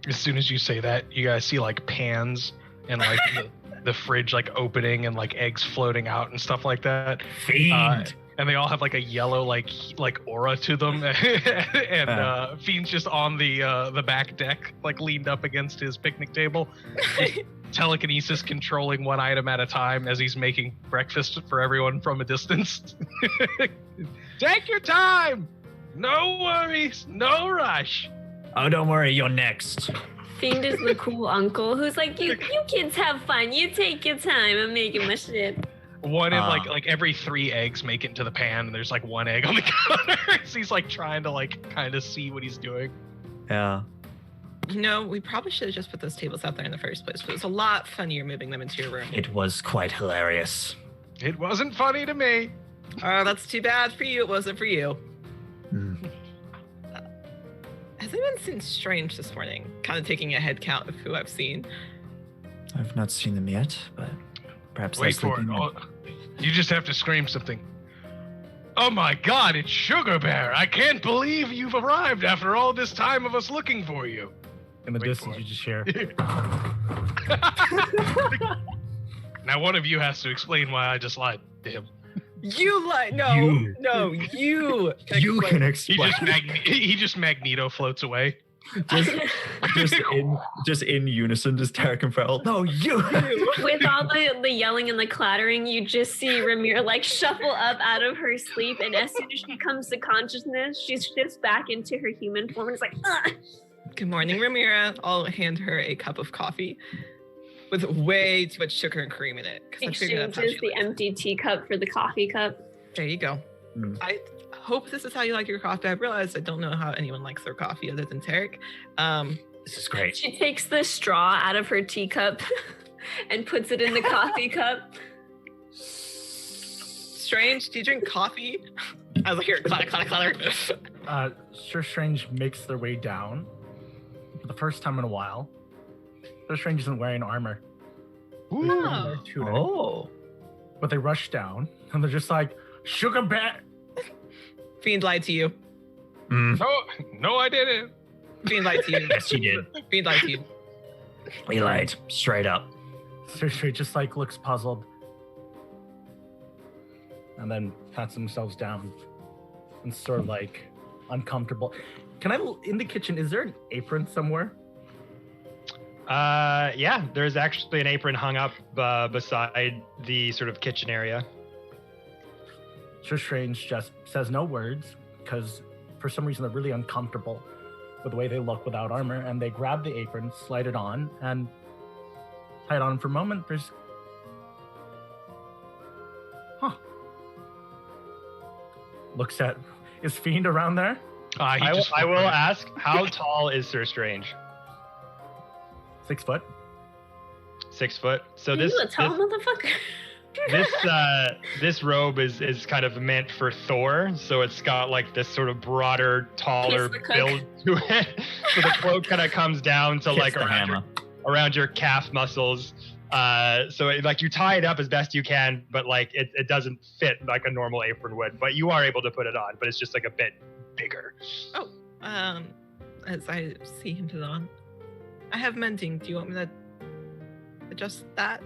As soon as you say that, you guys see like pans and like the fridge like opening and like eggs floating out and stuff like that. Fiend! And they all have like a yellow like aura to them, and Fiend's just on the back deck, like leaned up against his picnic table, telekinesis controlling one item at a time as he's making breakfast for everyone from a distance. Take your time, no worries, no rush. Oh, don't worry, you're next. Fiend is the cool uncle who's like, you kids have fun. You take your time. I'm making my shit. One in like every 3 eggs make it into the pan, and there's like 1 egg on the counter. So he's like trying to like kind of see what he's doing. Yeah. You know, we probably should have just put those tables out there in the first place, but it was a lot funnier moving them into your room. It was quite hilarious. It wasn't funny to me. Oh, that's too bad for you. It wasn't for you. Mm. Has anyone seen Strange this morning? Kind of taking a head count of who I've seen. I've not seen them yet, but perhaps Wait for it. Oh, you just have to scream something. Oh my God, it's Sugar Bear. I can't believe you've arrived after all this time of us looking for you. In the Wait distance, for you it. just hear. Now one of you has to explain why I just lied to him. You lie. No, You. no, you. You can He explain. he just Magneto floats away. just in unison, just Tarek and Farrell. No, you. With all the yelling and the clattering, you just see Ramir like shuffle up out of her sleep, and as soon as she comes to consciousness, she shifts back into her human form and is like, ugh. Good morning, Ramira. I'll hand her a cup of coffee. with way too much sugar and cream in it. 'Cause I figured that's how Exchanges she the likes it. empty teacup for the coffee cup. There you go. Mm. I hope this is how you like your coffee. I realize I don't know how anyone likes their coffee other than Tarek. This is great. She takes the straw out of her teacup and puts it in the coffee cup. Strange, do you drink coffee? I was like, here, clatter. Sir Strange makes their way down for the first time in a while. Sir Strange isn't wearing armor. Oh. Oh. But they rush down and they're just like, sugar bat. Fiend lied to you. Mm. No, I didn't. Fiend lied to you. Yes, you did. Fiend lied to you. We lied. Straight up. Sir Strange just like looks puzzled. And then pats themselves down and sort of like uncomfortable. In the kitchen, is there an apron somewhere? Yeah, there's actually an apron hung up beside the sort of kitchen area. Sir Strange just says no words because for some reason they're really uncomfortable with the way they look without armor, and they grab the apron, slide it on, and tie it on for a moment. Looks at, is Fiend around there? I will ask, how tall is Sir Strange? 6 foot. 6 foot. So Are you a tall motherfucker? this robe is kind of meant for Thor, so it's got like this sort of broader, taller Kiss the cook. build to it. So the cloak kind of comes down to Kiss like the hammer. around your calf muscles. So like you tie it up as best you can, but like it doesn't fit like a normal apron would. But you are able to put it on, but it's just like a bit bigger. Oh, as I see him put it on, I have mending. Do you want me to adjust that?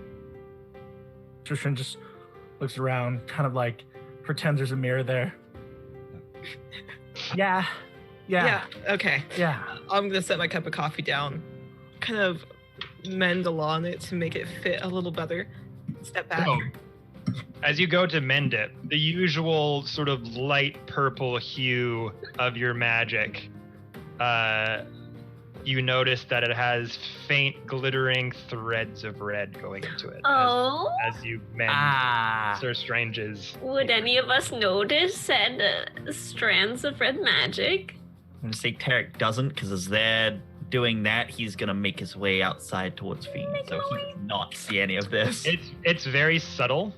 Sir Strange just looks around, kind of like pretends there's a mirror there. Yeah. Okay. Yeah. I'm gonna set my cup of coffee down, kind of mend along it to make it fit a little better. Step back. Oh. As you go to mend it, the usual sort of light purple hue of your magic, you notice that it has faint glittering threads of red going into it as you mend Sir Strange's. Would any of us notice said strands of red magic? I'm going to say Tarek doesn't, because as they're doing that, he's going to make his way outside towards Fiend, so he does not see any of this. It's very subtle.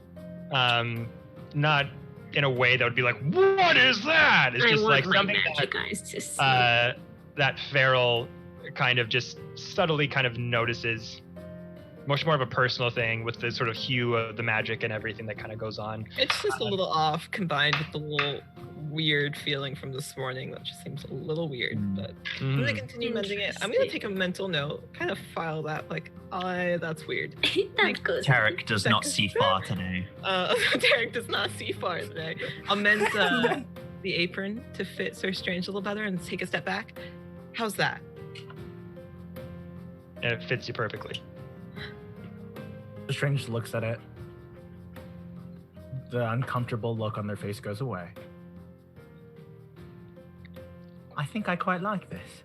Not in a way that would be like, what is that? It's just like something magic eyes to see. that Feral kind of just subtly kind of notices. Much more of a personal thing with the sort of hue of the magic and everything that kind of goes on. It's just a little off, combined with the little weird feeling from this morning that just seems a little weird. But I'm gonna continue mending it. I'm gonna take a mental note, kind of file that, like, that's weird. That's good. Tarek does not see far today. Tarek does not see far today. I'll mend the apron to fit Sir Strange a little better and take a step back. How's that? And it fits you perfectly. The Strange looks at it. The uncomfortable look on their face goes away. I think I quite like this.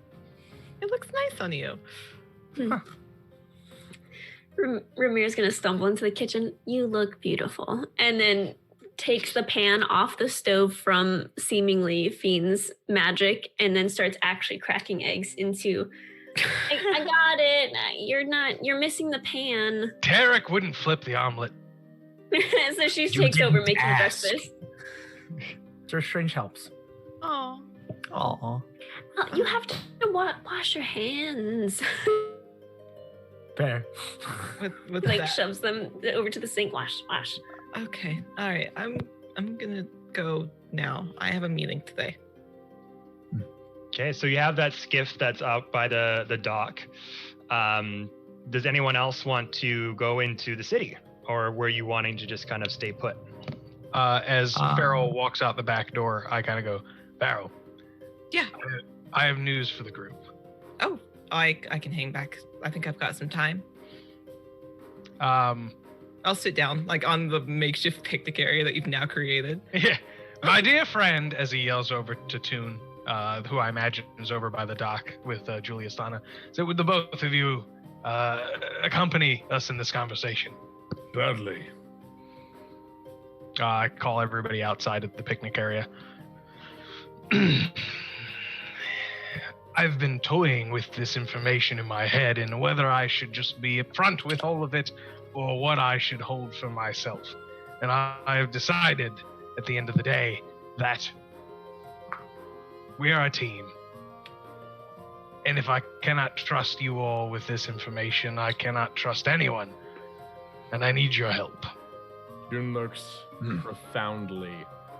It looks nice on you. Ramir's gonna stumble into the kitchen. You look beautiful. And then takes the pan off the stove from seemingly Fiend's magic and then starts actually cracking eggs into... I got it. You're missing the pan. Tarek wouldn't flip the omelet. So she You takes over didn't making ask. breakfast. Sir Strange helps. Oh. Aw. You have to wash your hands. Fair. What's Like that? shoves them over to the sink. Wash. Okay. All right. I'm gonna go now. I have a meeting today. Okay, so you have that skiff that's out by the dock. Does anyone else want to go into the city, or were you wanting to just kind of stay put? As Farrell walks out the back door, I kind of go, Farrell. Yeah. I have news for the group. Oh, I can hang back. I think I've got some time. I'll sit down, like on the makeshift picnic area that you've now created. Yeah. My dear friend, as he yells over to Toon, who I imagine is over by the dock with Julia Stana. So would the both of you accompany us in this conversation. Gladly. I call everybody outside of the picnic area. I've been toying with this information in my head and whether I should just be upfront with all of it or what I should hold for myself. And I have decided at the end of the day that we are a team. And if I cannot trust you all with this information, I cannot trust anyone. And I need your help. June looks profoundly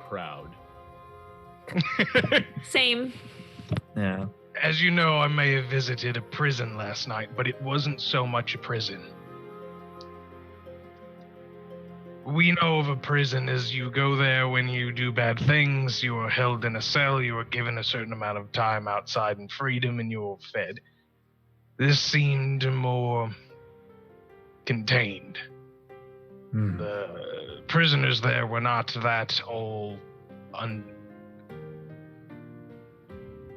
proud. Same. Yeah. As you know, I may have visited a prison last night, but it wasn't so much a prison. We know of a prison as you go there when you do bad things, you are held in a cell, you are given a certain amount of time outside in freedom, and you are fed. This seemed more contained. The prisoners there were not that all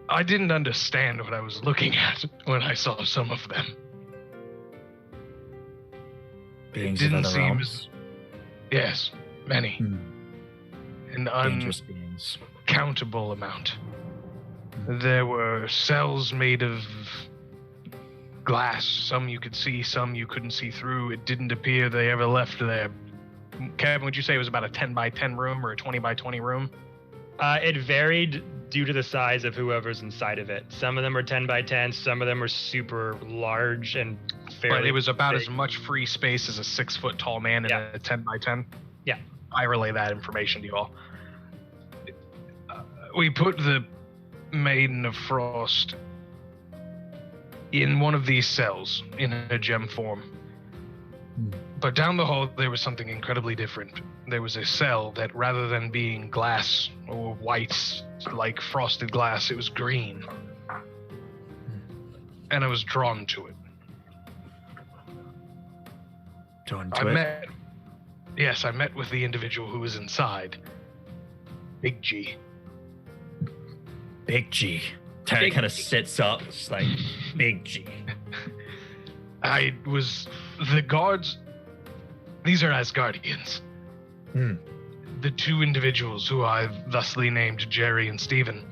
I didn't understand what I was looking at when I saw some of them. Beings it of didn't other seem realms. Yes, many. An Dangerous beings. uncountable amount. There were cells made of glass. Some you could see, some you couldn't see through. It didn't appear they ever left there. Kevin, would you say it was about a 10 by 10 room or a 20 by 20 room? It varied due to the size of whoever's inside of it. Some of them are 10 by 10, some of them are super large and fairly But it was about big. as much free space as a 6 foot tall man in Yeah. a 10 by 10. Yeah. I relay that information to you all. We put the Maiden of Frost in one of these cells in a gem form. But down the hall, there was something incredibly different. There was a cell that, rather than being glass or white, like frosted glass, it was green. And I was drawn to it. Drawn I to it. met with the individual who was inside. Big G. Big G. Terry Big kind of G. sits up, just like Big G. The guards. These are Asgardians. The two individuals who I've thusly named Jerry and Stephen.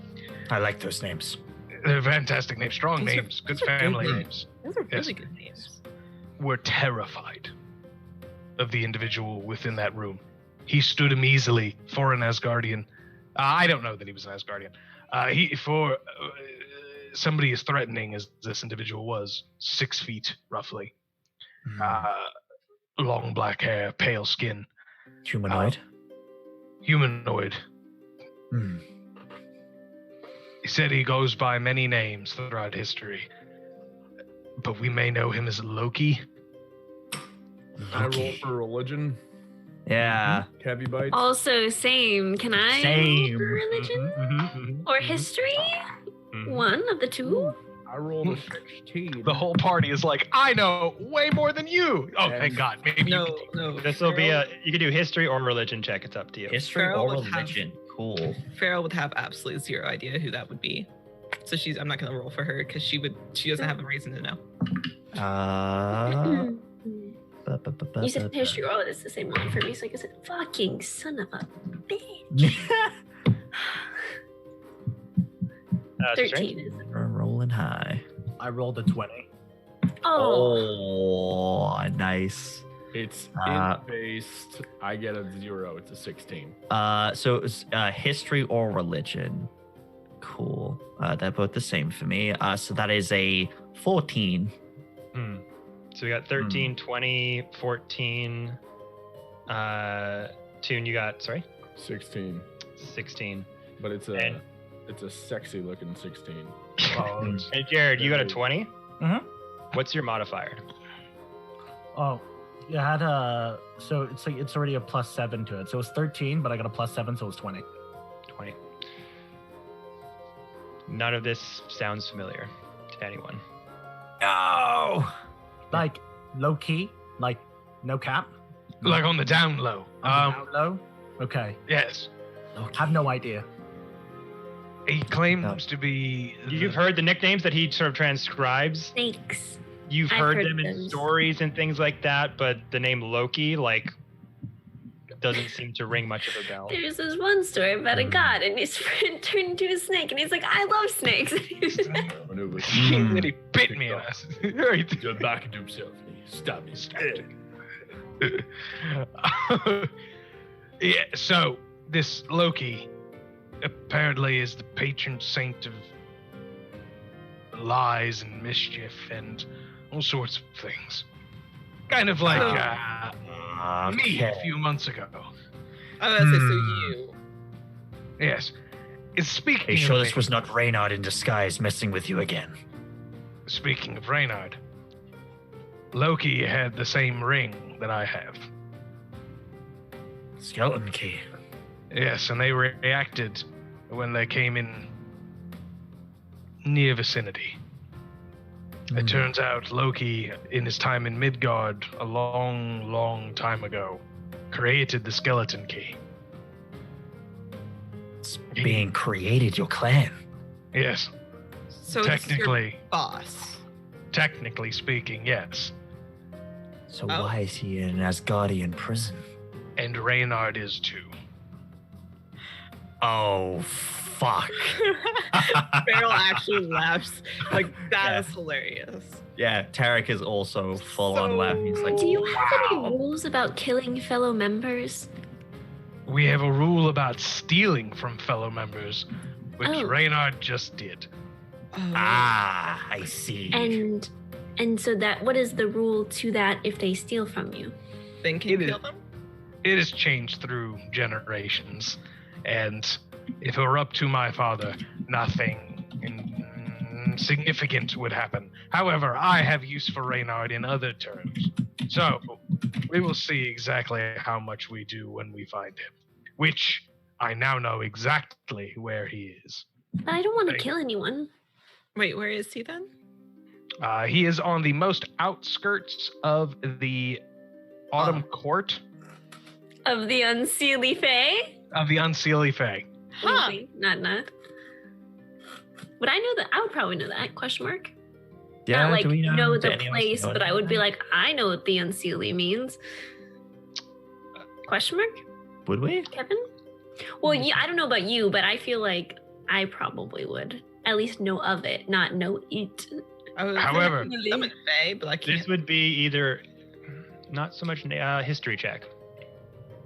I like those names. They're fantastic names, strong Those are- names, good those are good family names. names. Those are Yes. really good names. Were terrified of the individual within that room. He stood him easily for an Asgardian. I don't know that he was an Asgardian. Somebody as threatening as this individual was, 6 feet roughly. Long black hair, pale skin, Humanoid. humanoid. Hmm. He said he goes by many names throughout history, but we may know him as Loki. I roll Loki. for religion. Yeah. Heavy bites. Also, same. Can I Same. roll for religion or history? One of the two. I rolled a 16. The whole party is like, I know way more than you. Oh, thank God. Maybe you No, can- no. This will be you can do history or religion check. It's up to you. History Farrell or would have- religion. Cool. Farrell would have absolutely zero idea who that would be. So I'm not gonna roll for her because she doesn't have a reason to know. You said history. Oh, that's the same one for me. So I said, fucking son of a bitch. 13 is. We're rolling high. I rolled a 20. Oh. Oh, nice. It's Uh, int-based. I get a 0. It's a 16. So it was history or religion. Cool. They're both the same for me. So that is a 14. So we got 13, 20, 14. Tune, you got, sorry? 16. 16. But it's a And- it's a sexy looking 16. And Jared, you got a 20? Mhm. What's your modifier? Oh, you had a. So it's already a +7 to it. So it's 13, but I got a +7, so it's 20. 20. None of this sounds familiar to anyone. No. Like low key, like no cap. like on the down low. Down low. Okay, Yes. have no idea. He claims to be. You've heard the nicknames that he sort of transcribes? Snakes. you've I've heard heard them in those. stories and things like that, but the name Loki, like, doesn't seem to ring much of a bell. There's this one story about a god, and his friend turned into a snake, and he's like, I love snakes. When it was And then he bit me and I your back into himself. And he stabbed me. Yeah, so this Loki apparently is the patron saint of lies and mischief and all sorts of things. Kind of like me a few months ago. I was gonna say, so you. Yes. It's Are speaking you sure of this was not Reynard in disguise messing with you again? Speaking of Reynard, Loki had the same ring that I have. Skeleton key. Yes, and they reacted when they came in near vicinity. It turns out Loki, in his time in Midgard, a long, long time ago, created the skeleton key. It's being created, your clan. Yes, So it's your technically boss. speaking, yes. So Oh. why is he in an Asgardian prison? And Reynard is too. Oh, fuck. Beryl actually laughs. Like, that Yeah. is hilarious. Yeah, Tarek is also full on laughing. He's like, Do you have any wow. rules about killing fellow members? We have a rule about stealing from fellow members, which Oh. Reynard just did. Oh. Ah, I see. And so that what is the rule to that if they steal from you? Then can you It is- kill them? It has changed through generations, and if it were up to my father, nothing significant would happen. However, I have use for Reynard in other terms, so we will see exactly how much we do when we find him, which I now know exactly where he is. But I don't want to Thank- kill anyone. Wait, where is he then? He is on the most outskirts of the Autumn Court Of the unseelie fae? of the Unseelie Fae. Huh. Maybe. Not. Would I know that? I would probably know that. Question mark. Yeah, Not like do we know do the any of us place, know but I anything would be about like, I know what the unseelie means. Question mark, it? Would we? Kevin? Well, yeah, I don't know about you, but I feel like I probably would at least know of it, not know it. I was However- summon Fae, but I can't. This would be either not so much history check.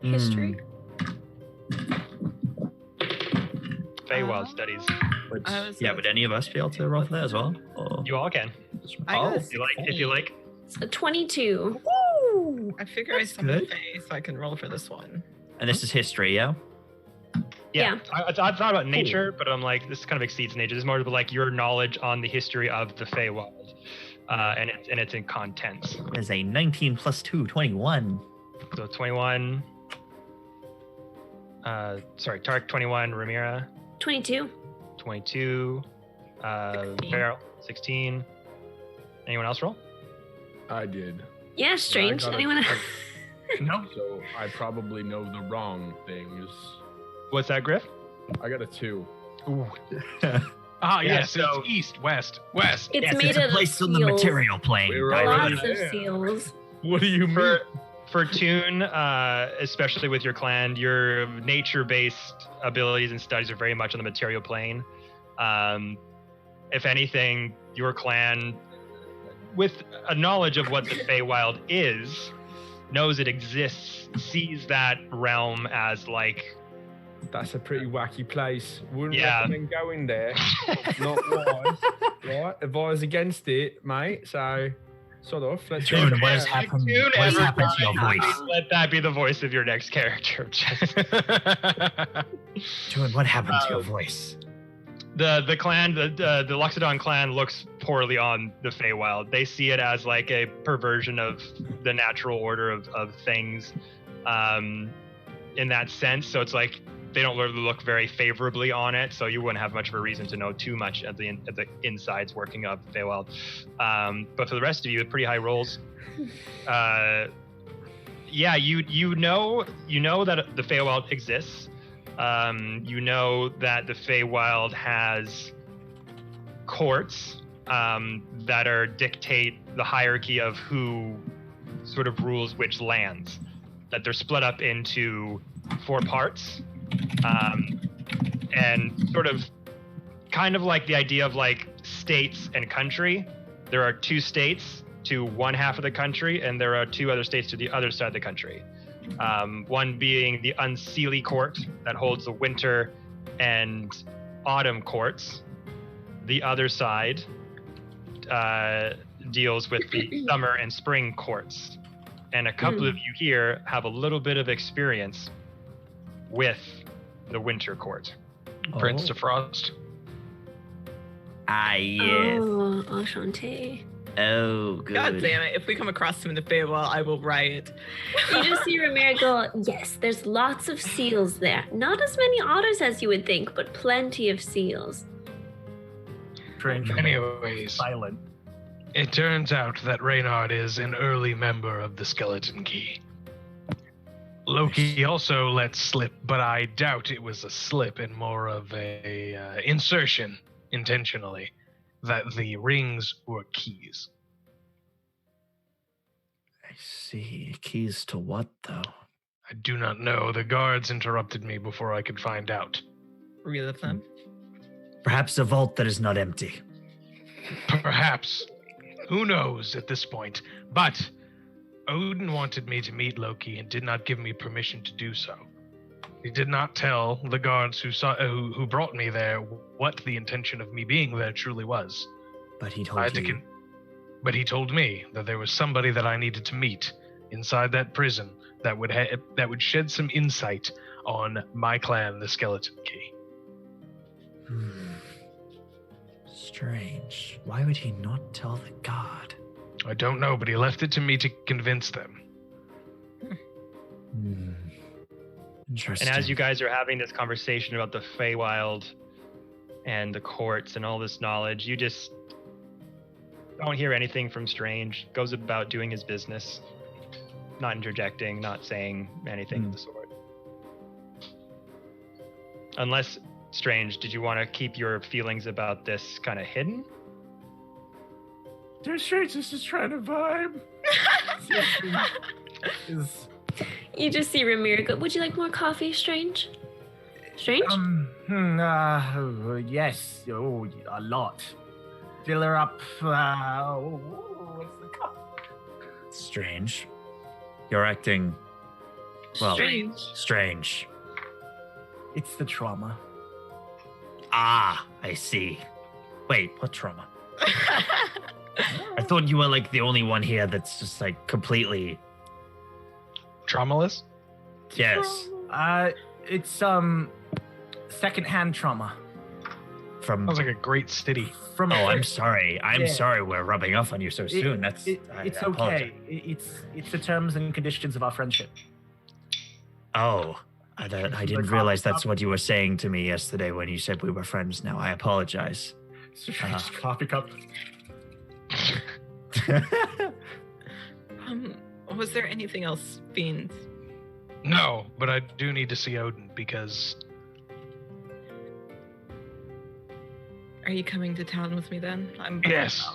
History. Feywild studies. Would, I was yeah, gonna would any of us be able to roll for that as well? Or- You all can. I Oh, got a If you like. If you like. So 22. I figure I That's summon good. Fae so I can roll for this one. And this is history, yeah? Yeah. I thought about nature, but I'm like, this kind of exceeds nature. This is more of like your knowledge on the history of the Feywild, and it's in contents. There's a 19 plus 2, 21. So 21. Sorry, Tarek 21, Ramira 22. 22, 16. Beryl 16. Anyone else roll? I did. Yeah, strange. got a- Anyone? No. So I probably know the wrong things. What's that, Griff? I got a 2. Ah, Yeah, yes, so- it's east, west. It's Yes, made it's a of place on the seals. material plane. We were Dive already in. Lots of Yeah. seals. What do you mean? For Toon, especially with your clan, your nature-based abilities and studies are very much on the material plane. If anything, your clan, with a knowledge of what the Feywild is, knows it exists, sees that realm as like, That's a pretty wacky place. Wouldn't Yeah. recommend going there. Not wise. Right? Advise against it, mate. So, sort of. Let's Toon, go. what has happened? Toon What has ever happened to your tried? voice? Let that be the voice of your next character. Toon, what happened to your voice? The clan, the Luxodon clan looks poorly on the Feywild. They see it as like a perversion of the natural order of things, in that sense. So it's like they don't really look very favorably on it. So you wouldn't have much of a reason to know too much at the insides working of Feywild. But for the rest of you, with pretty high rolls, yeah, you know that the Feywild exists. You know that the Feywild has courts that are dictate the hierarchy of who sort of rules which lands. That they're split up into 4 parts, and sort of kind of like the idea of like states and country. There are 2 states to one half of the country, and there are 2 other states to the other side of the country. One being the Unseelie Court that holds the winter and autumn courts. The other side deals with the summer and spring courts. And a couple of you here have a little bit of experience with the winter court. Prince of Frost. Ah, yes. Oh, enchanté. Oh, good. God damn it. If we come across him in the Feywild, I will riot. You just see Ramira go, yes, there's lots of seals there. Not as many otters as you would think, but plenty of seals. Strange. Anyways, Silent. it turns out that Reynard is an early member of the Skeleton Key. Loki also let slip, but I doubt it was a slip and more of a insertion intentionally, that the rings were keys. I see. Keys to what, though? I do not know. The guards interrupted me before I could find out. Real of them. Perhaps a vault that is not empty. Perhaps. Who knows at this point? But Odin wanted me to meet Loki and did not give me permission to do so. He did not tell the guards who brought me there what the intention of me being there truly was. But he I told had to you. But he told me that there was somebody that I needed to meet inside that prison that would shed some insight on my clan, the Skeleton Key. Strange. Why would he not tell the god? I don't know, but he left it to me to convince them. Interesting. And as you guys are having this conversation about the Feywild and the courts and all this knowledge, you just don't hear anything from Strange. Goes about doing his business, not interjecting, not saying anything of the sort. Unless, Strange, did you want to keep your feelings about this kind of hidden? Dude, Strange is just trying to vibe. You just see Ramira go, would you like more coffee, Strange? Strange? Yes. Oh, a lot. Fill her up. What's the cup? Strange. You're acting, well, Strange. strange. It's the trauma. Ah, I see. Wait, what trauma? I thought you were like the only one here that's just like completely. Traumaless? Yes. It's secondhand trauma. From. Sounds like a great city. From Oh, I'm sorry. I'm sorry we're rubbing off on you so soon. It's I okay. apologize. It's the terms and conditions of our friendship. Oh, I didn't realize that's what you were saying to me yesterday when you said we were friends. Now I apologize. Coffee cup. Was there anything else, Fiend? No, but I do need to see Odin because Are you coming to town with me then? yes,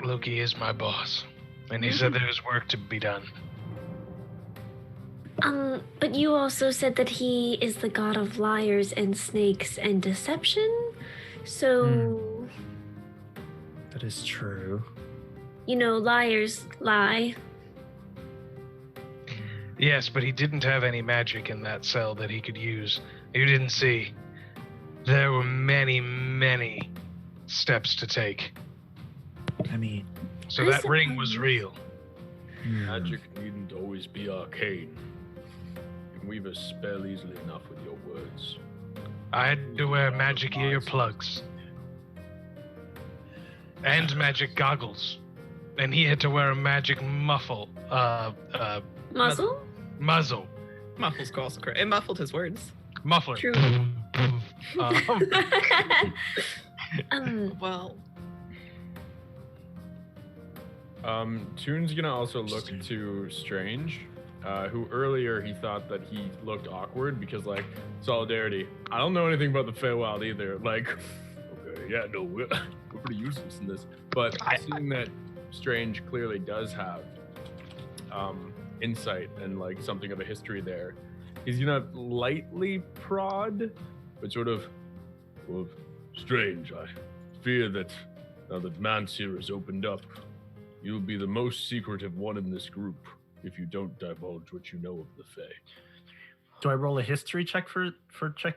Loki is my boss, and he said there's work to be done. But you also said that he is the god of liars and snakes and deception. So, That is true. you know, liars lie. Yes, but he didn't have any magic in that cell that he could use. You didn't see. There were many, many steps to take. I mean, So that ring was real. Magic needn't always be arcane. You can weave a spell easily enough with your words. I had to wear magic earplugs. And magic goggles. And he had to wear a magic Muzzle? muzzle. Muffles calls correct. It muffled his words. Muffler. True. Well, Toon's gonna also look to Strange, who earlier he thought that he looked awkward because, like, solidarity. I don't know anything about the Feywild either. Like, okay. yeah, no, we're pretty useless in this. But seeing that Strange clearly does have insight and like something of a history there, he's gonna lightly prod, but sort of, well, Strange, I fear that now that Mansir has opened up, you'll be the most secretive one in this group if you don't divulge what you know of the Fae. Do I roll a history check for check?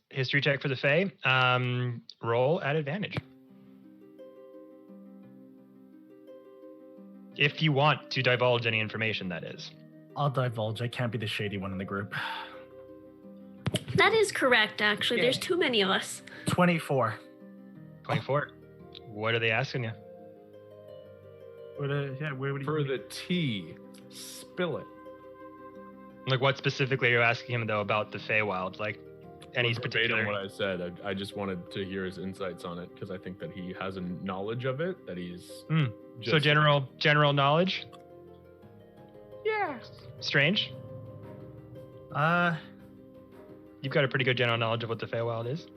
History check for the Fae. Roll at advantage. If you want to divulge any information, that is. I'll divulge. I can't be the shady one in the group. That is correct, actually. There's Yay. too many of us. 24. 24. What are they asking you? Where would you For the tea, spill it. Like, what specifically are you asking him, though, about the Feywild? Like, any Verbatim particular... what I said. I just wanted to hear his insights on it because I think that he has a knowledge of it that he's. So general knowledge? Yeah. Strange? You've got a pretty good general knowledge of what the Feywild is.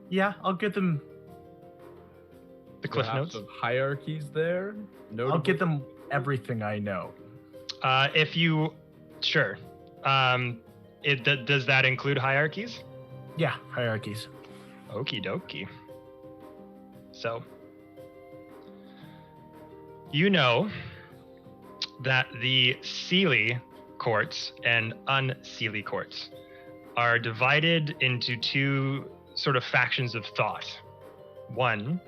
Yeah, I'll give them. The Cliff Perhaps Notes. of hierarchies there. I'll give them everything I know. If you... Sure. Does that include hierarchies? Yeah, hierarchies. Okie dokie. So, you know that the Seelie courts and unseelie courts are divided into two sort of factions of thought. One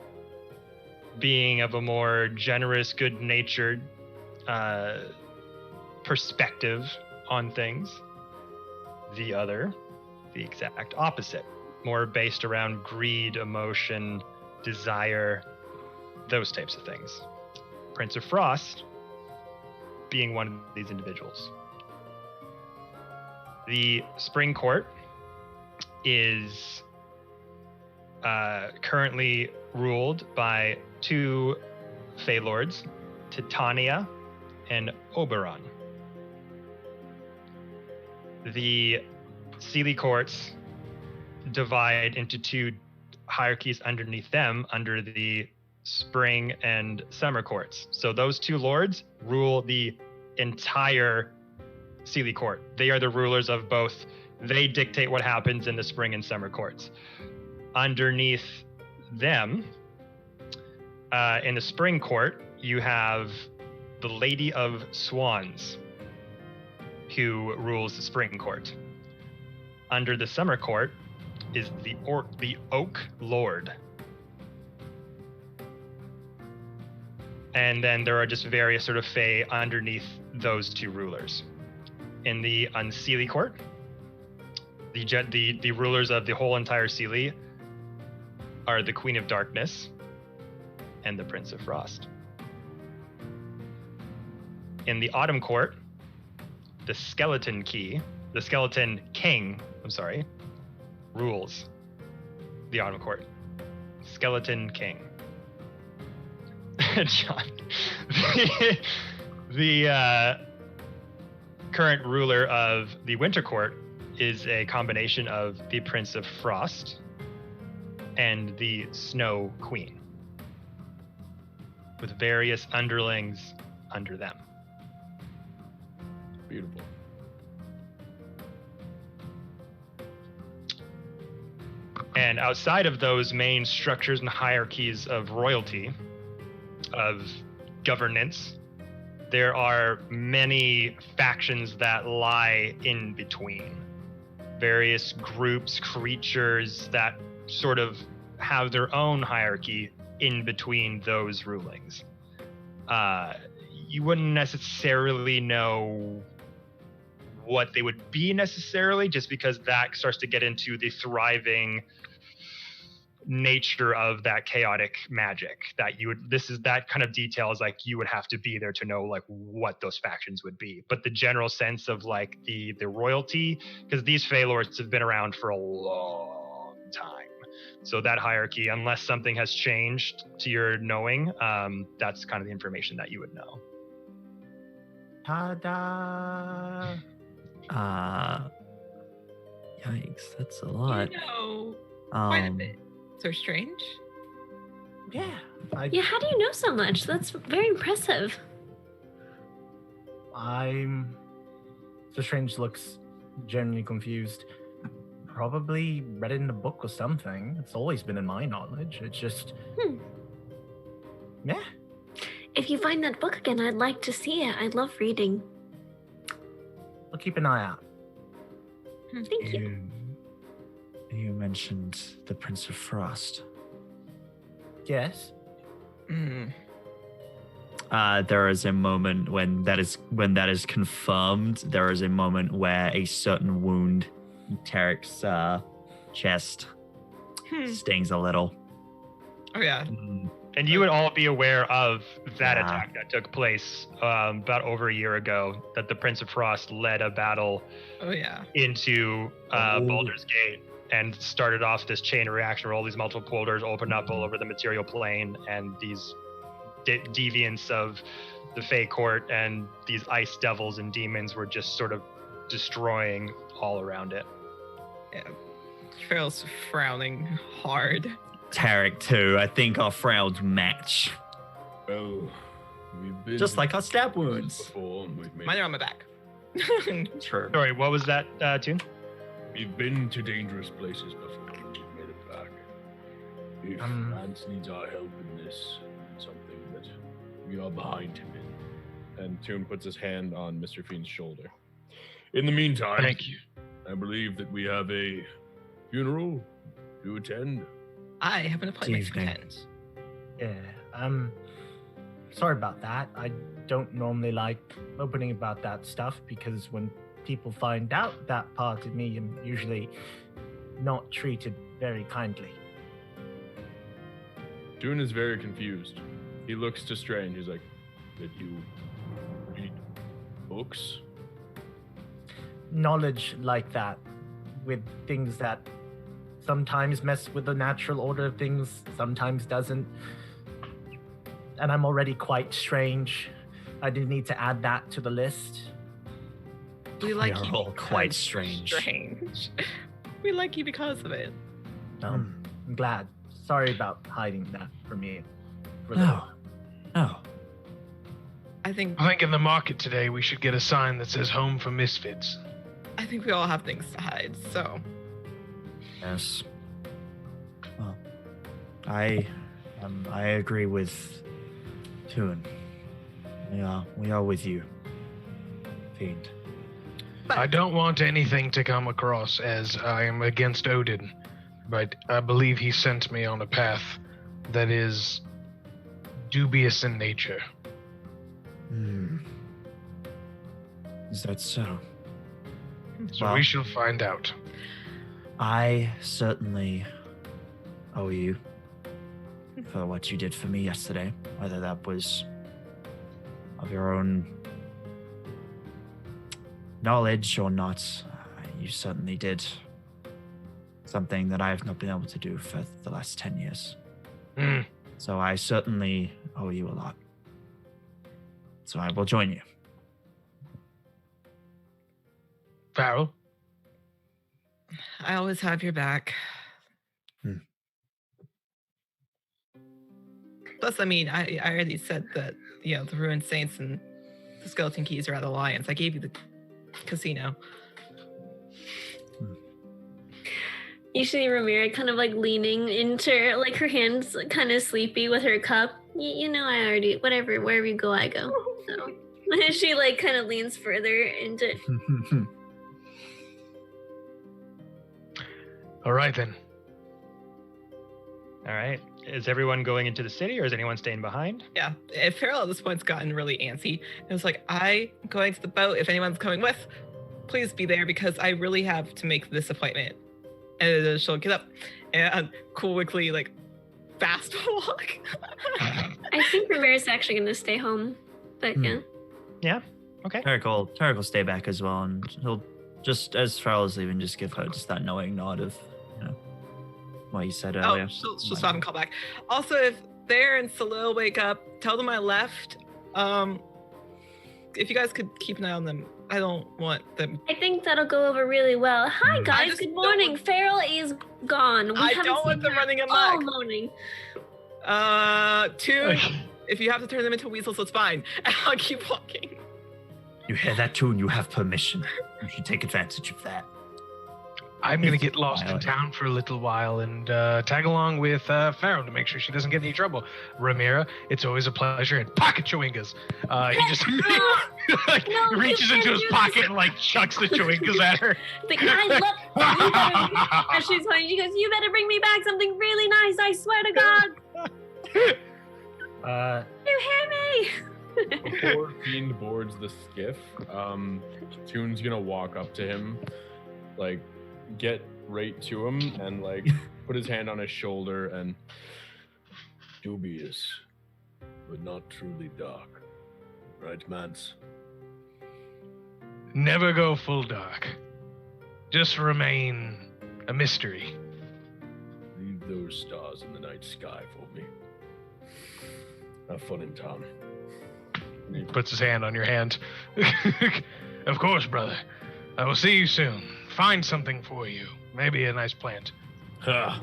being of a more generous, good-natured perspective on things. The other, the exact opposite, more based around greed, emotion, desire, those types of things. Prince of Frost being one of these individuals. The Spring Court is currently ruled by two Fey Lords, Titania and Oberon. The Seelie courts divide into two hierarchies underneath them under the Spring and Summer courts. So those two lords rule the entire Seelie court. They are the rulers of both. They dictate what happens in the Spring and Summer courts. Underneath them, in the Spring court, you have the Lady of Swans, who rules the Spring court. Under the Summer court is the Oak Lord. And then there are just various sort of Fae underneath those two rulers. In the Unseelie court, the rulers of the whole entire Seelie are the Queen of Darkness and the Prince of Frost. In the Autumn court, the Skeleton King, rules the Autumn court. Skeleton King. John. The current ruler of the Winter court is a combination of the Prince of Frost and the Snow Queen, with various underlings under them. Beautiful. And outside of those main structures and hierarchies of royalty, of governance, there are many factions that lie in between. Various groups, creatures that sort of have their own hierarchy in between those rulings. You wouldn't necessarily know what they would be necessarily, just because that starts to get into the thriving nature of that chaotic magic that that kind of detail is like you would have to be there to know like what those factions would be. But the general sense of like the royalty, because these Fey Lords have been around for a long time, so that hierarchy, unless something has changed to your knowing, that's kind of the information that you would know. Ta-da! Yikes, that's a lot. You know, Quite a bit. So strange. Yeah. Yeah, how do you know so much? That's very impressive. So Strange looks genuinely confused. Probably read it in a book or something. It's always been in my knowledge. It's just... Yeah. If you find that book again, I'd like to see it. I love reading. I'll keep an eye out. Thank you. You mentioned the Prince of Frost. Yes. There is a moment when that is confirmed. There is a moment where a certain wound in Tarek's chest stings a little. Oh yeah. And you would all be aware of that attack that took place about over a year ago, that the Prince of Frost led a battle into Baldur's Gate and started off this chain reaction where all these multiple portals opened up all over the material plane, and these deviants of the Fey Court and these ice devils and demons were just sort of destroying all around it. Yeah. Farrell's frowning hard. Tarek too. I think our frowns match. Oh, we've been Just like our stab wounds. before, and we've made Mine are on my back. True. Sorry, what was that tune? We've been to dangerous places before, and we've made it back. If Lance needs our help in this, it's something that we are behind him in. And Toon puts his hand on Mr. Fiend's shoulder. In the meantime, Thank you. I believe that we have a funeral to attend. I have an appointment to Evening. attend. Yeah. Sorry about that. I don't normally like opening about that stuff because when people find out that part of me, I'm usually not treated very kindly. Toon is very confused. He looks to Strange. He's like, did you read books? Knowledge like that, with things that sometimes mess with the natural order of things, sometimes doesn't. And I'm already quite strange. I didn't need to add that to the list. We like are you all because quite you're strange. We like you because of it. I'm glad. Sorry about hiding that from you. No. I think I think in the market today we should get a sign that says "Home for Misfits." we all have things to hide, so Yes. Well, I agree with Toon. We are with you, Fiend. I don't want anything to come across as I am against Odin, but I believe he sent me on a path that is dubious in nature. Is that so? So Well, we shall find out. I certainly owe you for what you did for me yesterday, whether that was of your own knowledge or not. You certainly did something that I have not been able to do for the last 10 years. So I certainly owe you a lot. So I will join you. Farrell? I always have your back. Plus, I mean, I already said that, the Ruined Saints and the Skeleton Keys are at Alliance. I gave you the casino. You see Ramira kind of like leaning into, like her hands kind of sleepy with her cup. I already, wherever you go, I go. So she like kind of leans further into. All right then. All right. Is everyone going into the city, or is anyone staying behind? Yeah, if Farrell at this point's gotten really antsy. It was like, I'm going to the boat. If anyone's coming with, please be there because I really have to make this appointment. And then she'll get up and quickly, like, fast walk. I think Ramira's actually going to stay home, but yeah. Yeah. Okay. Tarek will stay back as well, and he'll just, as Farrell is leaving, just give her just that knowing nod of, what you said earlier. She'll stop and call back. Also, if Thayer and Salil wake up, tell them I left. if you guys could keep an eye on them, I don't want them. I think that'll go over really well. Hi guys, just good don't morning. want- Feral is gone. We I haven't don't want seen them her running all amok. morning. Toon, if you have to turn them into weasels, that's fine. And I'll keep walking. You hear that, Toon? You have permission. You should take advantage of that. I'm going to get lost in town for a little while and tag along with Pharaoh to make sure she doesn't get in any trouble. Ramira, it's always a pleasure. And pocket chewingas. He just reaches into his pocket and like chucks the chewingas at her. Like, I love. And she's funny. She goes, "You better bring me back something really nice. I swear to God." You hear me? Before Fiend boards the skiff, Toon's gonna walk up to him, like, get right to him and like put his hand on his shoulder and dubious, but not truly dark. Right, Mance? Never go full dark. Just remain a mystery. Leave those stars in the night sky for me. Have fun in town. He puts his hand on your hand. Of course, brother. I will see you soon. Find something for you. Maybe a nice plant. Ha!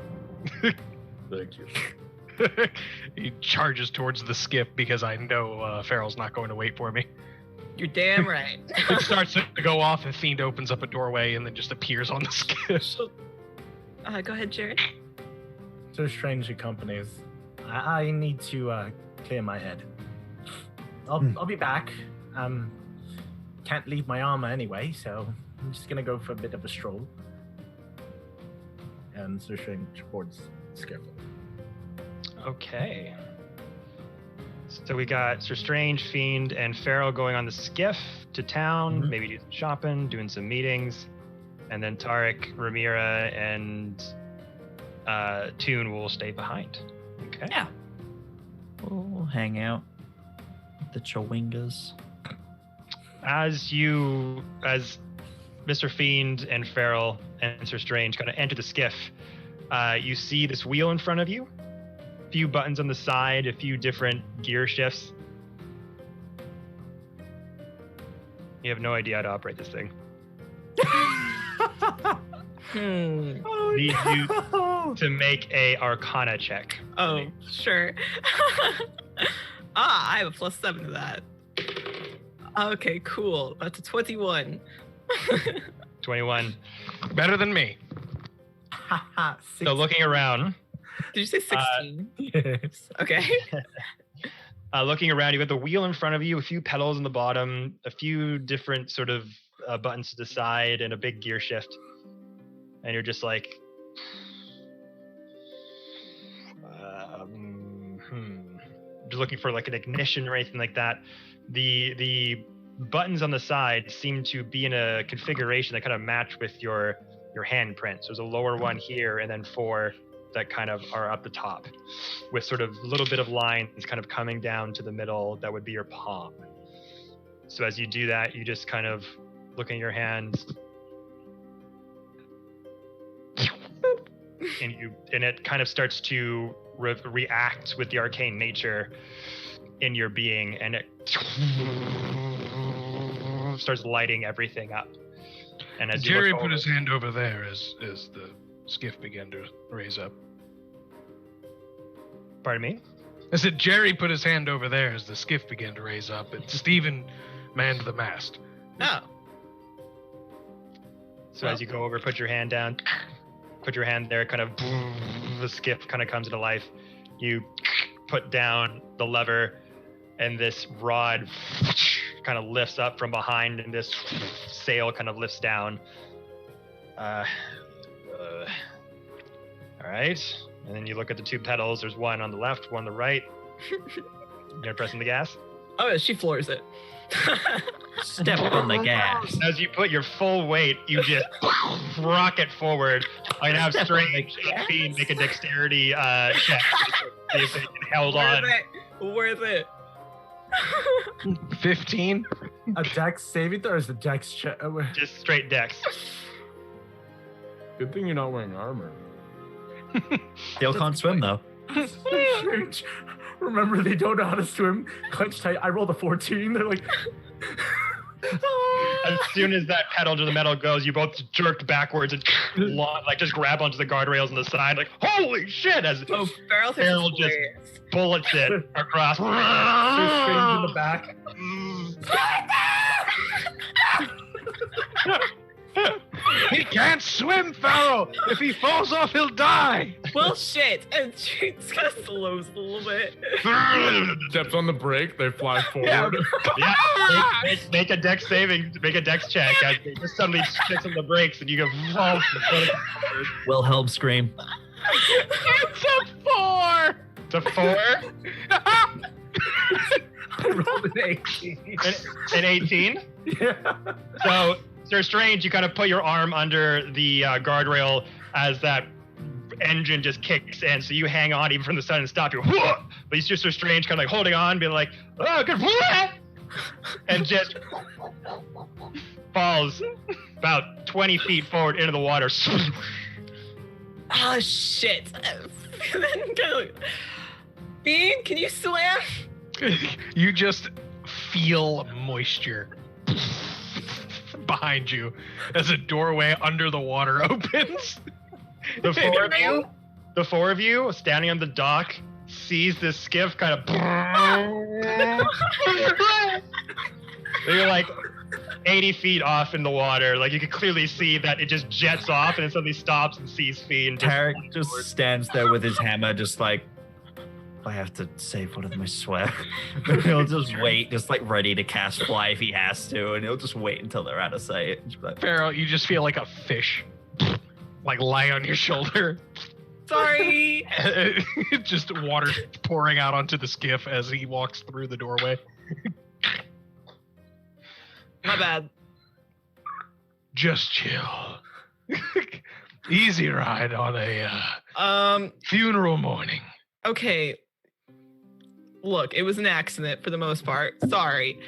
Thank you. He charges towards the skiff because I know Farrell's not going to wait for me. You're damn right. It starts to go off and Fiend opens up a doorway and then just appears on the skiff. Go ahead, Jared. So strange accompanies. I need to clear my head. I'll be back. Can't leave my armor anyway, so I'm just gonna go for a bit of a stroll. And so strange towards skiff. Okay. So we got Sir Strange, Fiend, and Pharaoh going on the skiff to town, maybe do some shopping, doing some meetings, and then Tarek, Ramira, and Toon will stay behind. Okay. Yeah. We'll hang out with the chewingas. As Mr. Fiend and Feral and Sir Strange kind of enter the skiff, you see this wheel in front of you, a few buttons on the side, a few different gear shifts. You have no idea how to operate this thing. Need you to make a Arcana check. Oh, sure. I have a +7 to that. Okay, cool. That's a 21. 21. Better than me. So looking around. Did you say 16? Yes. Okay. Looking around, you got the wheel in front of you, a few pedals on the bottom, a few different sort of buttons to the side, and a big gear shift. And you're just like, just looking for like an ignition or anything like that. The buttons on the side seem to be in a configuration that kind of match with your handprint. So there's a lower one here, and then 4 that kind of are up the top, with sort of a little bit of lines kind of coming down to the middle. That would be your palm. So as you do that, you just kind of look in your hands, and it kind of starts to react with the arcane nature in your being, and it starts lighting everything up. And as Jerry you look put over, his hand over there as the skiff began to raise up. pardon me? I said Jerry put his hand over there as the skiff began to raise up, and Stephen manned the mast. Oh. So as you go over, put your hand down, put your hand there, kind of the skiff kind of comes to life. You put down the lever, and this rod kind of lifts up from behind, and this sail kind of lifts down. All right. And then you look at the 2 pedals. There's one on the left, one on the right. You're pressing the gas. Oh, she floors it. Step on the gas. As you put your full weight, you just rocket forward. I'm gonna have Strange and Fiend make a dexterity check. See if they can held on. Worth it. 15? A dex saving throw, or is the dex check? Just straight dex. Good thing you're not wearing armor. Still can't swim though. Strange. Remember, they don't know how to swim. Clench tight. I rolled a 14. They're like, As soon as that pedal to the metal goes, you both jerked backwards and just grab onto the guardrails on the side, like holy shit! As Feral just bullets it across. So strange in the back. He can't swim, Pharaoh. If he falls off, he'll die. Well, shit. And she kind of slows a little bit. Steps on the brake, they fly forward. Yeah, make a dex saving, make a dex check. As they just suddenly sticks on the brakes and you go fall. Wilhelm scream. It's a 4. It's a 4. I rolled an 18. An 18. Yeah. So, Sir Strange, you kind of put your arm under the guardrail as that engine just kicks in. So you hang on even from the sun and stop you. But you see Sir Strange kind of like holding on, being like, oh, good. And just falls about 20 feet forward into the water. Oh, shit. And then kind of Bean, can you swim? You just feel moisture behind you as a doorway under the water opens. The four of you standing on the dock sees this skiff kind of you're like 80 feet off in the water. Like you can clearly see that it just jets off and then suddenly stops and sees feet and Tarek just stands there with his hammer, just like, I have to save one of them, I swear. He'll just wait, just like ready to cast fly if he has to, and he'll just wait until they're out of sight. But Pharaoh, you just feel like a fish, like lie on your shoulder. Sorry. Just water pouring out onto the skiff as he walks through the doorway. My bad. Just chill. Easy ride on a funeral morning. Okay. Look, it was an accident for the most part. Sorry.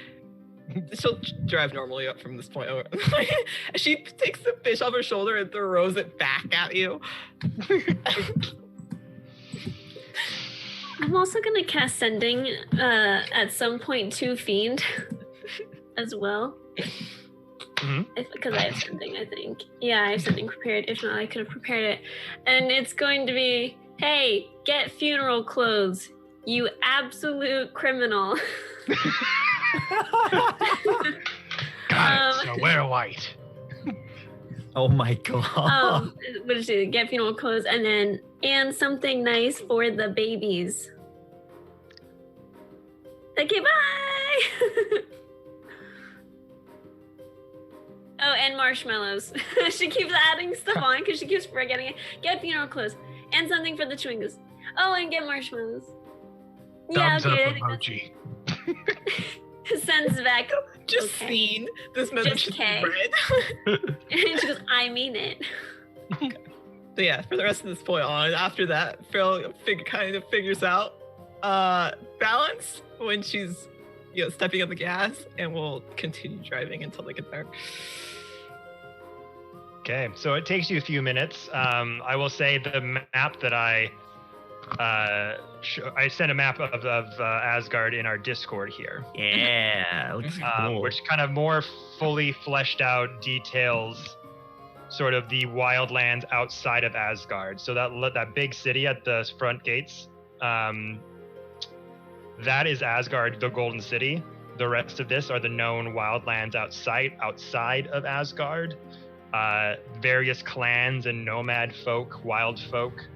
She'll drive normally up from this point over. She takes the fish off her shoulder and throws it back at you. I'm also gonna cast Sending at some point to Fiend as well. Because I have Sending, I think. Yeah, I have Sending prepared. If not, I could have prepared it. And it's going to be, hey, get funeral clothes, you absolute criminal. Got it. So wear white. oh my god. What did you do? Get funeral clothes and something nice for the babies. Okay, bye. Oh, and marshmallows. She keeps adding stuff on because she keeps forgetting it. Get funeral clothes and something for the Chewingas. Oh, and get marshmallows. Thumbs yeah, okay. up emoji. Sends back. Just okay. seen this message Just okay. read. And she goes, I mean it. So yeah, for the rest of this point on, after that, Phil kind of figures out balance when she's stepping on the gas, and we'll continue driving until they get there. Okay, so it takes you a few minutes. I will say the map that I sent a map of Asgard in our Discord here. Yeah, looks cool. Which kind of more fully fleshed out details sort of the wildlands outside of Asgard. So that big city at the front gates, that is Asgard, the Golden City. The rest of this are the known wildlands outside of Asgard. Various clans and nomad folk, wild folk,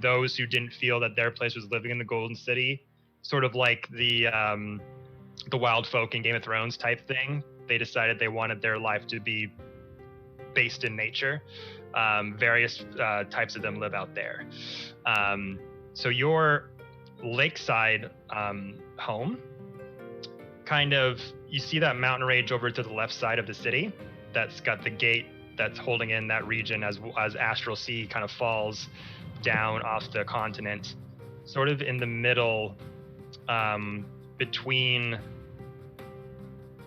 those who didn't feel that their place was living in the Golden City, sort of like the wild folk in Game of Thrones type thing. They decided they wanted their life to be based in nature. Various types of them live out there. So your lakeside home, kind of, you see that mountain range over to the left side of the city that's got the gate that's holding in that region as Astral Sea kind of falls down off the continent, sort of in the middle, between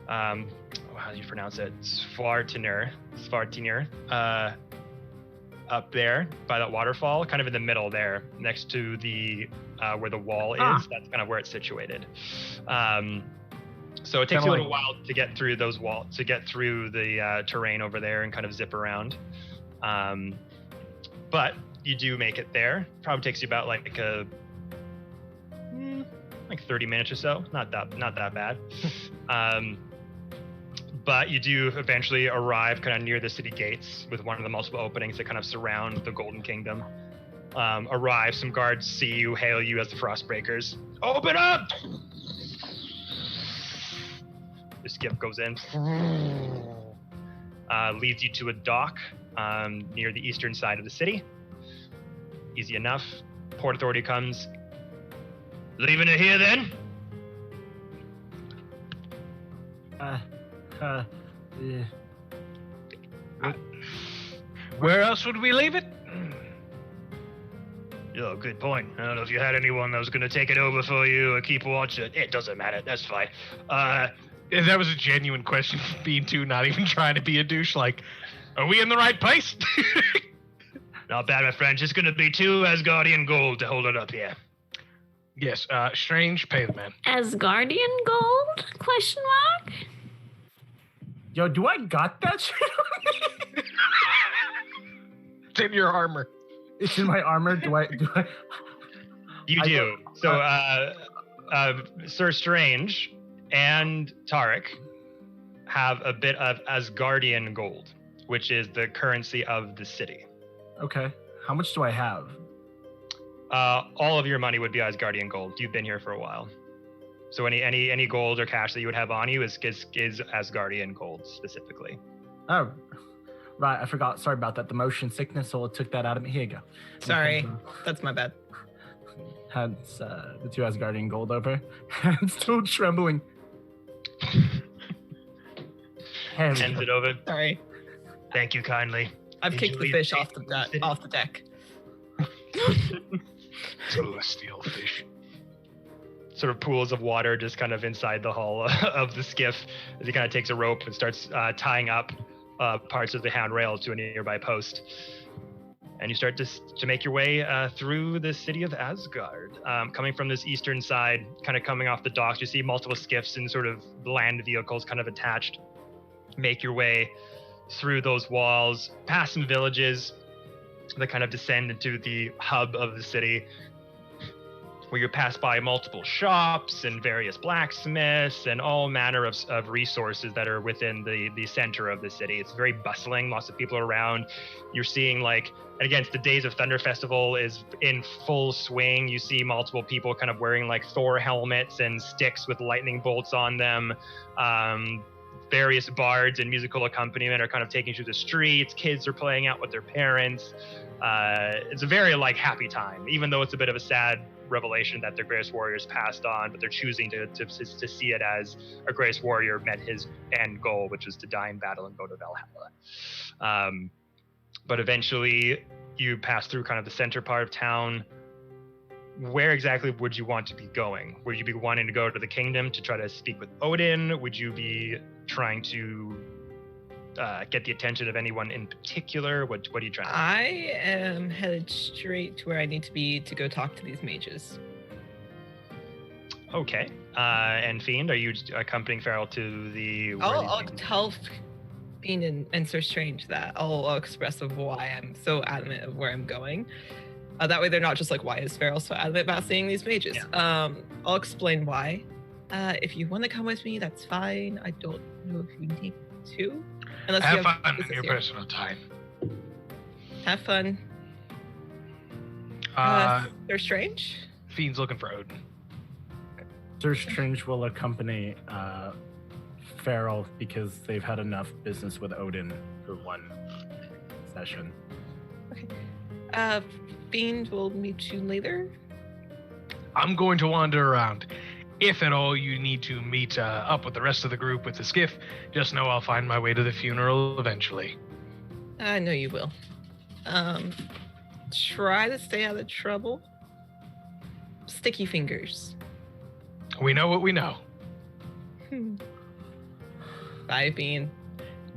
how do you pronounce it? Svartinir, up there by that waterfall, kind of in the middle there, next to the where the wall is. That's kind of where it's situated. So it takes Kinda you a little like- while to get through those walls, to get through the terrain over there and kind of zip around. But you do make it there. Probably takes you about like 30 minutes or so. Not that bad. But you do eventually arrive kind of near the city gates with one of the multiple openings that kind of surround the Golden Kingdom. Arrive, some guards see you, hail you as the Frostbreakers. Open up! The skiff goes in. Leads you to a dock near the eastern side of the city. Easy enough. Port Authority comes. Leaving it here then? Yeah. Where else would we leave it? Oh, good point. I don't know if you had anyone that was going to take it over for you or keep watch. It doesn't matter. That's fine. That was a genuine question from being two, not even trying to be a douche. Like, are we in the right place? Not bad, my friend. Just going to be 2 Asgardian gold to hold it up here. Yes, Strange, pay the man. Asgardian gold? Question mark? Yo, do I got that shit? It's in your armor. It's in my armor. Do I? You do. So, Sir Strange and Tarek have a bit of Asgardian gold, which is the currency of the city. Okay. How much do I have? All of your money would be Asgardian gold. You've been here for a while. So any gold or cash that you would have on you is Asgardian gold specifically. Oh, right. I forgot. Sorry about that. The motion sickness, so it took that out of me. Here you go. Sorry, that's my bad. Hands the 2 Asgardian gold over. Hands still trembling. Hands it over. Sorry, Thank you kindly. I've Did kicked you the leave fish the off the deck. Celestial fish. Sort of pools of water just kind of inside the hull of the skiff as he kind of takes a rope and starts tying up parts of the handrail to a nearby post. And you start to make your way through the city of Asgard. Coming from this eastern side, kind of coming off the docks, you see multiple skiffs and sort of land vehicles kind of attached. Make your way through those walls, past some villages that kind of descend into the hub of the city, where you pass by multiple shops and various blacksmiths and all manner of resources that are within the center of the city. It's very bustling, lots of people around. You're seeing and again, the Days of Thunder Festival is in full swing. You see multiple people kind of wearing Thor helmets and sticks with lightning bolts on them. Various bards and musical accompaniment are kind of taking through the streets. Kids are playing out with their parents. It's a very happy time, even though it's a bit of a sad revelation that their greatest warriors passed on, but they're choosing to see it as a greatest warrior met his end goal, which was to die in battle and go to Valhalla. But eventually you pass through kind of the center part of town. Where exactly would you want to be going? Would you be wanting to go to the kingdom to try to speak with Odin? Would you be trying to get the attention of anyone in particular? What are you trying to do? I am headed straight to where I need to be to go talk to these mages. Okay. And Fiend, are you accompanying Farrell to the... I'll tell Fiend and Sir Strange that. I'll express of why I'm so adamant of where I'm going. That way they're not just why is Farrell so adamant about seeing these mages? Yeah. I'll explain why. If you want to come with me, that's fine. I don't know if you need to. Unless Have you have fun in business your here. personal time. Have fun. They're strange. Fiend's looking for Odin. Sir Strange will accompany Farrell because they've had enough business with Odin for one session. Okay. Fiend will meet you later. I'm going to wander around. If at all you need to meet up with the rest of the group with the skiff, just know I'll find my way to the funeral eventually. I know you will. Try to stay out of trouble. Sticky fingers. We know what we know. Bye, Fiend.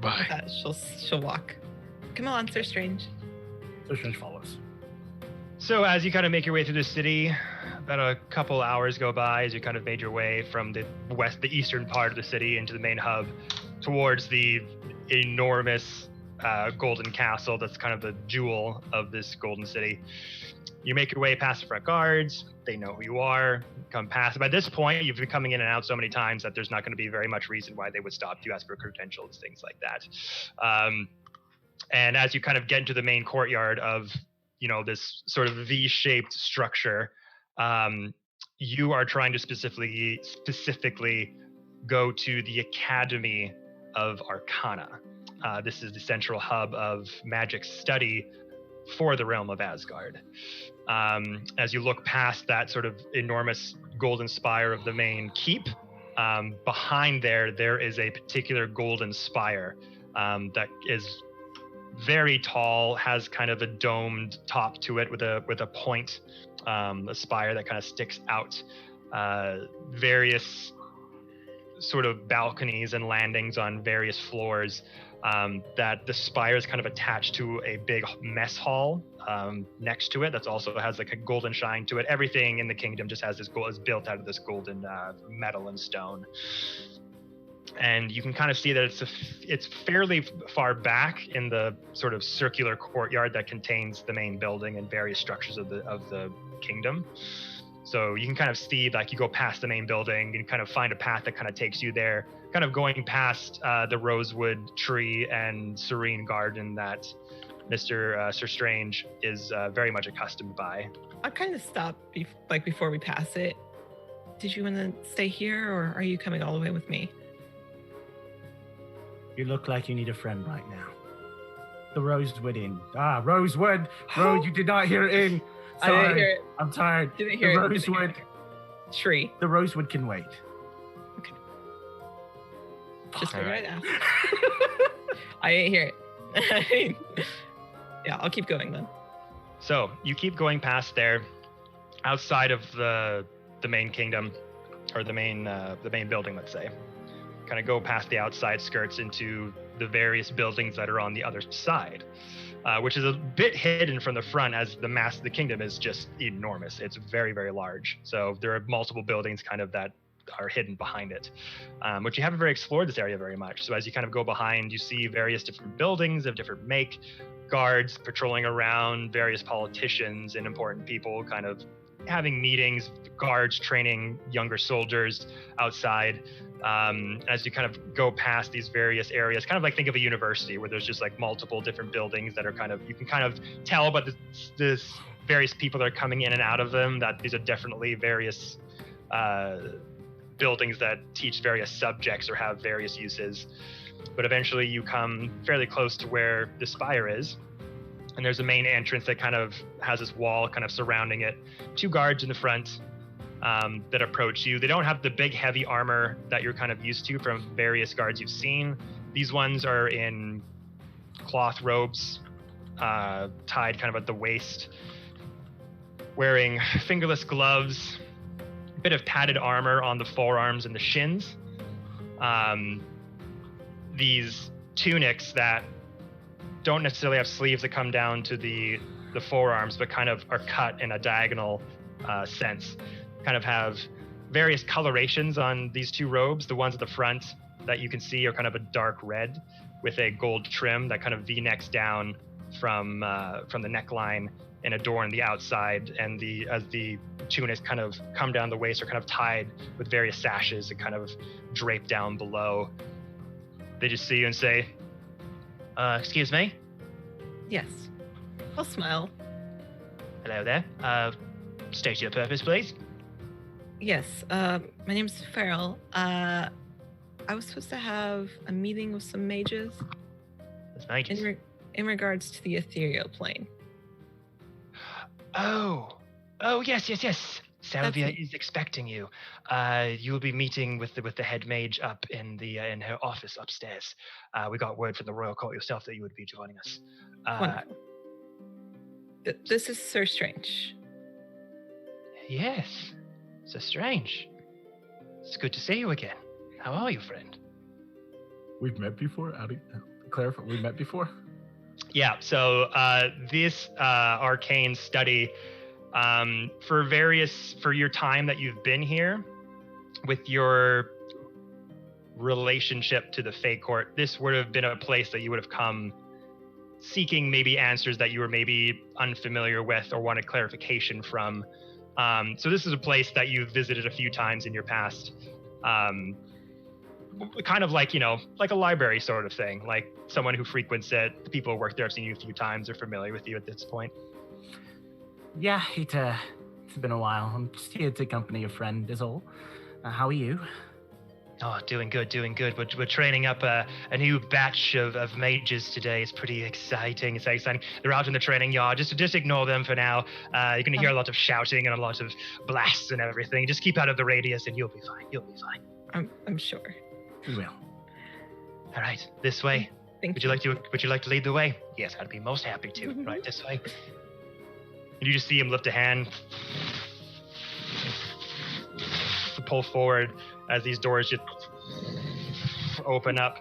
Bye. She'll walk. Come on, Sir Strange. Sir Strange follows. So as you kind of make your way through the city, about a couple hours go by as you kind of made your way from the eastern part of the city into the main hub towards the enormous golden castle that's kind of the jewel of this golden city. You make your way past the front guards. They know who you are. Come past. By this point, you've been coming in and out so many times that there's not going to be very much reason why they would stop you, ask for credentials, things like that. And as you kind of get into the main courtyard of, this sort of V-shaped structure, you are trying to specifically go to the Academy of Arcana. This is the central hub of magic study for the realm of Asgard. As you look past that sort of enormous golden spire of the main keep, behind there is a particular golden spire that is very tall, has kind of a domed top to it with a point, a spire that kind of sticks out. Various sort of balconies and landings on various floors. That the spire is kind of attached to a big mess hall next to it. That's also has like a golden shine to it. Everything in the kingdom just has this gold, is built out of this golden metal and stone. And you can kind of see that it's fairly far back in the sort of circular courtyard that contains the main building and various structures of the kingdom. So you can kind of see, like, you go past the main building and kind of find a path that kind of takes you there, kind of going past the rosewood tree and serene garden that Mr. Sir Strange is very much accustomed by. I'll kind of stop before we pass it. Did you want to stay here, or are you coming all the way with me? You look like you need a friend right now. The Rosewood Inn. Rosewood! Road, you did not hear it in. Sorry, I didn't hear it. I'm tired. Didn't hear the it. Rosewood Tree. The Rosewood can wait. Okay. Just figured it out. I didn't hear it. Yeah, I'll keep going then. So you keep going past there, outside of the main kingdom, or the main building, let's say. Kind of go past the outside skirts into the various buildings that are on the other side, which is a bit hidden from the front, as the kingdom is just enormous. It's very, very large. So there are multiple buildings kind of that are hidden behind it, but you haven't very explored this area very much. So as you kind of go behind, you see various different buildings of different make, guards patrolling around, various politicians and important people kind of having meetings, guards training younger soldiers outside. As you kind of go past these various areas, kind of like think of a university where there's just like multiple different buildings that are kind of, you can kind of tell by this various people that are coming in and out of them that these are definitely various buildings that teach various subjects or have various uses. But eventually you come fairly close to where the spire is, and there's a main entrance that kind of has this wall kind of surrounding it. 2 guards in the front that approach you. They don't have the big heavy armor that you're kind of used to from various guards you've seen. These ones are in cloth robes, tied kind of at the waist, wearing fingerless gloves, a bit of padded armor on the forearms and the shins. These tunics that don't necessarily have sleeves that come down to the forearms, but kind of are cut in a diagonal sense. Kind of have various colorations on these 2 robes. The ones at the front that you can see are kind of a dark red with a gold trim that kind of V-necks down from the neckline and adorn the outside. And as the tunics kind of come down the waist are kind of tied with various sashes and kind of drape down below. They just see you and say, excuse me? Yes. I'll smile. Hello there. State your purpose, please. Yes, my name's Farrell. I was supposed to have a meeting with some mages. That's mages. In regards to the ethereal plane. Oh, yes. Salvia is expecting you. You will be meeting with the head mage up in her office upstairs. We got word from the royal court yourself that you would be joining us. Wonderful. This is Sir Strange. Yes, so strange. It's good to see you again. How are you, friend? We've met before? Clarify, we met before? Yeah, so this arcane study For your time that you've been here, with your relationship to the Fey Court, this would have been a place that you would have come seeking maybe answers that you were maybe unfamiliar with or wanted clarification from. So this is a place that you've visited a few times in your past. Kind of like, like a library sort of thing, like someone who frequents it, the people who work there have seen you a few times, are familiar with you at this point. Yeah, it's been a while. I'm just here to accompany a friend, is all. How are you? Oh, doing good. We're training up a new batch of mages today. It's pretty exciting. They're out in the training yard. Just ignore them for now. You're going to hear a lot of shouting and a lot of blasts and everything. Just keep out of the radius and you'll be fine. I'm sure. We will. All right, this way. Thank Would you like to lead the way? Yes, I'd be most happy to. Right, this way. And you just see him lift a hand, pull forward as these doors just open up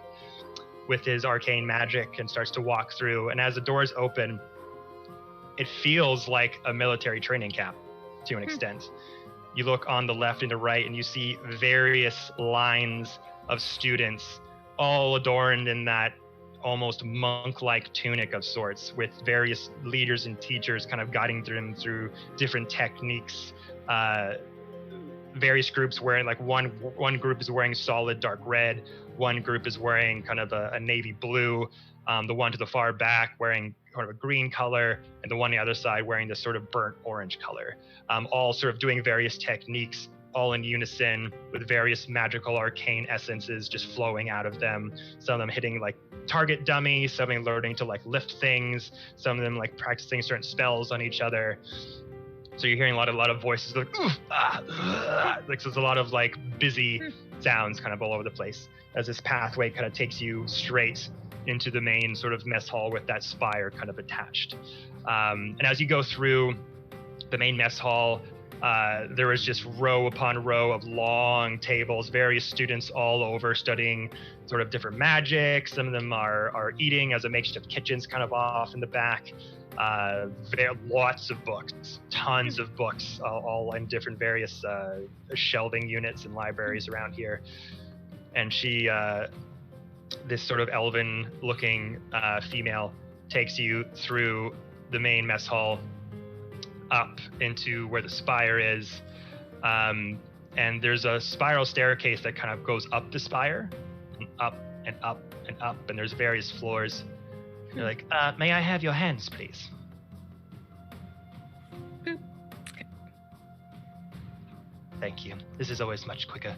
with his arcane magic, and starts to walk through. And as the doors open, it feels like a military training camp to an extent. You look on the left and the right, and you see various lines of students, all adorned in that almost monk-like tunic of sorts, with various leaders and teachers kind of guiding them through different techniques. Various groups wearing, like one group is wearing solid dark red, one group is wearing kind of a navy blue, the one to the far back wearing kind of a green color, and the one on the other side wearing this sort of burnt orange color. All sort of doing various techniques, all in unison, with various magical arcane essences just flowing out of them. Some of them hitting like target dummies, some of them learning to like lift things, some of them like practicing certain spells on each other. So you're hearing a lot of voices like, like there's a lot of like busy sounds kind of all over the place as this pathway kind of takes you straight into the main sort of mess hall with that spire kind of attached. And as you go through the main mess hall, there was just row upon row of long tables, various students all over studying sort of different magic. Some of them are eating as a makeshift kitchen's kind of off in the back. There are lots of books, tons of books, all in different various shelving units and libraries around here. And she, this sort of elven-looking female, takes you through the main mess hall up into where the spire is. And there's a spiral staircase that kind of goes up the spire, and up and up and up, and there's various floors. You're like, may I have your hands, please? Boop. Okay. Thank you. This is always much quicker.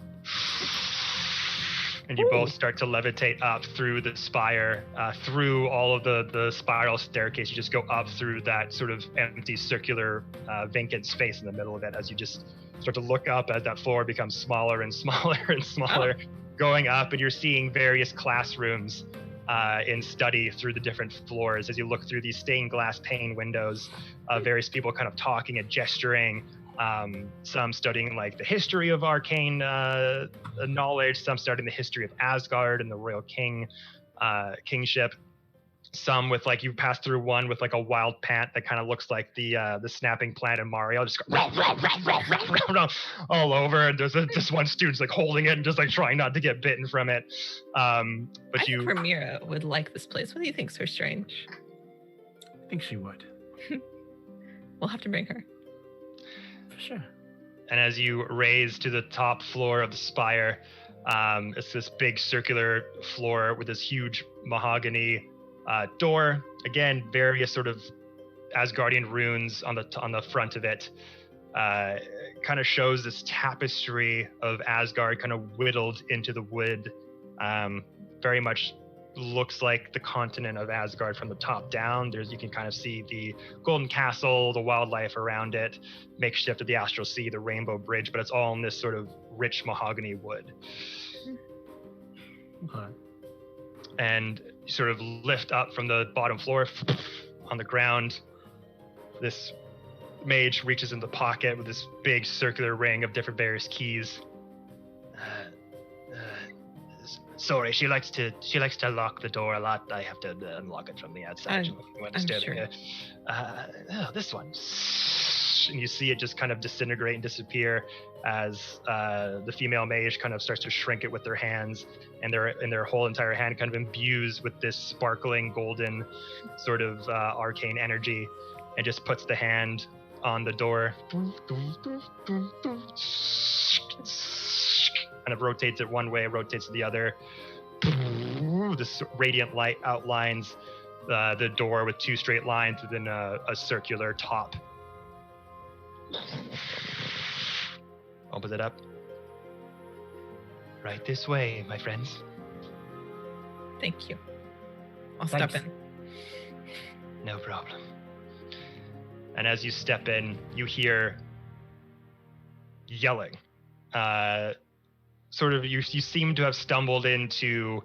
And you both start to levitate up through the spire, through all of the spiral staircase. You just go up through that sort of empty circular vacant space in the middle of it as you just start to look up as that floor becomes smaller and smaller and smaller, going up, and you're seeing various classrooms in study through the different floors as you look through these stained glass pane windows, various people kind of talking and gesturing, some studying like the history of arcane knowledge, some studying the history of Asgard and the royal kingship, some with like, you pass through one with like a wild pant that kind of looks like the snapping plant in Mario, just go, all over, and there's just one student's like holding it and just like trying not to get bitten from it. But I think Ramira would like this place. What do you think, Sir Strange? I think she would. We'll have to bring her. For sure. And as you raise to the top floor of the spire, it's this big circular floor with this huge mahogany door. Again, various sort of Asgardian runes on the front of it. Kind of shows this tapestry of Asgard kind of whittled into the wood. Very much looks like the continent of Asgard from the top down. You can kind of see the golden castle, the wildlife around it, makeshift of the astral sea, the rainbow bridge, but it's all in this sort of rich mahogany wood. Okay. And you sort of lift up from the bottom floor on the ground. This mage reaches in the pocket with this big circular ring of different various keys. Sorry, she likes to lock the door a lot. I have to unlock it from the outside. I'm sure. This one. and you see it just kind of disintegrate and disappear as the female mage kind of starts to shrink it with their hands, and their whole entire hand kind of imbues with this sparkling golden sort of arcane energy, and just puts the hand on the door, kind of rotates it one way, rotates it the other. This radiant light outlines the door with 2 straight lines within a circular top. Opens it up. Right this way, my friends. Thank you. I'll Thanks. step in. No problem. And as you step in, you hear yelling. Sort of, you seem to have stumbled into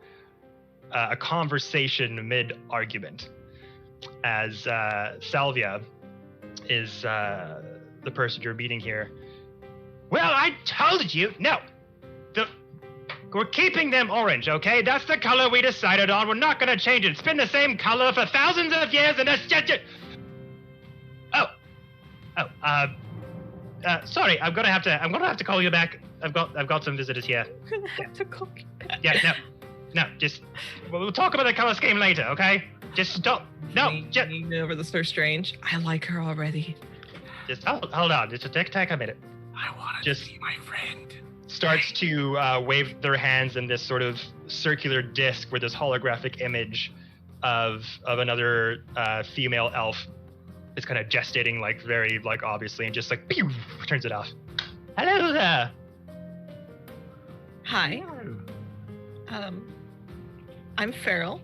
a conversation mid-argument, as Salvia is the person you're meeting here. Well, I told you, no. We're keeping them orange, okay? That's the color we decided on. We're not gonna change it. It's been the same color for thousands of years, and that's just it. Sorry, I'm gonna have to call you back. I've got some visitors here. I'm gonna have to call you back. Yeah, no, just we'll talk about the color scheme later, okay? Just stop. No, just Lean over the Sir Strange. I like her already. hold on. Just take a minute. I want Just- to be my friend. Starts to wave their hands in this sort of circular disc with this holographic image of another female elf. It's kind of gestating like very like obviously, and just like pew, turns it off. Hello there. Hi. I'm Farrell.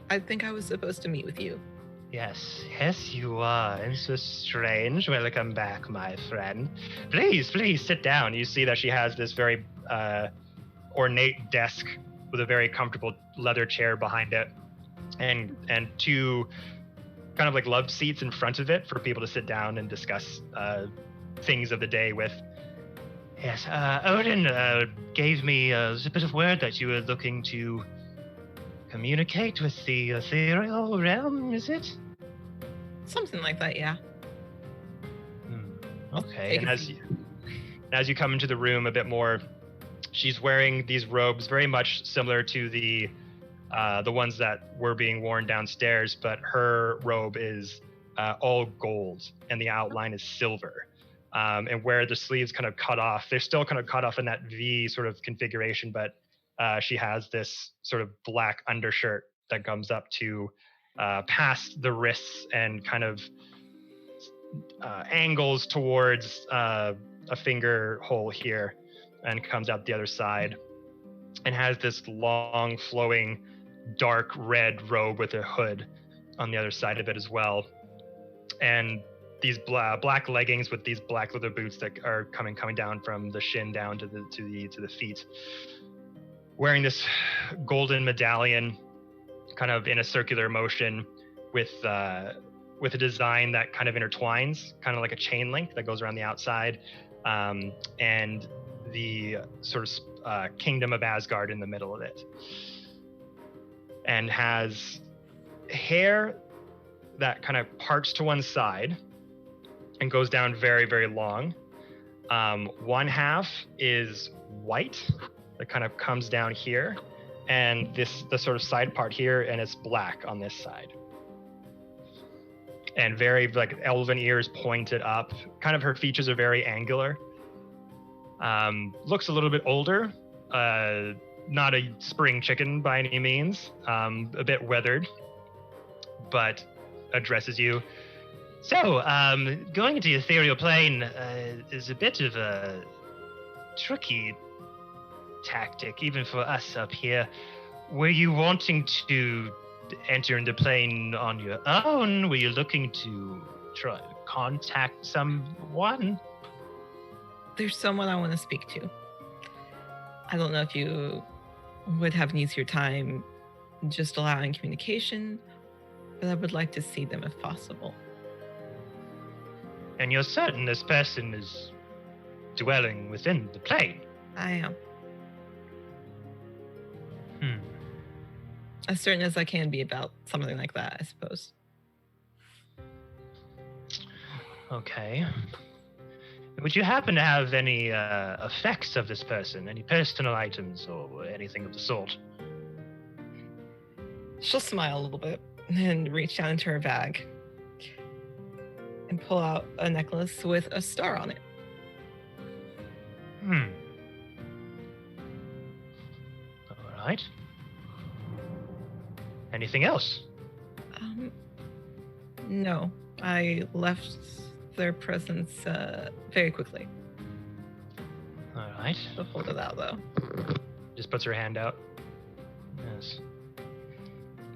I think I was supposed to meet with you. Yes, you are. And so strange. Welcome back, my friend. Please sit down. You see that she has this very ornate desk with a very comfortable leather chair behind it, and 2 kind of like love seats in front of it for people to sit down and discuss things of the day with. Yes, Odin gave me a bit of word that you were looking to communicate with the ethereal realm, is it? Something like that, yeah. Okay, Take and a as you come into the room a bit more, she's wearing these robes very much similar to the ones that were being worn downstairs, but her robe is all gold and the outline is silver. And where the sleeves kind of cut off, they're still kind of cut off in that V sort of configuration, but she has this sort of black undershirt that comes up to past the wrists and kind of angles towards a finger hole here and comes out the other side, and has this long flowing dark red robe with a hood on the other side of it as well, and these black leggings with these black leather boots that are coming down from the shin down to the feet. Wearing this golden medallion, kind of in a circular motion, with a design that kind of intertwines, kind of like a chain link that goes around the outside, and the sort of kingdom of Asgard in the middle of it, and has hair that kind of parts to one side and goes down very, very long. One half is white that kind of comes down here, and the sort of side part here, and it's black on this side. And very like elven ears pointed up. Kind of her features are very angular. Looks a little bit older. Not a spring chicken by any means. A bit weathered, but addresses you. So, going into the ethereal plane is a bit of a tricky tactic, even for us up here. Were you wanting to enter into plane on your own? Were you looking to try to contact someone? There's someone I want to speak to. I don't know if you would have an easier time just allowing communication, but I would like to see them if possible. And you're certain this person is dwelling within the plane? I am. As certain as I can be about something like that, I suppose. Okay. Would you happen to have any effects of this person? Any personal items or anything of the sort? She'll smile a little bit and reach down into her bag and pull out a necklace with a star on it. All right. Anything else? No. I left their presence very quickly. All right. She'll hold it out, though. Just puts her hand out. Yes.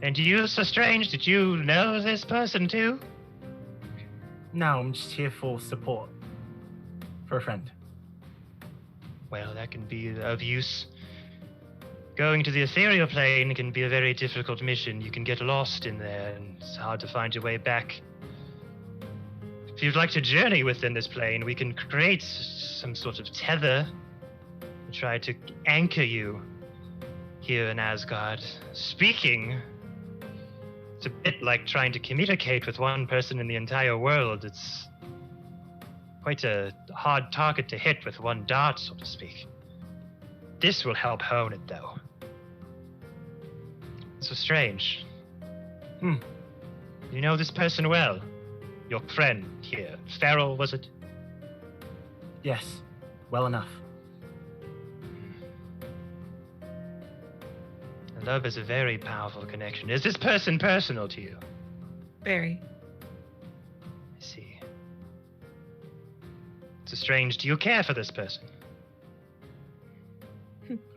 And you, so strange, did you know this person too? No, I'm just here for support. For a friend. Well, that can be of use. Going to the ethereal plane can be a very difficult mission. You can get lost in there, and it's hard to find your way back. If you'd like to journey within this plane, we can create some sort of tether and try to anchor you here in Asgard. Speaking, it's a bit like trying to communicate with one person in the entire world. It's quite a hard target to hit with one dart, so to speak. This will help hone it, though. So strange. You know this person well. Your friend here. Farrell, was it? Yes, well enough. Love is a very powerful connection. Is this person personal to you? Very. I see. So strange. Do you care for this person?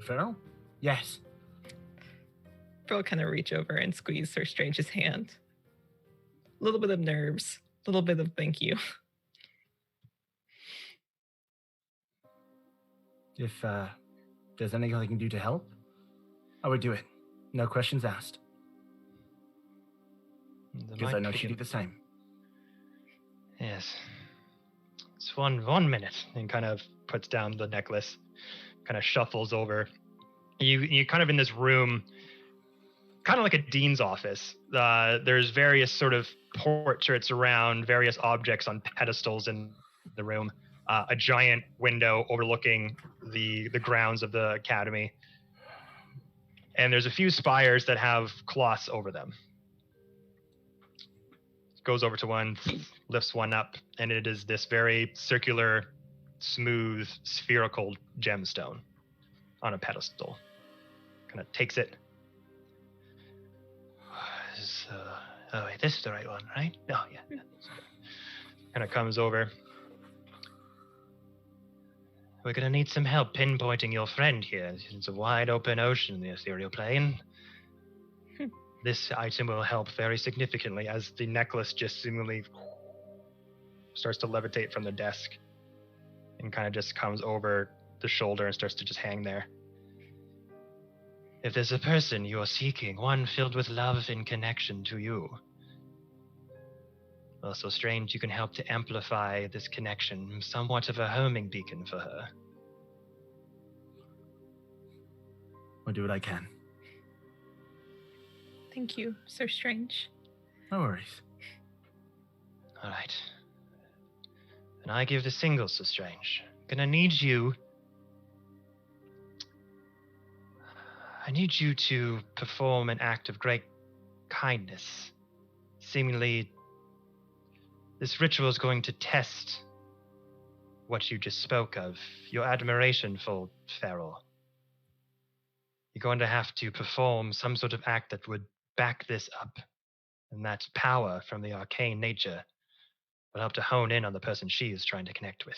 Farrell? Yes. Pearl kind of reach over and squeeze Sir Strange's hand. A little bit of nerves, a little bit of thank you. If there's anything I can do to help, I would do it. No questions asked. Because I know she'd do the same. Yes. It's one minute, and kind of puts down the necklace, kind of shuffles over. You kind of in this room, kind of like a dean's office. There's various sort of portraits around, various objects on pedestals in the room. A giant window overlooking the grounds of the academy. And there's a few spires that have cloths over them. Goes over to one, lifts one up, and it is this very circular, smooth, spherical gemstone on a pedestal. Kind of takes it. Oh, wait, this is the right one, right? Oh, yeah. Kind of comes over. We're going to need some help pinpointing your friend here. It's a wide open ocean in the ethereal plane. This item will help very significantly as the necklace just seemingly starts to levitate from the desk and kind of just comes over the shoulder and starts to just hang there. If there's a person you are seeking, one filled with love and connection to you, well, so strange you can help to amplify this connection, somewhat of a homing beacon for her. I'll do what I can. Thank you, Sir Strange. No worries. All right. And I give the single, so strange. Gonna need you. I need you to perform an act of great kindness. Seemingly, this ritual is going to test what you just spoke of, your admiration for Farrell. You're going to have to perform some sort of act that would back this up, and that power from the arcane nature will help to hone in on the person she is trying to connect with.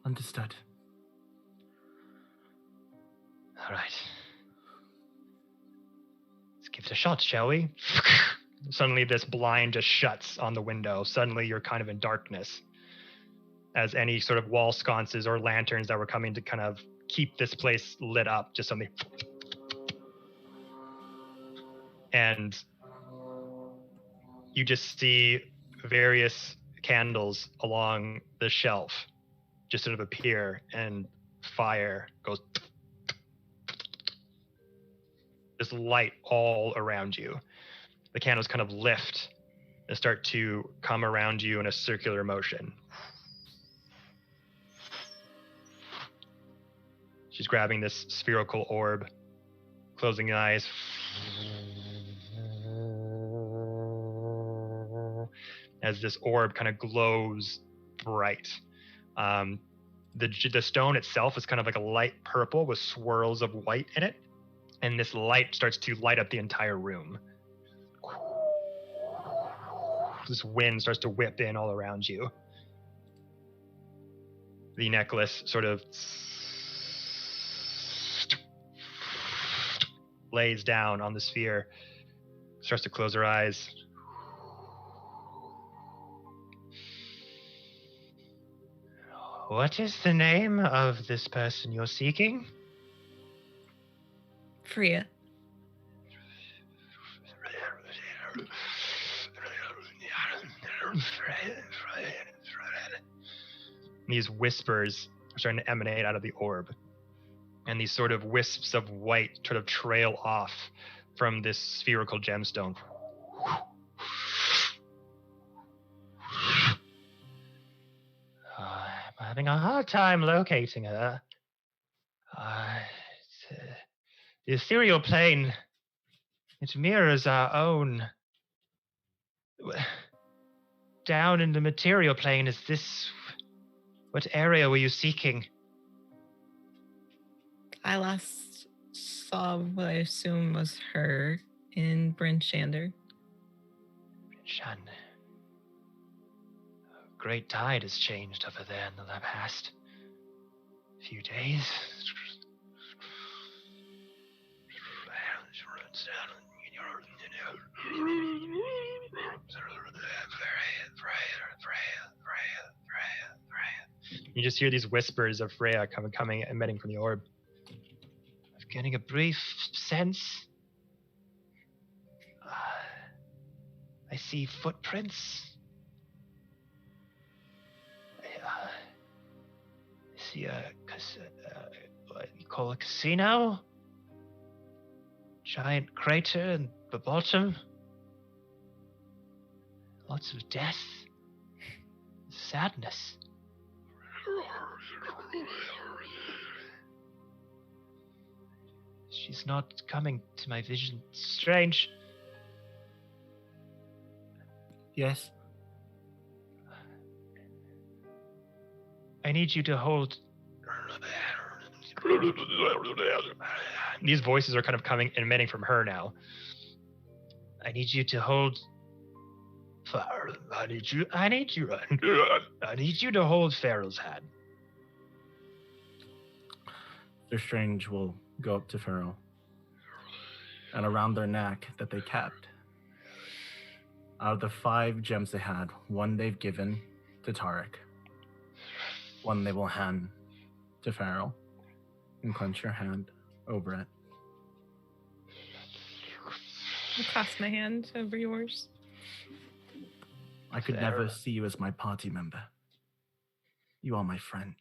Understood. All right. Let's give it a shot, shall we? Suddenly this blind just shuts on the window. Suddenly you're kind of in darkness, as any sort of wall sconces or lanterns that were coming to kind of keep this place lit up just suddenly. And you just see various candles along the shelf just sort of appear, and fire goes. There's light all around you. The candles kind of lift and start to come around you in a circular motion. She's grabbing this spherical orb, closing the eyes. As this orb kind of glows bright. The stone itself is kind of like a light purple with swirls of white in it. And this light starts to light up the entire room. This wind starts to whip in all around you. The necklace sort of lays down on the sphere, starts to close her eyes. What is the name of this person you're seeking? Freya. These whispers are starting to emanate out of the orb. And these sort of wisps of white sort of trail off from this spherical gemstone. I'm having a hard time locating her. The ethereal plane, it mirrors our own. Down in the material plane, is this... What area were you seeking? I last saw what I assume was her in Bryn Shander. Shan. A great tide has changed over there in the past few days. You just hear these whispers of Freya coming, emitting from the orb. I'm getting a brief sense. I see footprints. I see what you call a casino. Giant crater in the bottom. Lots of death. Sadness. She's not coming to my vision. Strange. Yes. I need you to hold. These voices are kind of coming, emitting from her now. I need you to hold. I need you to hold Farrell's hand. Sir Strange will go up to Farrell, and around their neck that they kept. Out of the 5 gems they had, 1 they've given to Tarek, 1 they will hand to Farrell, and clench your hand over it. I'll clasp my hand over yours. I could never see you as my party member. You are my friend.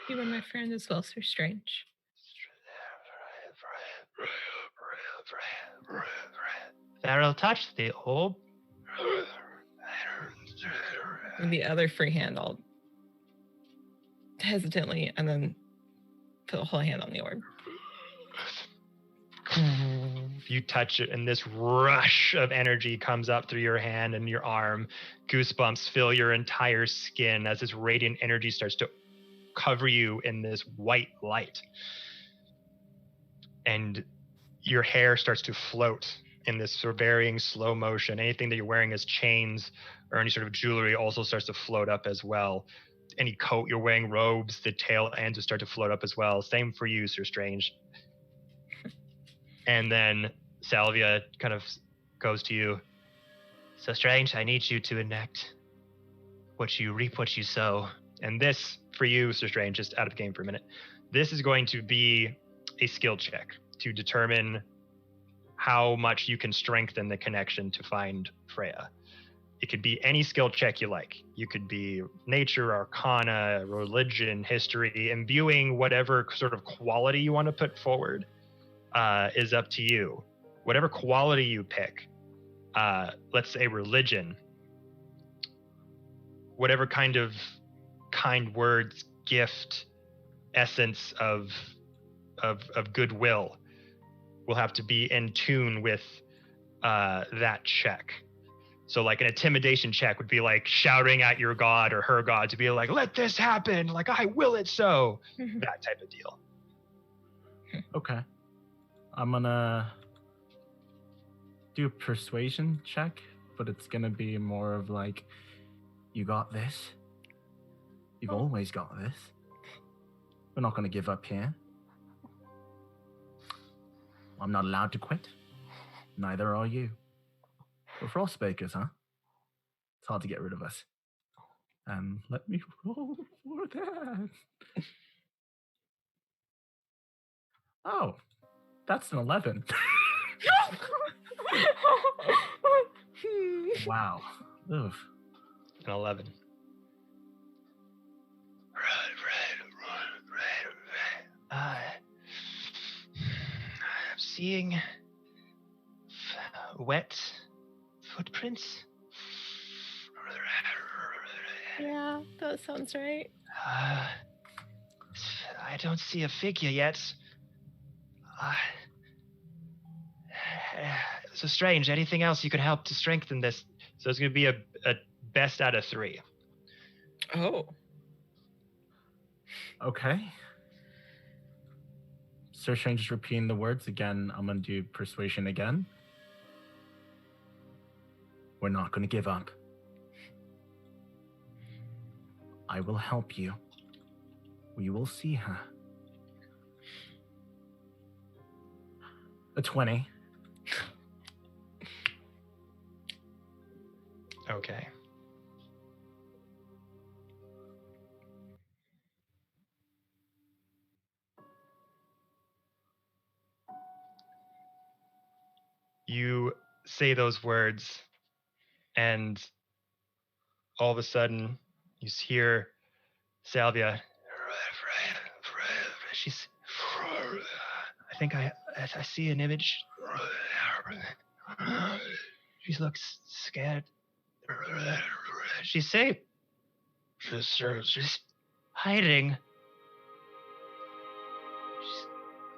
You are my friend as well, Sir Strange. Farrell touched the orb. And the other free hand, I'll hesitantly and then put a whole hand on the orb. You touch it, and this rush of energy comes up through your hand and your arm. Goosebumps fill your entire skin as this radiant energy starts to cover you in this white light. And your hair starts to float in this sort of varying slow motion. Anything that you're wearing as chains or any sort of jewelry also starts to float up as well. Any coat you're wearing, robes, the tail ends start to float up as well. Same for you, Sir Strange. And then Salvia kind of goes to you. So Strange, I need you to enact what you reap, what you sow. And this, for you, Sir Strange, just out of the game for a minute, this is going to be a skill check to determine how much you can strengthen the connection to find Freya. It could be any skill check you like. You could be nature, arcana, religion, history, imbuing whatever sort of quality you want to put forward is up to you. Whatever quality you pick, let's say religion, whatever kind of kind words, gift, essence of goodwill will have to be in tune with that check. So like an intimidation check would be like shouting at your god or her god to be like, let this happen, like I will it so, that type of deal. Okay. I'm gonna do a persuasion check, but it's gonna be more of like, you got this. You've always got this. We're not gonna give up here. I'm not allowed to quit. Neither are you. We're frostbakers, huh? It's hard to get rid of us. Let me roll for that. Oh, that's an 11. Wow. Ugh. An 11. I'm seeing wet footprints. Yeah, that sounds right. I don't see a figure yet. So strange. Anything else you could help to strengthen this? So it's going to be a best out of 3. Oh. Okay. Sir Strange is repeating the words again. I'm going to do persuasion again. We're not going to give up. I will help you. We will see her. A 20. Okay. You say those words, and all of a sudden, you hear Salvia. She's. I think I see an image. She looks scared. She's safe. She's hiding.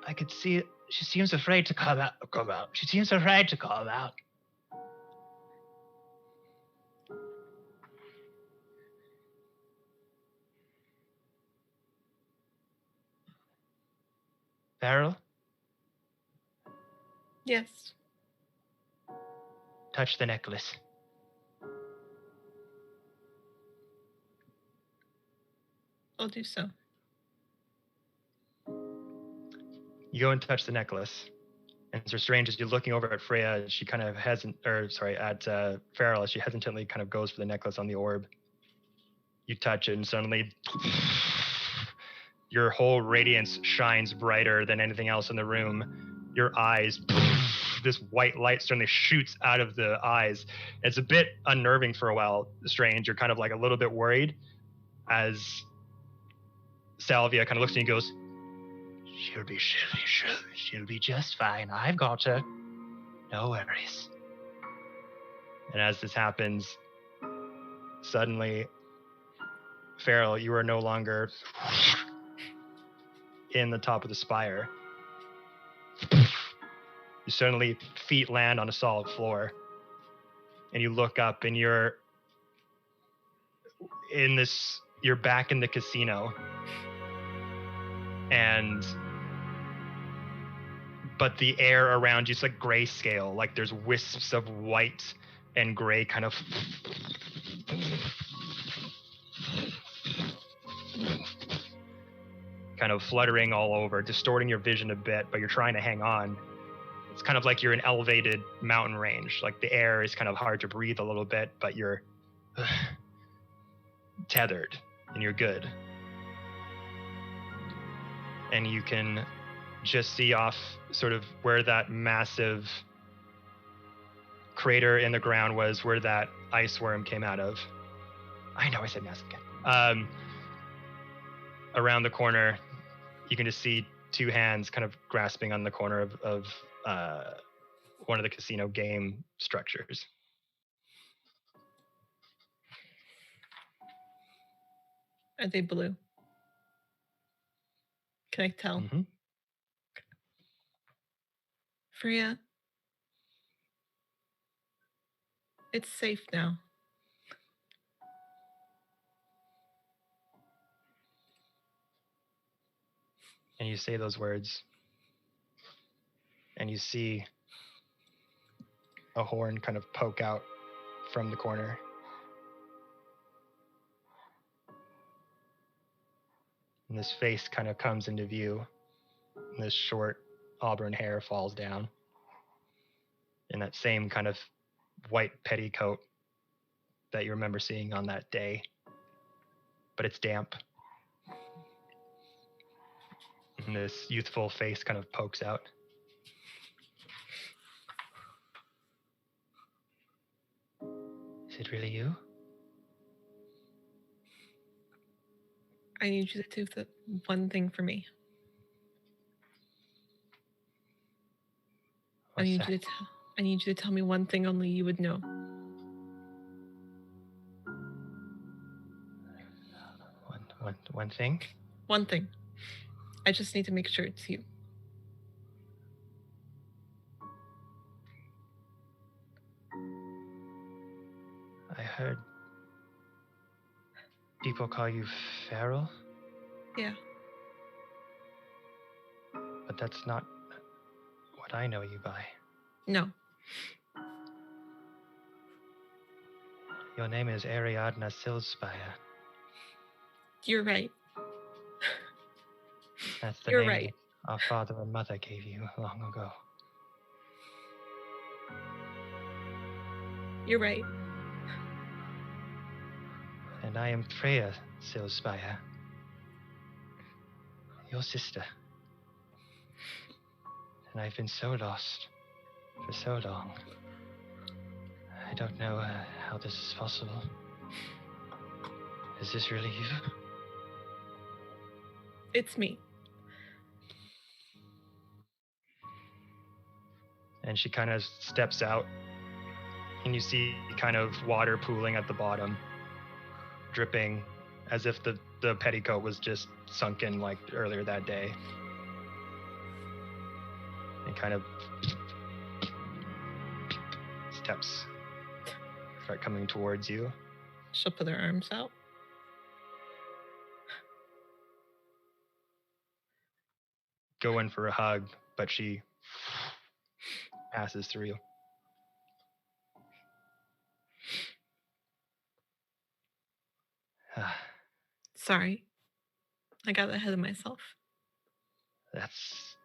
I could see it. She seems afraid to come out. She seems afraid to come out. Farrell, Yes. touch the necklace. I'll do so. You go and touch the necklace. And Sir Strange, as you're looking over at Freya, she kind of at Farrell, she hesitantly kind of goes for the necklace on the orb. You touch it, and suddenly your whole radiance shines brighter than anything else in the room. Your eyes, this white light suddenly shoots out of the eyes. It's a bit unnerving for a while, Strange. You're kind of like a little bit worried as Salvia kind of looks at you and goes, She'll be just fine. I've got her. No worries. And as this happens, suddenly, Farrell, you are no longer in the top of the spire. You suddenly feet land on a solid floor. And you look up and you're back in the casino. But the air around you is like grayscale, like there's wisps of white and gray kind of fluttering all over, distorting your vision a bit, but you're trying to hang on. It's kind of like you're in elevated mountain range. Like the air is kind of hard to breathe a little bit, but you're tethered and you're good. And you can just see off sort of where that massive crater in the ground was, where that ice worm came out of. I know I said massive again. Around the corner, you can just see 2 hands kind of grasping on the corner of one of the casino game structures. Are they blue? Can I tell? Mhm. Freya, it's safe now. And you say those words, and you see a horn kind of poke out from the corner. And this face kind of comes into view, and this short auburn hair falls down. In that same kind of white petticoat that you remember seeing on that day, but it's damp. And this youthful face kind of pokes out. Is it really you? I need you to do the one thing for me. I What's need that? you to tell. I need you to tell me one thing only you would know. One thing? One thing. I just need to make sure it's you. I heard people call you feral, Yeah. but that's not what I know you by. No. Your name is Ariadna Silspire. You're right. That's the You're name right. our father and mother gave you long ago. You're right. And I am Freya Silspire, your sister. And I've been so lost for so long. I don't know how this is possible. Is this really you? It's me. And she kind of steps out, and you see kind of water pooling at the bottom, dripping as if the petticoat was just sunk in like earlier that day. And kind of steps start coming towards you. She'll put her arms out. Go in for a hug, but she passes through you. Sorry. I got ahead of myself. That's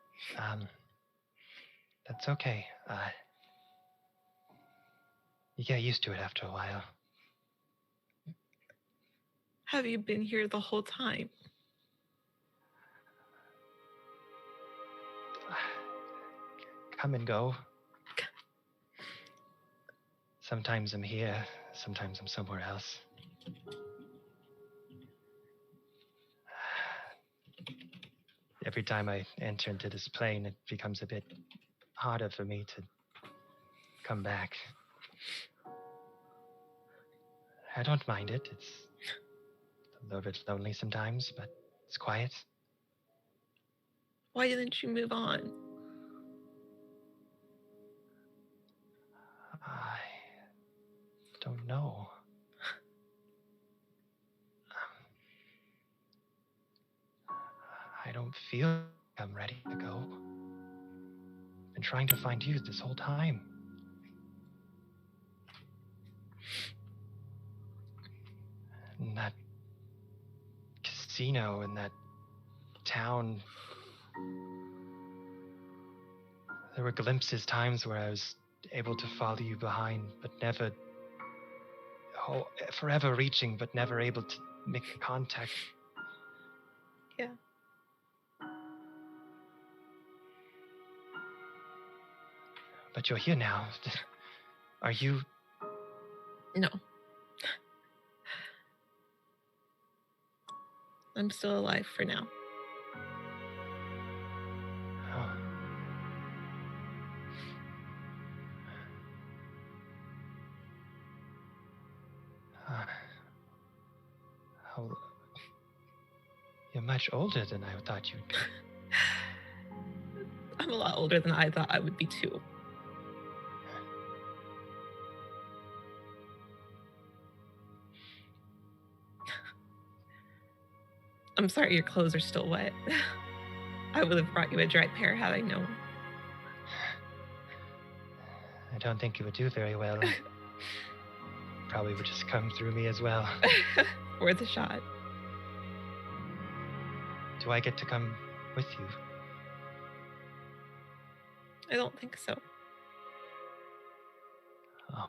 okay. You get used to it after a while. Have you been here the whole time? Come and go. Sometimes I'm here, sometimes I'm somewhere else. Every time I enter into this plane, it becomes a bit harder for me to come back. I don't mind it. It's a little bit lonely sometimes, but it's quiet. Why didn't you move on? I don't know. I don't feel I'm ready to go. I've been trying to find you this whole time. And that casino and that town. There were glimpses, times where I was able to follow you behind, but never, forever reaching, but never able to make contact. Yeah. But you're here now. Are you? No. I'm still alive for now. Oh. You're much older than I thought you'd be. I'm a lot older than I thought I would be too. I'm sorry your clothes are still wet. I would have brought you a dry pair had I known. I don't think it would do very well. Probably would just come through me as well. Worth a shot. Do I get to come with you? I don't think so. Oh.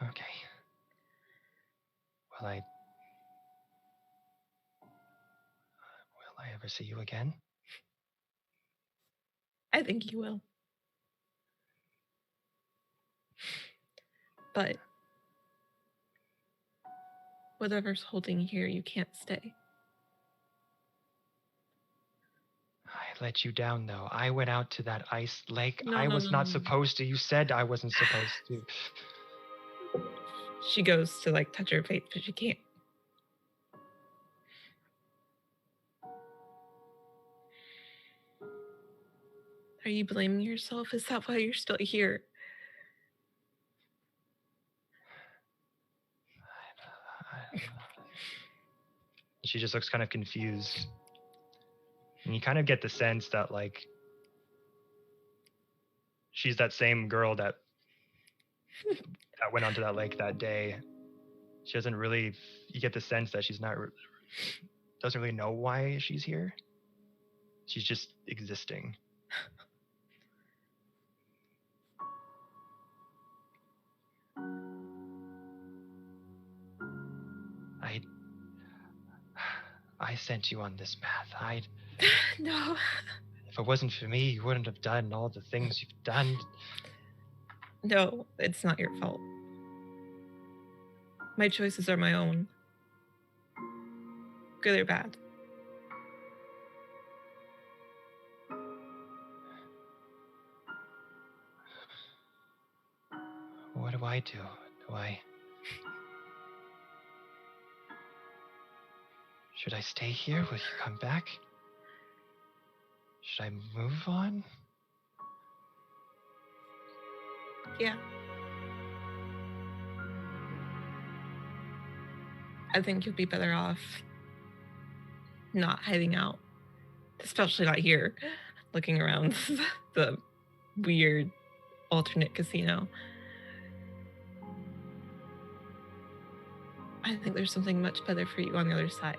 Okay. Will I ever see you again? I think you will. But whatever's holding you here, you can't stay. I let you down, though. I went out to that ice lake. No, I no, was no, not no. supposed to. You said I wasn't supposed to. She goes to like touch her face, but she can't. Are you blaming yourself? Is that why you're still here? I don't know. She just looks kind of confused. And you kind of get the sense that, like, she's that same girl that went onto that lake that day. She doesn't really, you get the sense that she's not, doesn't really know why she's here. She's just existing. I sent you on this path. No. If it wasn't for me, you wouldn't have done all the things you've done. No, it's not your fault. My choices are my own. Good or bad. What do I do? Should I stay here? Will you come back? Should I move on? Yeah. I think you'll be better off not hiding out. Especially not here, looking around the weird alternate casino. I think there's something much better for you on the other side.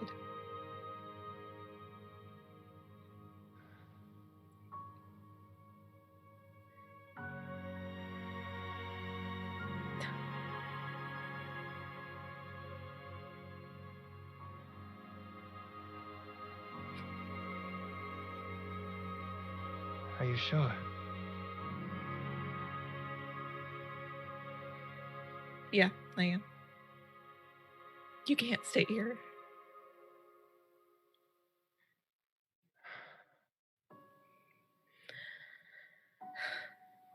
Are you sure? Yeah, I am. You can't stay here.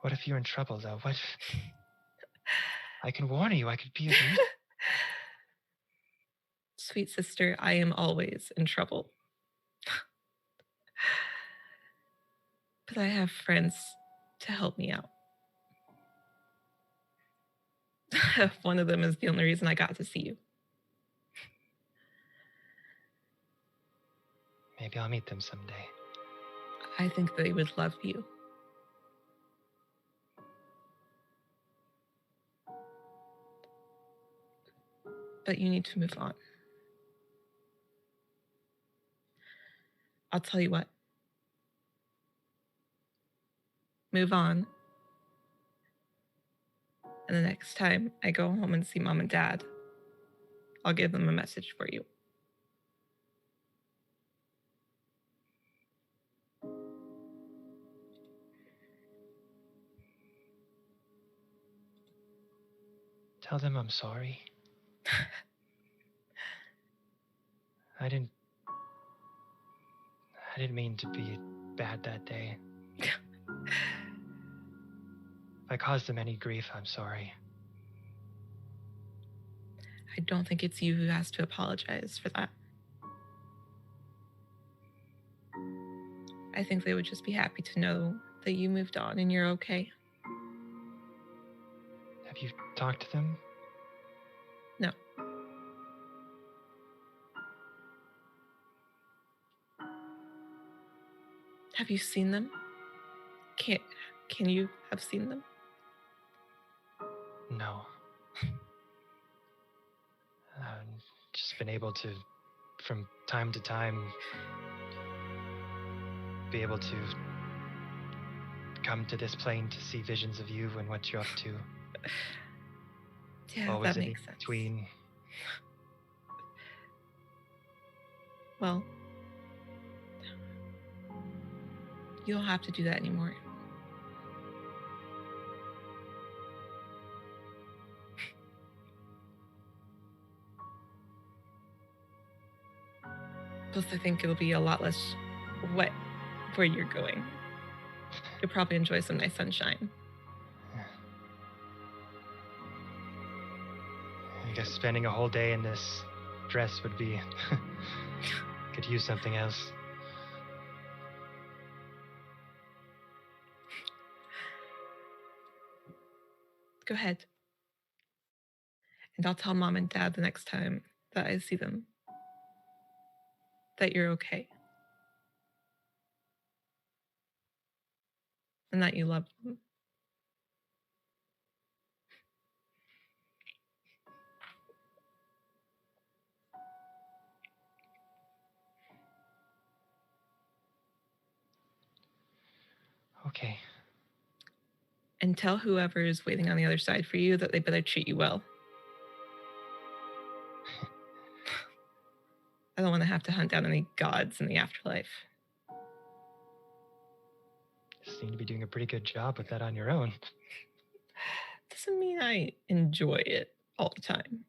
What if you're in trouble, though? What? I can warn you. I could be of use. Sweet sister, I am always in trouble. But I have friends to help me out. One of them is the only reason I got to see you. Maybe I'll meet them someday. I think they would love you. But you need to move on. I'll tell you what. Move on. And the next time I go home and see Mom and Dad, I'll give them a message for you. Tell them I'm sorry. I didn't mean to be bad that day. If I caused them any grief, I'm sorry. I don't think it's you who has to apologize for that. I think they would just be happy to know that you moved on and you're okay. Have you talked to them? No. Have you seen them? Can you have seen them? No. Just been able to, from time to time, be able to come to this plane to see visions of you and what you're up to. Yeah, Always that in makes sense. between. Well, you don't have to do that anymore. Plus, I think it'll be a lot less wet where you're going. You'll probably enjoy some nice sunshine. I guess spending a whole day in this dress would be... could use something else. Go ahead. And I'll tell Mom and Dad the next time that I see them that you're okay. And that you love them. Okay. And tell whoever is waiting on the other side for you that they better treat you well. I don't want to have to hunt down any gods in the afterlife. You seem to be doing a pretty good job with that on your own. Doesn't mean I enjoy it all the time.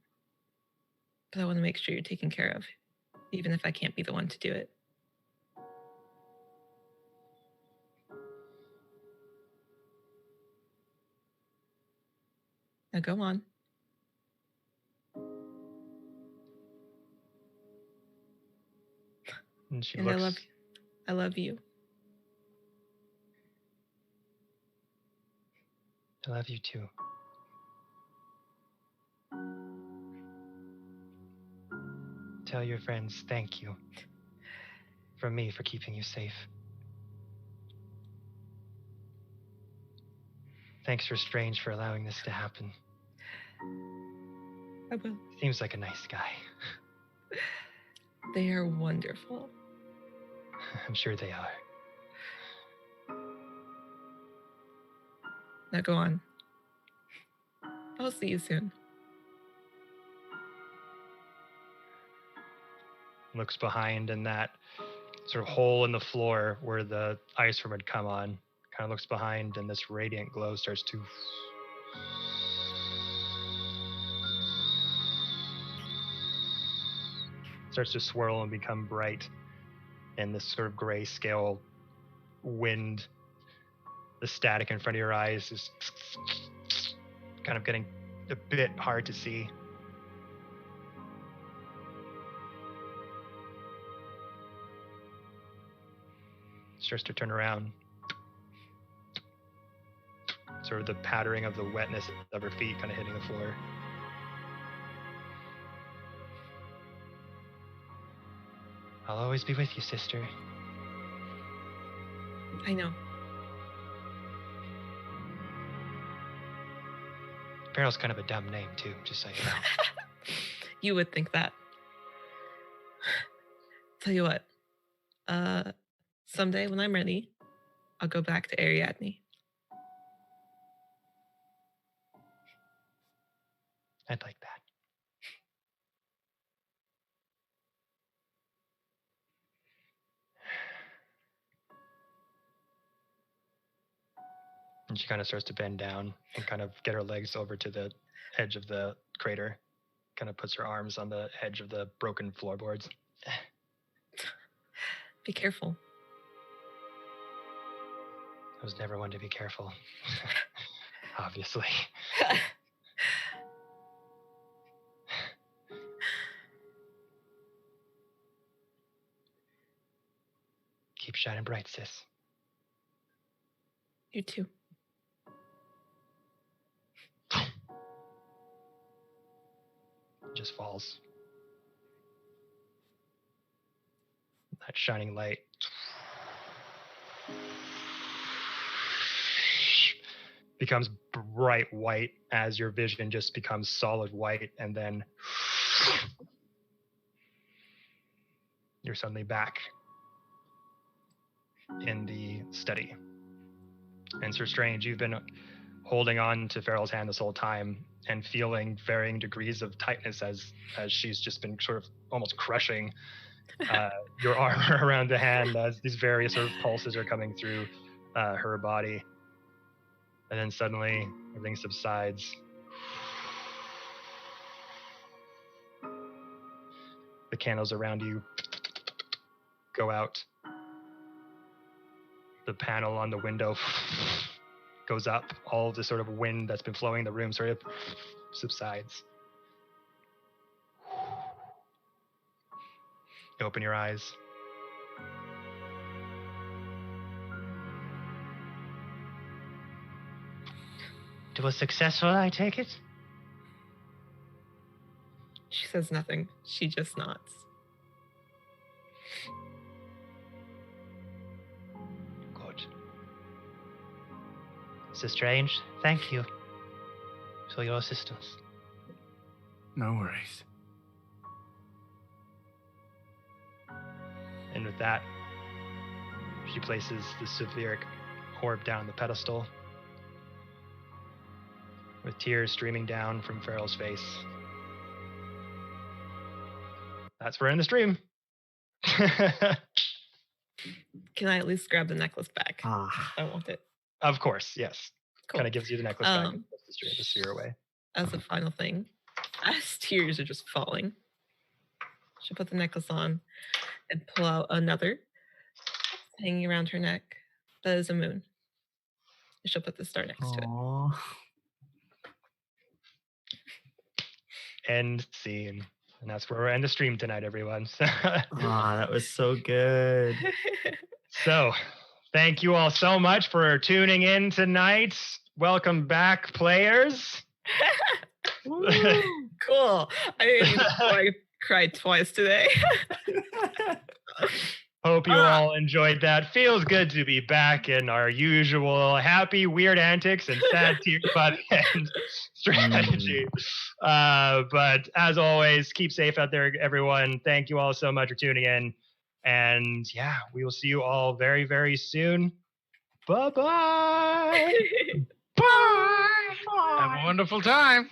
But I want to make sure you're taken care of, even if I can't be the one to do it. Now go on. And she And looks... I love you. I love you too. Tell your friends thank you. From me for keeping you safe. Thanks for Strange for allowing this to happen. I will. Seems like a nice guy. They are wonderful. I'm sure they are. Now go on. I'll see you soon. Looks behind, and that sort of hole in the floor where the ice worm had come on kind of looks behind, and this radiant glow starts to swirl and become bright, and this sort of grayscale wind, the static in front of your eyes is kind of getting a bit hard to see. Starts to turn around. Sort of the pattering of the wetness of her feet kind of hitting the floor. I'll always be with you, sister. I know. Beryl's kind of a dumb name, too, just so you know. You would think that. Tell you what. Someday when I'm ready, I'll go back to Ariadne. I'd like that. And she kind of starts to bend down and kind of get her legs over to the edge of the crater. Kind of puts her arms on the edge of the broken floorboards. Be careful. I was never one to be careful. Obviously. Keep shining bright, sis. You too. Just falls. That shining light becomes bright white as your vision just becomes solid white, and then you're suddenly back in the study. And Sir Strange, you've been holding on to Farrell's hand this whole time and feeling varying degrees of tightness as she's just been sort of almost crushing your arm around the hand as these various sort of pulses are coming through her body. And then suddenly everything subsides. The candles around you go out. The panel on the window goes up. All of the sort of wind that's been flowing in the room sort of subsides. You open your eyes. It was successful, I take it? She says nothing. She just nods. Good. Mr. Strange, thank you for your assistance. No worries. And with that, she places the Severic orb down the pedestal, with tears streaming down from Farrell's face. That's where we're in the stream. Can I at least grab the necklace back? Ah. I want it. Of course, yes. Cool. Kind of gives you the necklace back and puts the sphere away. As a final thing, as tears are just falling, she'll put the necklace on and pull out another hanging around her neck. That is a moon. She'll put the star next to it. Aww. End scene. And that's where we're in the stream tonight, everyone. That was so good. So, thank you all so much for tuning in tonight. Welcome back, players. Cool. I cried twice today. Hope you all enjoyed that. Feels good to be back in our usual happy, weird antics and sad tears by the end strategy. But as always, keep safe out there, everyone. Thank you all so much for tuning in. And yeah, we will see you all very, very soon. Bye-bye. Bye. Have a wonderful time.